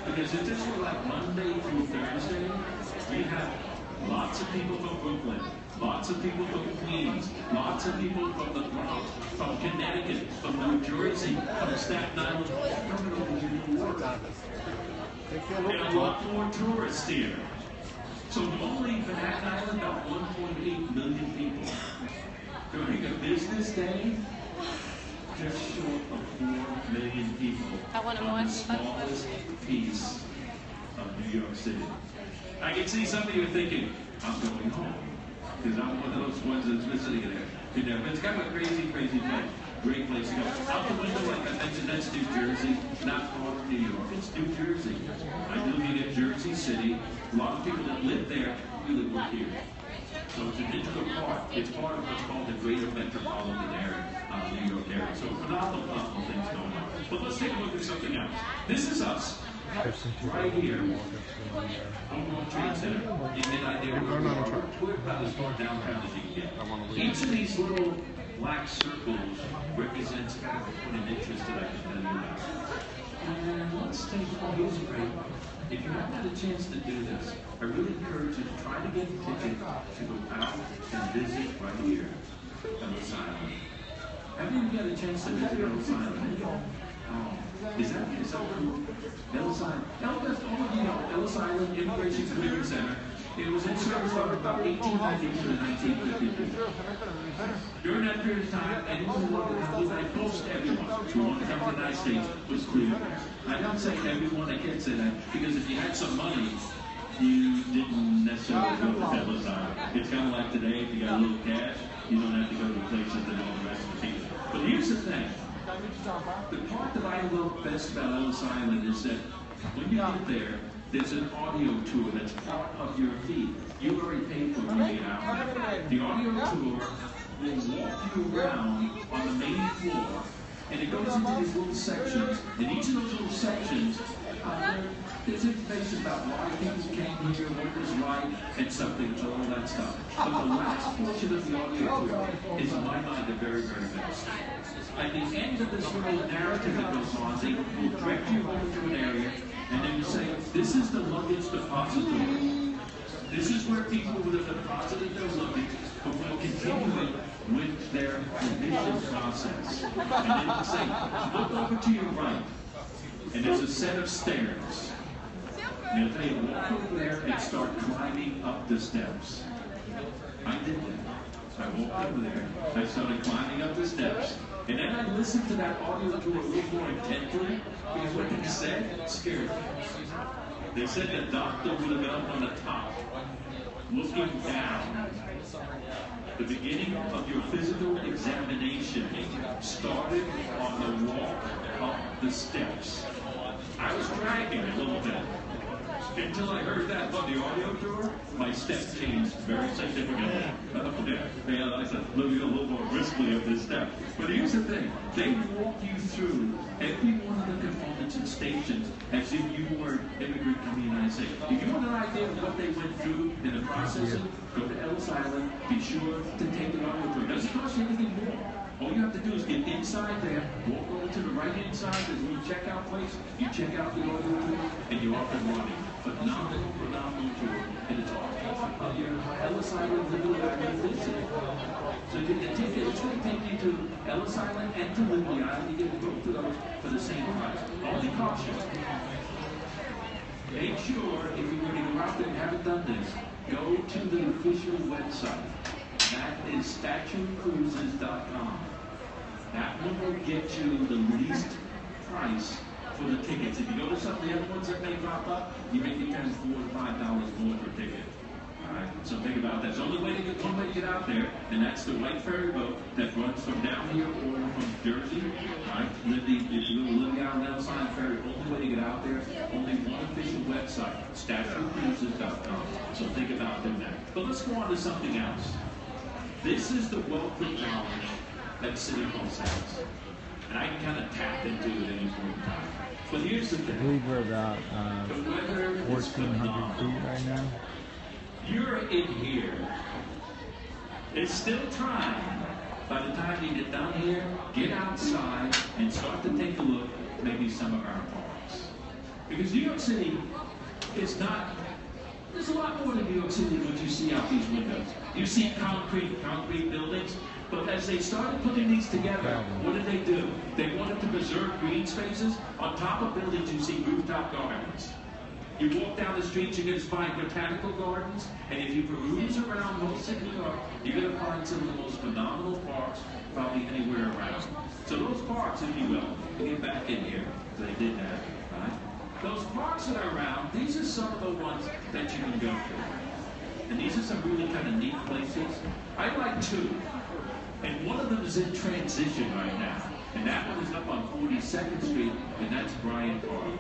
because if this were like Monday through Thursday, we have lots of people from Brooklyn, lots of people from Queens, lots of people from the Bronx, from Connecticut, from New Jersey, from Staten Island, all coming over to New York. And a lot more tourists here. So normally Manhattan Island, about 1.8 million people. During a business day, just short of 4 million people on the smallest piece of New York City. I can see some of you thinking, I'm going home, because I'm one of those ones that's visiting there. You know, it's kind of a crazy, crazy place. Great place to go. Out the window, like I mentioned, that's New Jersey, not North New York. It's New Jersey. I do mean at Jersey City. A lot of people that live there really work here. So it's an integral part. It's part of what's called the greater metropolitan area, New York area. So phenomenal things going on. But let's take a look at something else. This is us. Right here, One World Trade Center. You get an idea where we are. We're about as far downtown as you can get. Each of these little black circles represents kind of a point of interest that I can tell you about. And let's take here's great. If you haven't had a chance to do this, I really encourage you to try to get a ticket to go out and visit right here, Ellis Island. Have you got a chance to visit Ellis Island? Is that cool? Ellis Island. Ellis Island Immigration Clearance Center. It was in service from about 1890 to 1952. During that period of time, anyone who wanted to come, and most everyone who wanted to come to the United States was cleared. I don't say everyone, I can't say that, because if you had some money, you didn't necessarily go to Ellis Island. It's kind of like today, if you got a little cash, you don't have to go to places that all the rest of the people. But here's the thing. The part that I love best about Ellis Island is that when you get there, there's an audio tour that's part of your fee. You already paid for it when you get out. The audio tour will walk you around on the main floor, and it goes into these little sections. And each of those little sections, there's information about why people came here, what was right, and something, all that stuff. But the last portion of the audio tour is, in my mind, the very, very best. At the end of this little narrative that goes on, they will direct you over to an area, and then you say, this is the luggage depository. This is where people would have deposited their luggage before continuing with their revision process. And then you say, look over to your right, and there's a set of stairs. And they'll tell you, walk over there and start climbing up the steps. I did that. I walked over there, I started climbing up the steps, and then I listened to that audio tour a little more intently, because what they said scared me. They said the doctor would have been up on the top, looking down. The beginning of your physical examination started on the walk up the steps. I was dragging a little bit. Until I heard that on the audio tour, my steps changed very significantly. I said, moving a little more briskly up this step. But here's the thing, they walk you through every one of the components and stations as if you were an immigrant coming to the United States. If you want an idea of what they went through in the process, go to Ellis Island, be sure to take the audio tour. It doesn't cost you anything more. All you have to do is get inside there, walk over to the right-hand side, there's a little checkout place, you check out the audio tour, and you're off and running. Phenomenal tour, and it's all of your Ellis Island Libby Island visit. So you get the ticket, it's going to take you to Ellis Island and to Libby Island. You get both of those for the same price. Only caution. Make sure, if you're going to go out there and haven't done this, go to the official website. That is statuecruises.com. That one will get you the least price for the tickets. If you go to some of the other ones that may drop up, you may be paying $4 to $5 more per ticket. Alright, so think about that. There's only one way to get out there, and that's the white ferry boat that runs from down here or from Jersey. Alright, if you go to Libby Island outside ferry, only way to get out there, only one official website, statuecruises.com. So think about doing that. But let's go on to something else. This is the wealth of knowledge that City Hall has. And I can kind of tap into it at any point in time. But here's the thing. I believe we're about 1,400 feet right now. You're in here. It's still time. By the time you get down here, get outside and start to take a look at maybe some of our parks. Because New York City is not, there's a lot more to New York City than what you see out these windows. You see concrete buildings. But as they started putting these together, what did they do? They wanted to preserve green spaces. On top of buildings, you see rooftop gardens. You walk down the streets, you're going to find botanical gardens, and if you peruse around most of New York, you're going to find some of the most phenomenal parks probably anywhere around. So those parks, if you will, get back in here. They did that, right? Those parks that are around, these are some of the ones that you can go to. And these are some really kind of neat places. I like two. And one of them is in transition right now. And that one is up on 42nd Street, and that's Bryant Park.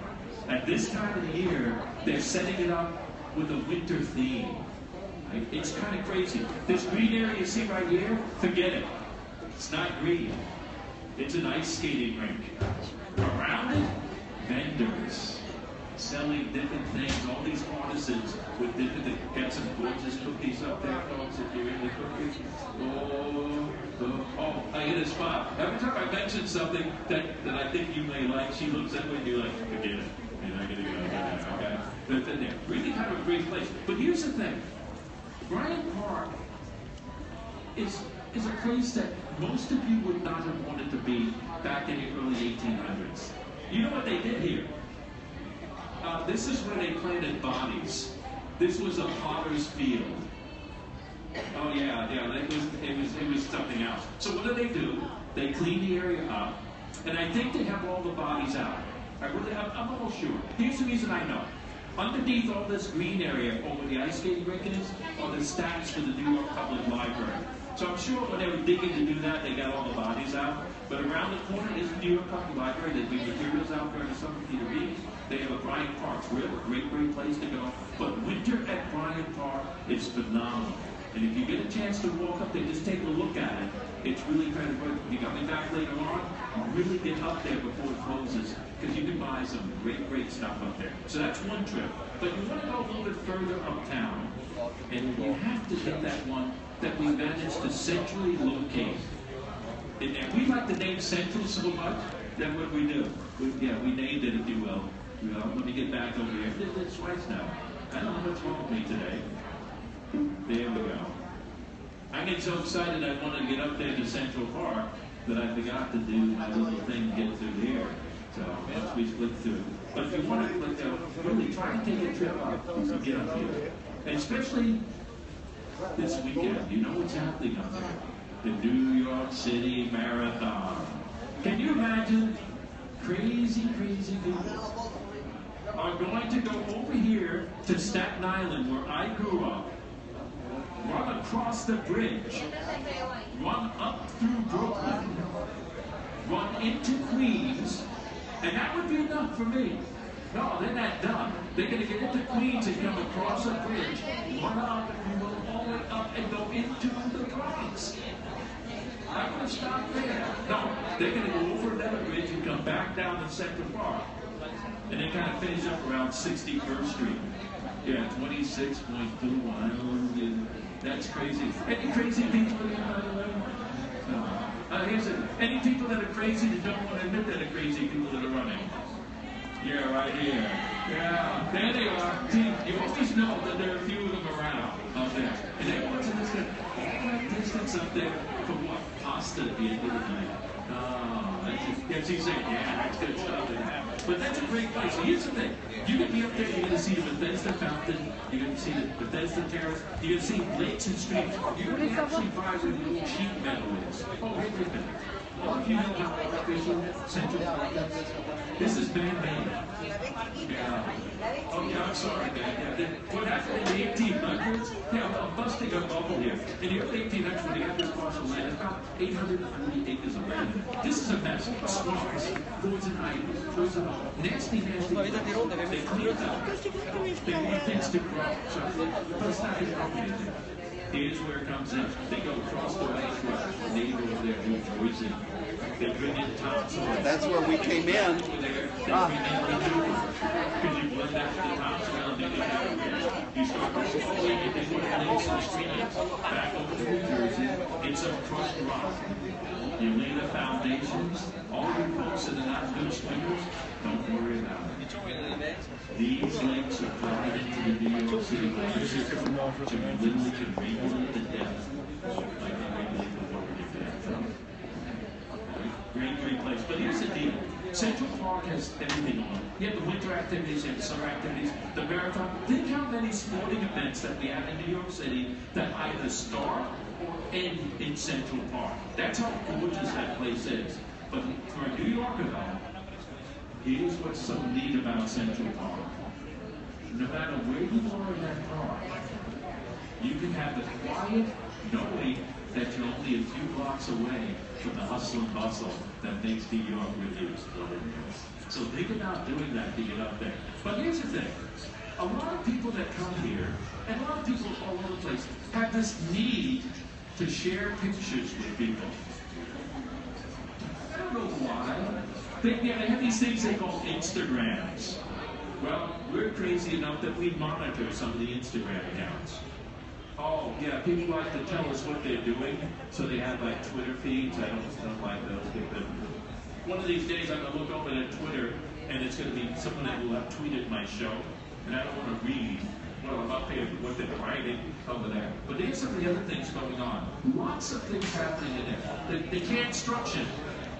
At this time of the year, they're setting it up with a winter theme. It's kind of crazy. This green area you see right here, forget it. It's not green. It's an ice skating rink. Around it, vendors selling different things. All these artisans with different things. Got some gorgeous cookies up there, folks, if you're into cookies. Oh, I hit a spot. Every time I mention something that I think you may like, she looks at me and you're like, forget it. You're not going to go. Okay? But they're really kind of a great place. But here's the thing. Bryant Park is a place that most of you would not have wanted to be back in the early 1800s. You know what they did here? This is where they planted bodies. This was a potter's field. Oh yeah, it was something else. So what do? They clean the area up, and I think they have all the bodies out. I'm almost sure. Here's the reason I know. Underneath all this green area over the ice skating rink is, are the stacks for the New York Public Library. So I'm sure when they were digging to do that, they got all the bodies out. But around the corner is the New York Public Library. There'd be materials out there in the summer for you to read. They have a Bryant Park Grill, a great place to go. But winter at Bryant Park is phenomenal. And if you get a chance to walk up there, just take a look at it. It's really kind of good. If you're coming back later on, really get up there before it closes, because you can buy some great stuff up there. So that's one trip. But you want to go a little bit further uptown, and you have to hit that one that we managed to centrally locate. And we like the name Central so much that what we do. We named it, if you will. Let me get back over here. Did this twice now. I don't know what's wrong with me today. There we go. I get so excited I wanted to get up there to Central Park that I forgot to do my little thing to get through here. So once we split through. But if you want to really try to take a trip up to get up here. And especially this weekend, you know what's happening up there? The New York City Marathon. Can you imagine crazy people are going to go over here to Staten Island where I grew up, run across the bridge, run up through Brooklyn, run into Queens, and that would be enough for me. No, they're not done. They're going to get into Queens and come across a bridge, run up, if you will, all the way up and go into the Bronx. I'm going to stop there. No, they're going to go over that bridge and come back down to Central Park. And then kind of finish up around 61st Street. Yeah, 26.21. That's crazy. Any crazy people in the here's it. Any people that are crazy that don't want to admit that are crazy people that are running? Yeah, right here. Yeah, there they are. See, you always know that there are a few of them around up there. And everyone's in this all that distance up there for what? Pasta at the end of the night. Oh, that's just, yeah, she's saying, yeah, that's good stuff. But that's a great place. So here's the thing. You're going to be up there, you're going to see the Bethesda Fountain, you're going to see the Bethesda Terrace, you're going to see lakes and streams. You're going to actually buy where the little sheet meadow is. Oh, wait a minute. All of you know how artificial Central Park is? This is man-made. Yeah. Oh, yeah, I'm sorry, man. Yeah. What happened in the 1800s? Yeah, I'm busting a bubble here. In the early 1800s, when they had this parcel of land, it's about 840 acres of land. This is a mess. Swamps, poison ivy, poison oak, nasty things. They clean it up. They want things to grow. So, but it's not his property. Here's where it comes in. They go across the lake to a neighbor over there, New Jersey. They bring in topsoil. That's where we came in. Because you blend that with the topsoil and then you start going slowly and then put it into the streams back over to New Jersey. It's a crushed rock. You lay the foundations. All you folks that are not good swimmers, don't worry about it. These lakes are tied into the New York City water system, so you literally can regulate the depth like they regulate the water to depth. Great place. But here's the deal. Central Park has everything on it. You have the winter activities, you have the summer activities, the marathon. Think how many sporting events that we have in New York City that either start or end in Central Park. That's how gorgeous that place is. But for a New Yorker, though, here's what's so neat about Central Park. No matter where you are in that park, you can have the quiet, knowing that you're only a few blocks away from the hustle and bustle that makes New York really what it is. So think about doing that to get up there. But here's the thing. A lot of people that come here, and a lot of people all over the place, have this need to share pictures with people. I don't know why. They have these things they call Instagrams. Well, we're crazy enough that we monitor some of the Instagram accounts. Oh, yeah, people like to tell us what they're doing, so they have like Twitter feeds. I don't like those. But one of these days I'm going to look over at Twitter, and it's going to be someone that will have tweeted my show, and I don't want to read well about what they're writing over there. But there's some of the other things going on. Lots of things happening in there. The construction,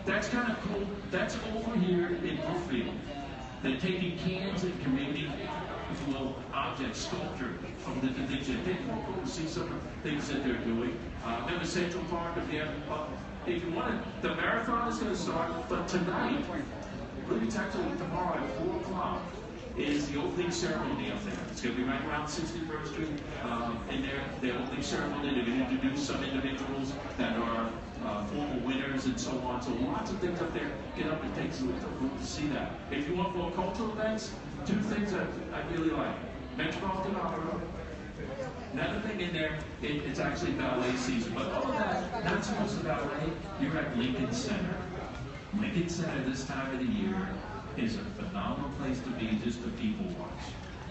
that's kind of cool. That's over here in Brookfield. They're taking cans and creating little objects, sculpture from the things that they will go see some of the things that they're doing. Remember Central Park up there? If you want it, the marathon is going to start, but tonight, really it's actually tomorrow at 4 o'clock, is the opening ceremony up there. It's going to be right around 61st Street. In their opening ceremony, they're going to introduce some individuals that are former winners and so on. So lots of things up there. Get up and take some to see that. If you want more cultural events, 2 things that I really like. Metropolitan Opera. Another thing in there, it's actually ballet season. But all of that, not so much the ballet, you're at Lincoln Center. Lincoln Center this time of the year is a phenomenal place to be just to people watch.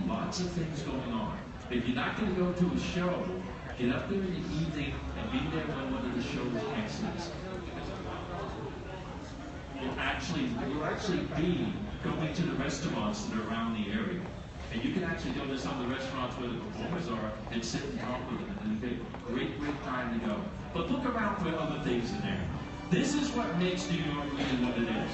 Lots of things going on. If you're not going to go to a show, get up there in the evening and be there when one of the shows exits. You'll actually be going to the restaurants that are around the area. And you can actually go to some of the restaurants where the performers are and sit and talk with them. And it's a great time to go. But look around for other things in there. This is what makes New York really what it is.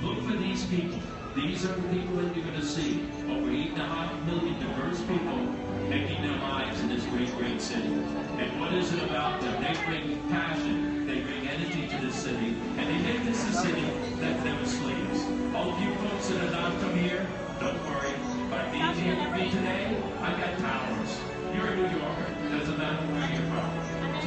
Look for these people. These are the people that you're going to see. Over 8.5 million diverse people making their lives in this great, great city. And what is it about them? They bring passion. They bring energy to this city. And they make this a city that never sleeps. All of you folks that are not from here, don't worry. By being here with me today, I got towers. You're a New Yorker. Doesn't matter where you're from.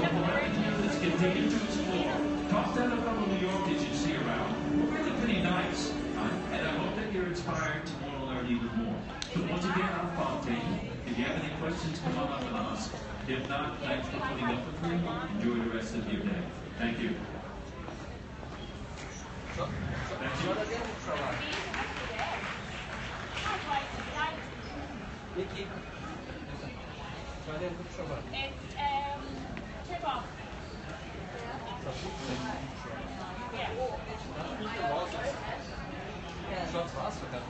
So what I do is continue to explore. Talk to other fellow New Yorkers you see around. We're really pretty nice. And I hope that you're inspired to want to learn even more. So once again, I'm Fontaine. If you have any questions, come on up and ask. If not, thanks for putting up with me. Enjoy the rest of your day. Thank you. Thank you. Vicky. Tip-off. Sonst war's sogar.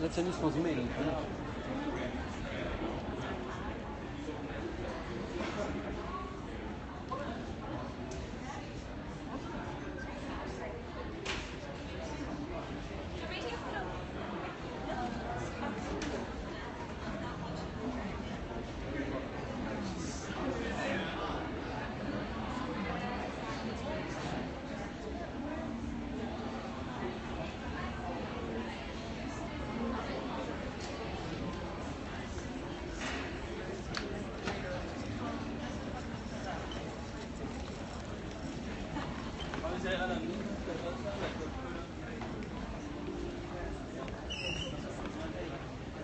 Lecenie są zmienić.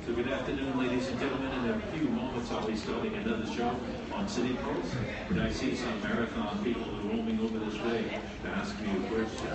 So good afternoon, ladies and gentlemen. In a few moments, I'll be starting another show on City Pulse. But I see some marathon people who are roaming over this way to ask me a question.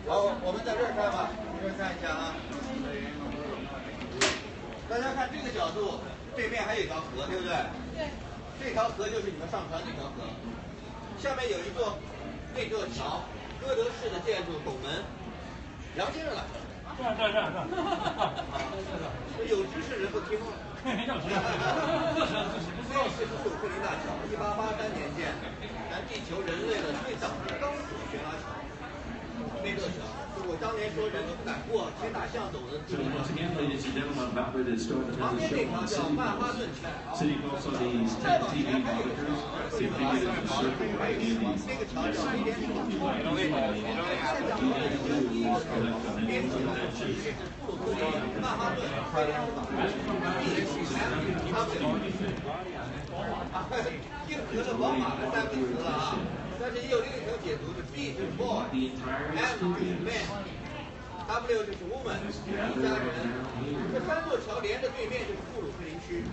好，我们在这儿看吧，这儿看一下啊。大家看这个角度，对面还有一条河，对不对？对。这条河就是你们上船那条河，下面有一座那座桥，哥德式的建筑拱门。杨先生来。这。有知识人不听话。要知道。这是50年代桥，1883年建，咱地球人类的最早的钢索悬崖桥，贝勒桥。我当年说人都不敢过，牵大象走的。 So once again, ladies and gentlemen, I'm about ready to start another show on City Pulse. City Pulse on these 10 TV monitors. See if you get in the circle right in the yes, if you like these硬核的宝马的3个词了啊，但是也有另一种解读，是 B 是 boy，M 是 man。W 就是 woman， 一家人。这3座桥连着对面就是布鲁克林区，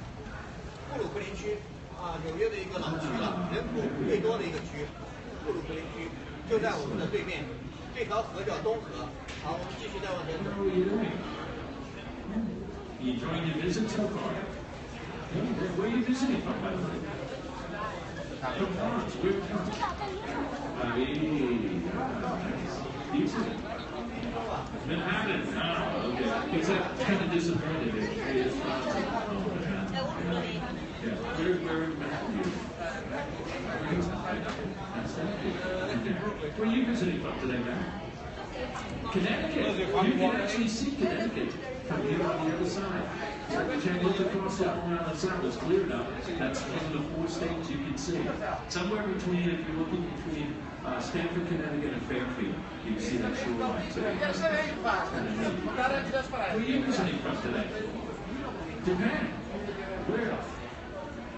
布鲁克林区啊，纽约的一个老区了，人口最多的一个区，布鲁克林区就在我们的对面。这条河叫东河。好，我们继续再往前走。 You enjoying your visit so far? Where are you visiting from, by the way? From France. Where from? Easy. Manhattan. Ah, okay. Because that kind of disappointed me. It is France. Yeah. Where in Manhattan? Where are you visiting from today, man? Connecticut. You can actually see Connecticut from here on the other side. So you can look across that one on the side. It's clear enough. That's one of the 4 states you can see. Somewhere between, if you're looking between Stamford, Connecticut, and Fairfield, you can see that shoreline. So where are you visiting from today? Japan. Where?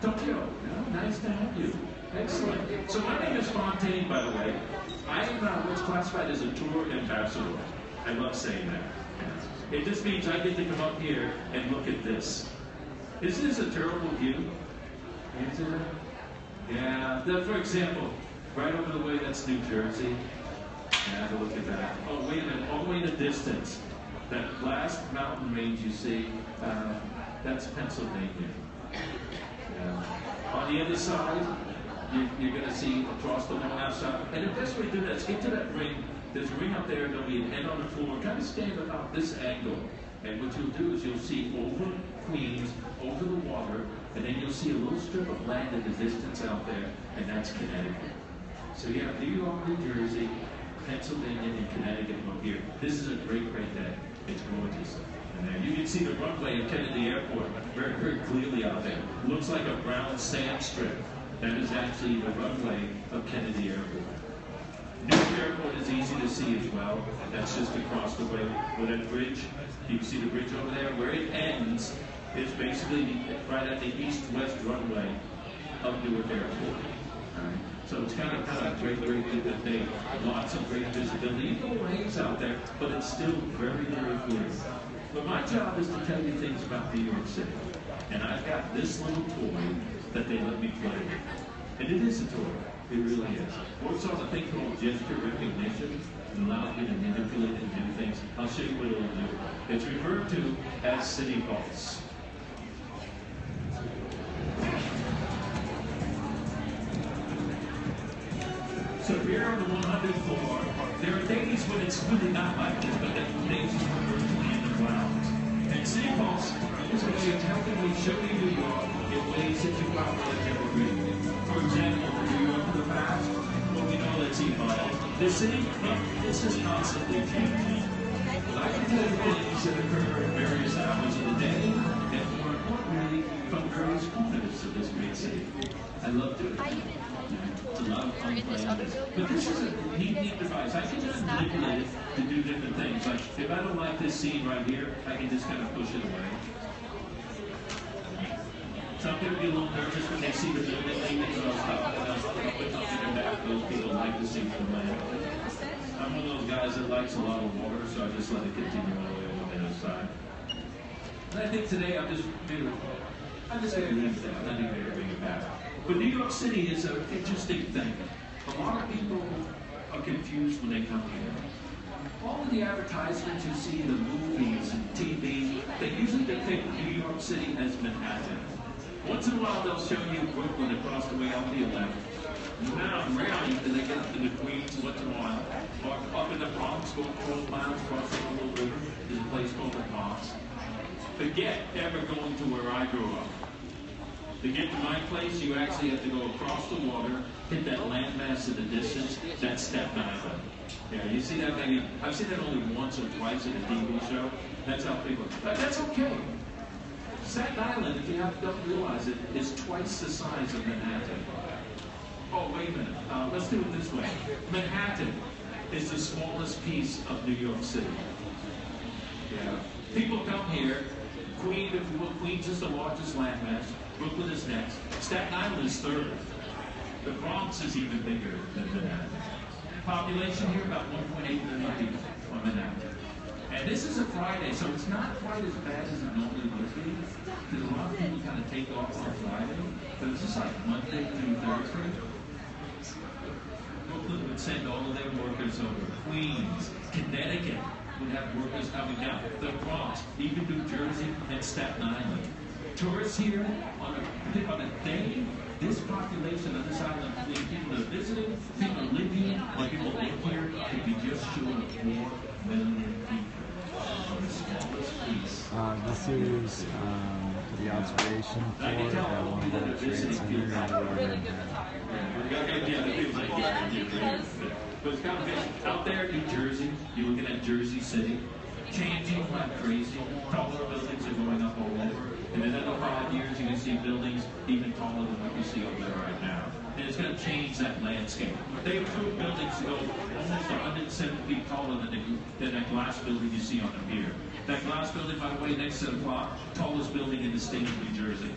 Tokyo. Oh, nice to have you. Excellent. So my name is Fontaine, by the way. I am what's classified as a tour ambassador. I love saying that. It just means I get to come up here and look at this. Isn't this a terrible view? Isn't it? Yeah. For example, right over the way, that's New Jersey. Yeah, have a look at that. Oh, wait a minute. All the way in the distance, that last mountain range you see, that's Pennsylvania. Yeah. On the other side, you're going to see across the one outside. And the best way to do that is get to that ring. There's a ring up there, there'll be an head on the floor. Kind of stand about this angle. And what you'll do is you'll see over Queens, over the water, and then you'll see a little strip of land in the distance out there, and that's Connecticut. So you have New York, New Jersey, Pennsylvania, and Connecticut up here. This is a great, great day. It's gorgeous. And there you can see the runway of Kennedy Airport very, very clearly out there. Looks like a brown sand strip. That is actually the runway of Kennedy Airport. Newark Airport is easy to see as well. That's just across the way with that bridge. You can see the bridge over there. Where it ends is basically right at the east-west runway of Newark Airport. Right. So it's kind of great good day. Lots of great visibility. Even though the rain's out there, but it's still very, very clear. But my job is to tell you things about New York City. And I've got this little toy that they let me play with. And it is a toy. It really is. Works on a thing called gesture recognition. It allows me to manipulate and do things. I'll show you what it'll do. It's referred to as City Pulse. So here on the 100th floor, there are days when it's really not like this, but there are days when we're really in the clouds. And City Pulse is a way of helping me show you New York in ways that you probably have never read. For example, New York in the past, well, we know that's evolved. The city, this is constantly changing. I can tell you things that occur at various hours of the day, and more importantly, from various corners of this great city. I love doing it. It's a lot of fun playing this. But this is a neat device. I can just manipulate it to do different things. Like, if I don't like this scene right here, I can just kind of push it away. Some people get a little nervous when they see the building leaving, so I'll stop and I'll put something in back. Those people like to see from land. I'm one of those guys that likes a lot of water, so I just let it continue all the way on the other side. And I think today I'm just going to leave that. I'm not even going to bring it back. But New York City is an interesting thing. A lot of people are confused when they come here. All of the advertisements you see in the movies and TV, they usually depict New York City as Manhattan. Once in a while they'll show you Brooklyn across the way on the left. Now, rarely do they get up to the Queens once in a while. Or up in the Bronx, going 12 miles across the little river, there's a place called the Bronx. Forget ever going to where I grew up. To get to my place, you actually have to go across the water, hit that landmass in the distance. That's Staten Island. Yeah, you see that maybe, I've seen that only once or twice in a TV show. That's how people, but that's okay. Staten Island, if you don't realize it, is twice the size of Manhattan. Oh, wait a minute. Let's do it this way. Manhattan is the smallest piece of New York City. Yeah. People come here. Queens is the largest landmass. Brooklyn is next. Staten Island is third. The Bronx is even bigger than Manhattan. Population here about 1.8 million people on Manhattan. And this is a Friday, so it's not quite as bad as it normally would be. Because a lot of people kind of take off on Friday. But it's just like Monday through Thursday. Brooklyn would send all of their workers over. Queens, Connecticut would have workers coming down. The Bronx, even New Jersey and Staten Island. Tourists here on a day, this population of this island, people that are visiting, people living, or people live here, could be just short of 4 million people on the smallest piece. This is the observation for One World Trade Center. But it's kind of big. Out there in New Jersey, you're looking at Jersey City, changing like crazy. Taller buildings are going up all over. And in another 5 years, you're going to see buildings even taller than what you see over there right now. And it's going to change that landscape. They approved buildings to go almost 170 feet taller than that glass building you see on the pier. That glass building, by the way, next to the clock, tallest building in the state of New Jersey.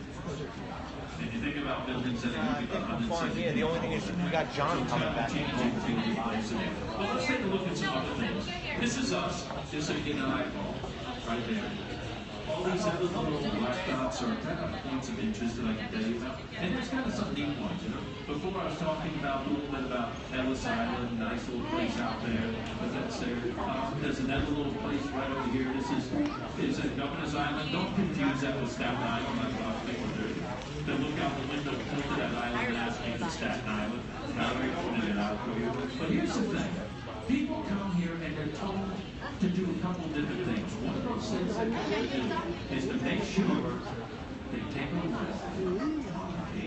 And you think about buildings that are moving 170 feet. The only thing is we got John coming back. Well, let's take a look at some other things. This is us, just so you get an eyeball, right there. All these other little black dots are kind of points of interest that I can tell you about. And there's kind of some neat ones, you know. Before I was talking about a little bit about Ellis Island, nice little place out there, but that's there. There's another little place right over here. This is at Governor's Island. Don't confuse that with Staten Island, like a lot of people do. They look out the window, look at that island, and ask me for Staten Island. Now they're pointing it out for you. But here's the thing. People come here and they're told to do a couple different things. One of those things that they do is to make sure they take a look at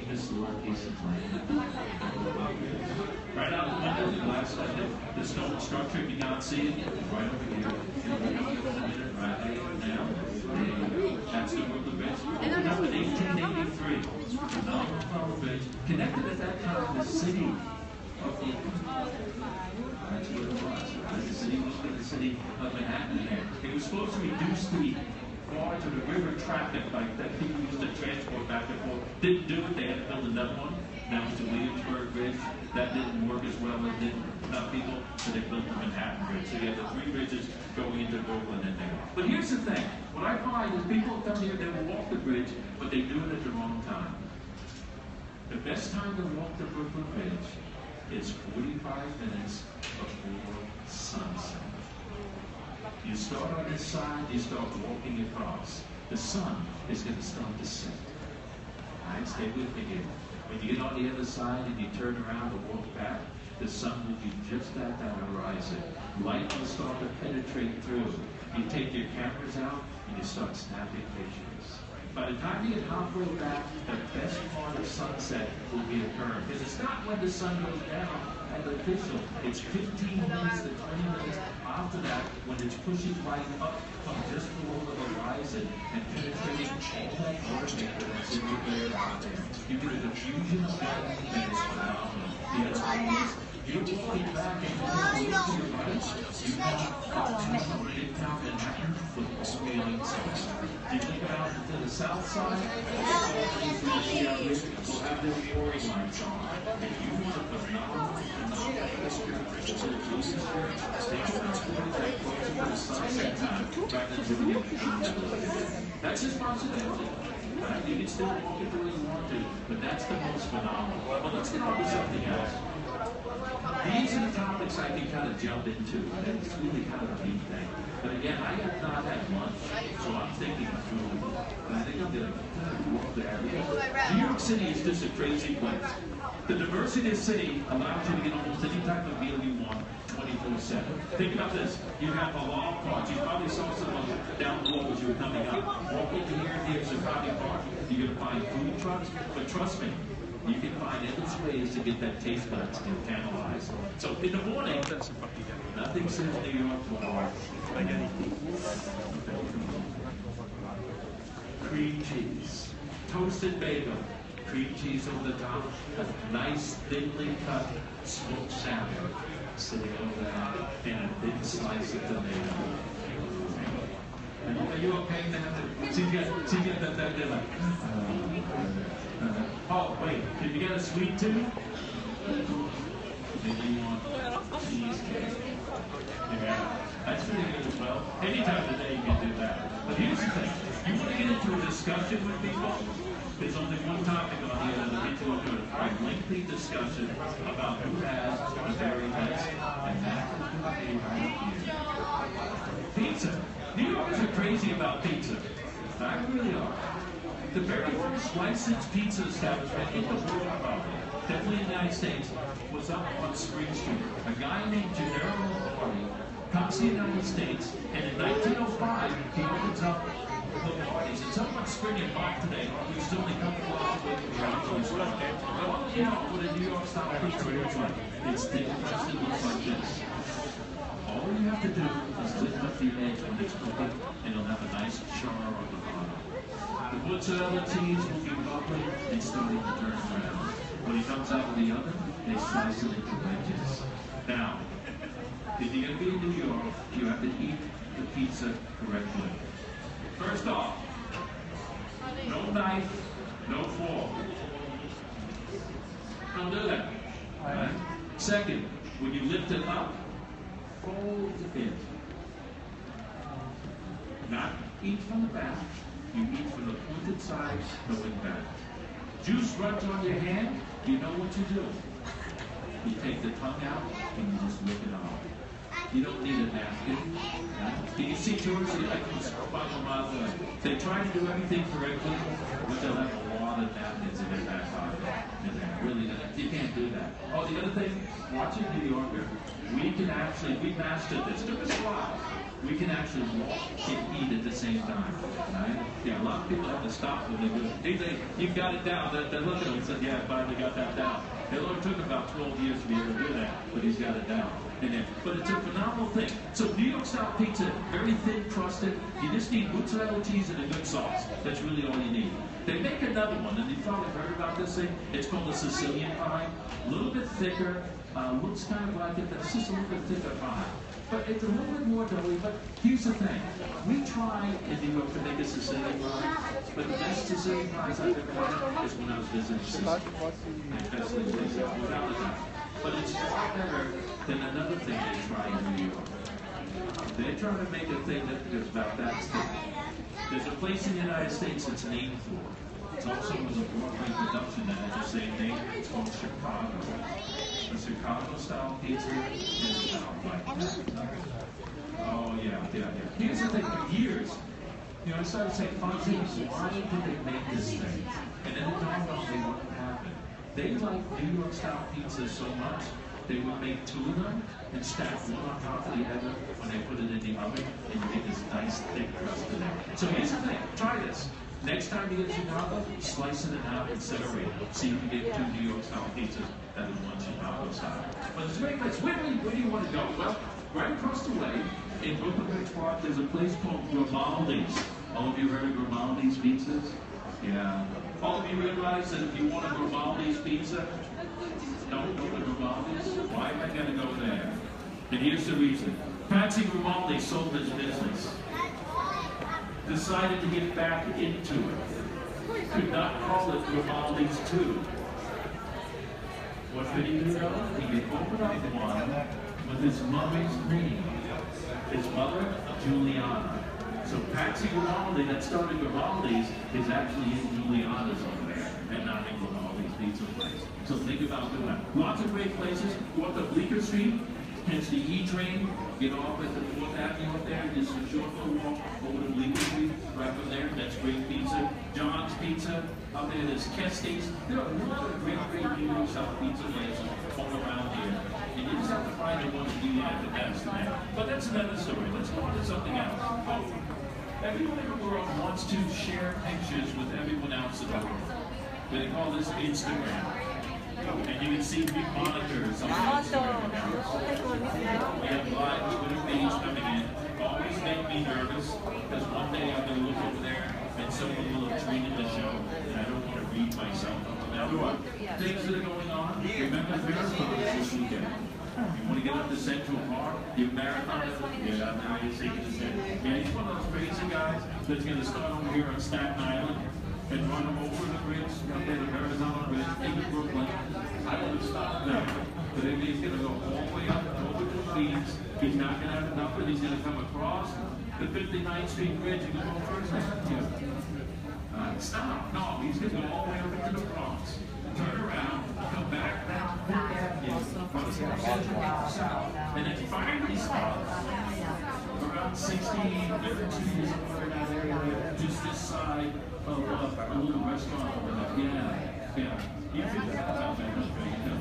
this little piece of land. Right out the window, the glass, the stone structure, if you can't see it, right over here. Right now. That's the Brooklyn Bridge. Opened up in 1883. Phenomenal bridge. Connected at that time the city of Brooklyn. That's what it was. The city of Manhattan there. It was supposed to reduce the barge or the river traffic like that people used to transport back and forth. Didn't do it. They had to build another one. That was the Williamsburg Bridge. That didn't work as well as did enough people, so they built the Manhattan Bridge. So you have the 3 bridges going into Brooklyn in there. But here's the thing. What I find is people come here, they will walk the bridge, but they do it at the wrong time. The best time to walk the Brooklyn Bridge is 45 minutes before sunset. You start on this side, you start walking across. The sun is going to start to set. All right, stay with me here. When you get on the other side and you turn around and walk back, the sun will be just at that horizon. Light will start to penetrate through. You take your cameras out and you start snapping pictures. By the time you get halfway back, the best part of sunset will be occurring. Because it's not when the sun goes down at the official. It's 15 minutes to 20 minutes after that when it's pushing light up from just below the horizon and penetrating all that water vapor that's in the air out there. You get a diffusion of that and it's phenomenal. The other thing is, you're walking back and you look to your right, you have Midtown Manhattan with all the inside. You look out to the south side, we'll have their pouring lights on. If you want a phenomenal that's his possibility. You can still walk it the way you want to, but that's the most phenomenal. Well, let's get on to something else. These are the topics I can kind of jump into, and it's really kind of a neat thing. But again, I have not had lunch, so I'm thinking food. And I think I'm going to go up there. New York City is just a crazy place. The diversity of the city allows you to get almost any type of meal you want 24/7. Think about this. You have halal carts. You probably saw some of them down below as you were coming up. Walk into here and here's a Sakadi Park. You're going to find food trucks, but trust me, you can find endless ways to get that taste buds and tantalize. So in the morning, nothing says New York more. Cream cheese, toasted bagel, cream cheese over the top, a nice thinly cut smoked salmon sitting over there, and a big slice of tomato. Are you okay now? See, you get that they're like, oh, wait, can you get a sweet too? Maybe you want cheesecake. Yeah, that's pretty good as well. Any time of the day you can do that. But here's the thing. You want to get into a discussion with people? There's only one topic on here that will get you into a lengthy discussion about who has the very best, and that would be right here. Pizza. New Yorkers are crazy about pizza. I really are. The very first licensed pizza establishment in the world, probably, definitely in the United States, was up on Spring Street. A guy named Gennaro Lombardi comes to the United States, and in 1905, he opens up Lombardi's. It's up on Spring and Park today, which is only a couple blocks away from here. Well, you know what a New York style pizza looks like. It's thick crust, it looks like this. All you have to do is lift up the edge when it's cooking, and it'll have a nice char on the bottom. The mozzarella cheese will be bubbly and starting to turn around. When it comes out of the oven, they slice it into wedges. Now, if you're going to be in New York, you have to eat the pizza correctly. First off, no knife, no fork. Don't do that. Right? Second, when you lift it up, fold it. Not eat from the back. You eat from the pointed sides going back. Juice runs on your hand, you know what you do. You take the tongue out and you just lick it off. You don't need a napkin. Can you see George? They try to do everything correctly, but they'll have a lot of napkins in their back pocket. Really, you can't do that. Oh, the other thing, watching New Yorker, we mastered this. It took us a while. We can actually walk and eat at the same time, right? Yeah, a lot of people have to stop when they do it. They think, you've got it down. They're looking at him and said, yeah, I finally got that down. It only took about 12 years to be able to do that, but he's got it down. But it's a phenomenal thing. So New York style pizza, very thin crusted. You just need mozzarella cheese and a good sauce. That's really all you need. They make another one, and you've probably heard about this thing. It's called the Sicilian pie. A little bit thicker, looks kind of like it, but it's just a little bit thicker pie. But it's a little bit more doughy, but here's the thing. We try in New York to make a Sicilian pie, but the best Sicilian pies I've ever had is when I was visiting Sicily. Without a doubt. But it's far better than another thing they try in New York. They're trying to make a thing that is about that thick. There's a place in the United States that's named for it. It's also was a Broadway production that has the same name. It's called Chicago. The Chicago-style pizza is about like that. Oh, yeah. Here's the thing. For years, I started saying, Fonzie, why did they make this thing? And then it dawned on me what happened. They like New York-style pizza so much, they would make two of them and stack one on top of the other when they put it in the oven, and you get this nice thick crust in there. So here's the thing. Try this. Next time you get Chicago, slice it out and separate it. See if you get two New York-style pizzas that is one Chicago-style. But it's a great place. Where do you want to go? Well, right across the way in Brooklyn Bridge Park, there's a place called Grimaldi's. All of you heard of Grimaldi's pizzas? Yeah. All of you realize that if you want a Grimaldi's pizza, don't go to Grimaldi's. Why am I going to go there? And here's the reason. Patsy Grimaldi sold his business. Decided to get back into it. Could not call it Grimaldi's 2. What did he do though? He could open up one with his mother's name. His mother, Juliana. So Patsy Grimaldi that started Grimaldi's is actually in Juliana's over there and not in Grimaldi's pizza. pizza place. So think about doing that. Lots of great places. Go up to Bleecker Street, catch the E train, get off at the 4th Avenue up there, just a short little walk over to Bleecker Street, right from there. That's great pizza. John's Pizza. Up there, there's Kesties. There are a lot of great New York South pizza places all around here. And you just have to find the one that you like the best, man. But that's another story. Let's go on to something else. Oh, everyone in the world wants to share pictures with everyone else in the world. They call this Instagram. And you can see big monitors on Instagram. We have live Twitter feeds coming in. Always make me nervous, because one day I'm going to look over there and someone will have tweeted the show, and I don't want to read myself. Now, things that are going on, remember marathons this weekend. You want to get up to Central Park, your marathon, yeah, now you're shaking his head. Yeah, he's one of those crazy guys that's going to start over here on Staten Island and run over the bridge, up there, the Arizona Bridge, into Brooklyn. I would have stopped there. But then he's going to go all the way up over to Queens. He's not going to have enough, and he's going to come across the 59th Street Bridge and go first. Stop. No, he's going to go all the way up into the Bronx. Turn around, come back down south, and then finally stop around 16, 32, just this side of a little restaurant. Yeah. You figure that out, man.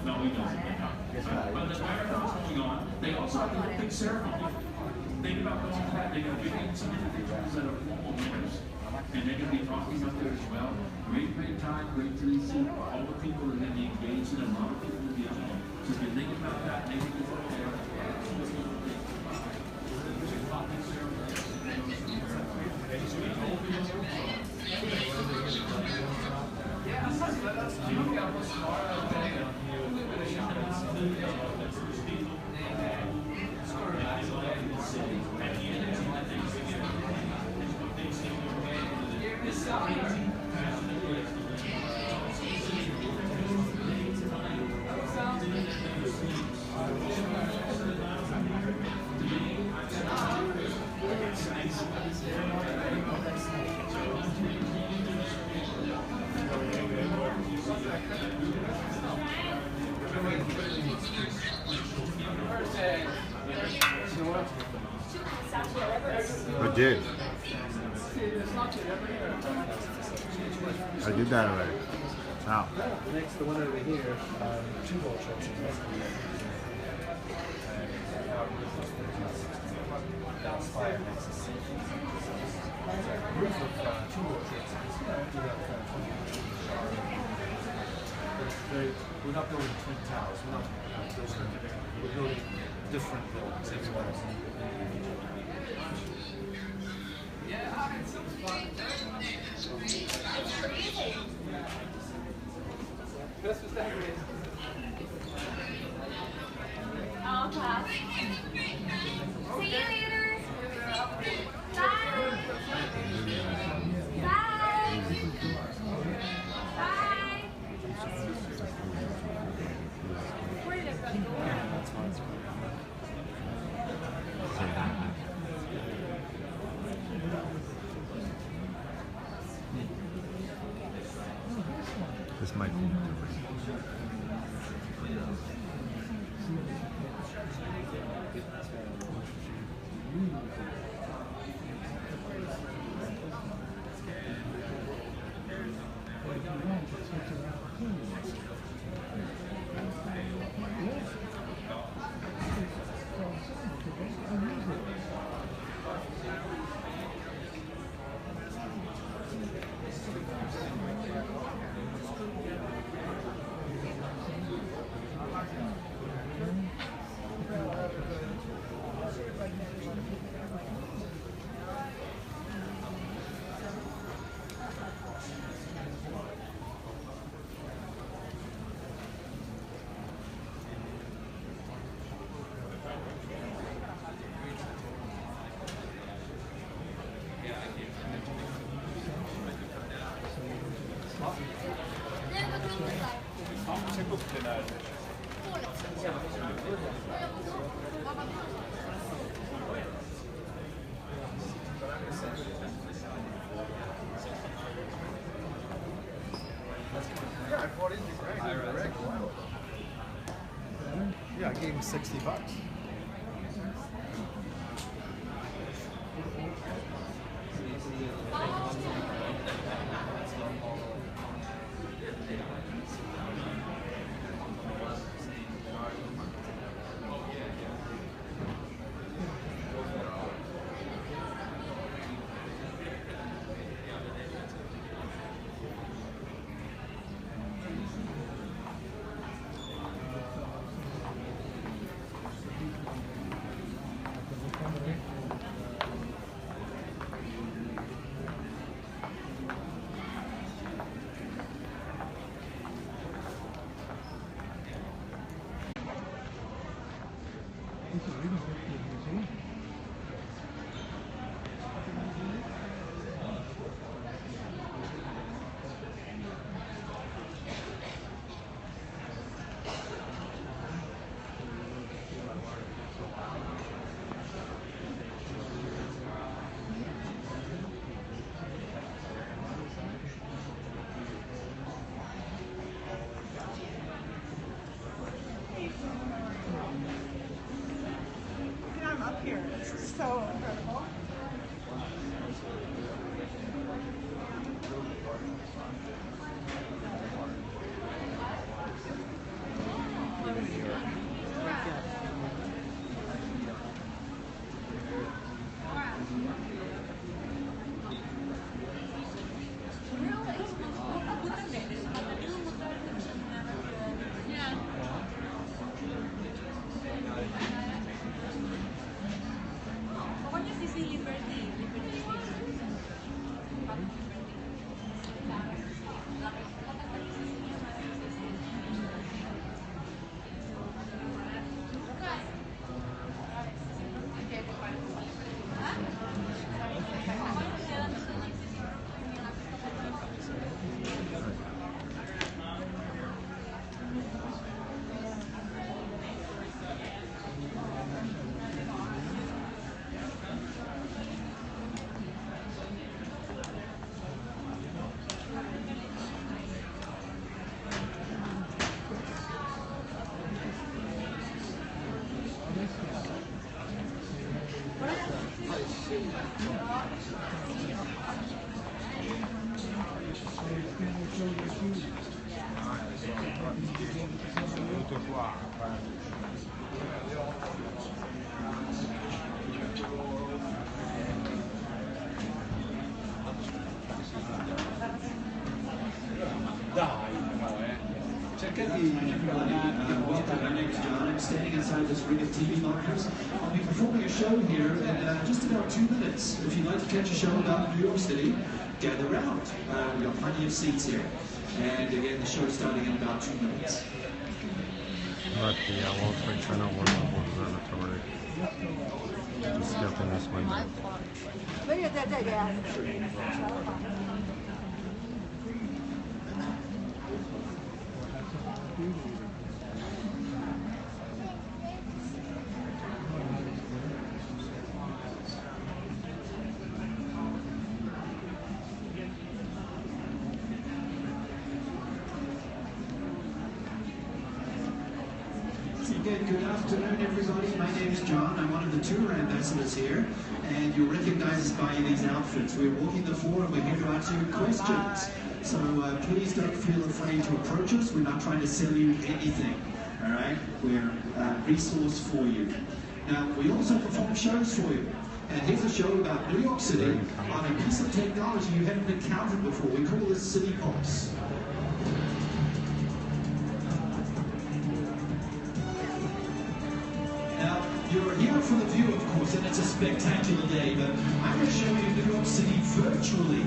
No, he doesn't. But the marathon's going on. They also have a big ceremony. Think about going to that. They're going to bring in some individuals that are formal winners. And they're going to be talking up there as well. Great time, great to see all the people that are going to be engaged in it. A lot of people will be on it. So if you think about that, maybe you go there. I did. I did that already. Wow. Next, the one over here, 2 more trips. That's fire next to see. Roof of 2 more trips. We're not building twin towers. We're building different buildings. Everywhere. See you later. Bye. Where did everybody go? This might be That's I bought into Greg. Yeah, I gave him $60. I'm up here. This is so incredible. Pokoknya sisi Liberty. Welcome, my name is John. I'm standing outside this ring of TV monitors. I'll be performing a show here in just about 2 minutes. If you'd like to catch a show about New York City, gather around. We've got plenty of seats here. And again, the show's starting in about 2 minutes. At the Wall Street Journal World Observatory. Just go through this window. 所以在这个呀。Again, good afternoon, everybody. My name is John. I'm one of the tour ambassadors here, and you'll recognize us by these outfits. We're walking the floor and we're here to answer your questions. So please don't feel afraid to approach us. We're not trying to sell you anything, all right? We're a resource for you. Now, we also perform shows for you. And here's a show about New York City on a piece of technology you haven't encountered before. We call this City Pulse. Now, you're here for the view, of course, and it's a spectacular day, but I'm going to show you New York City virtually.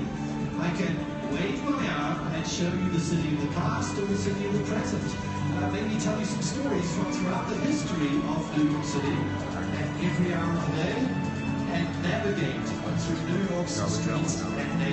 I can wave my arm and show you the city of the past or the city of the present. Maybe tell you some stories from throughout the history of New York City at every hour of the day, and navigate through New York's streets at night.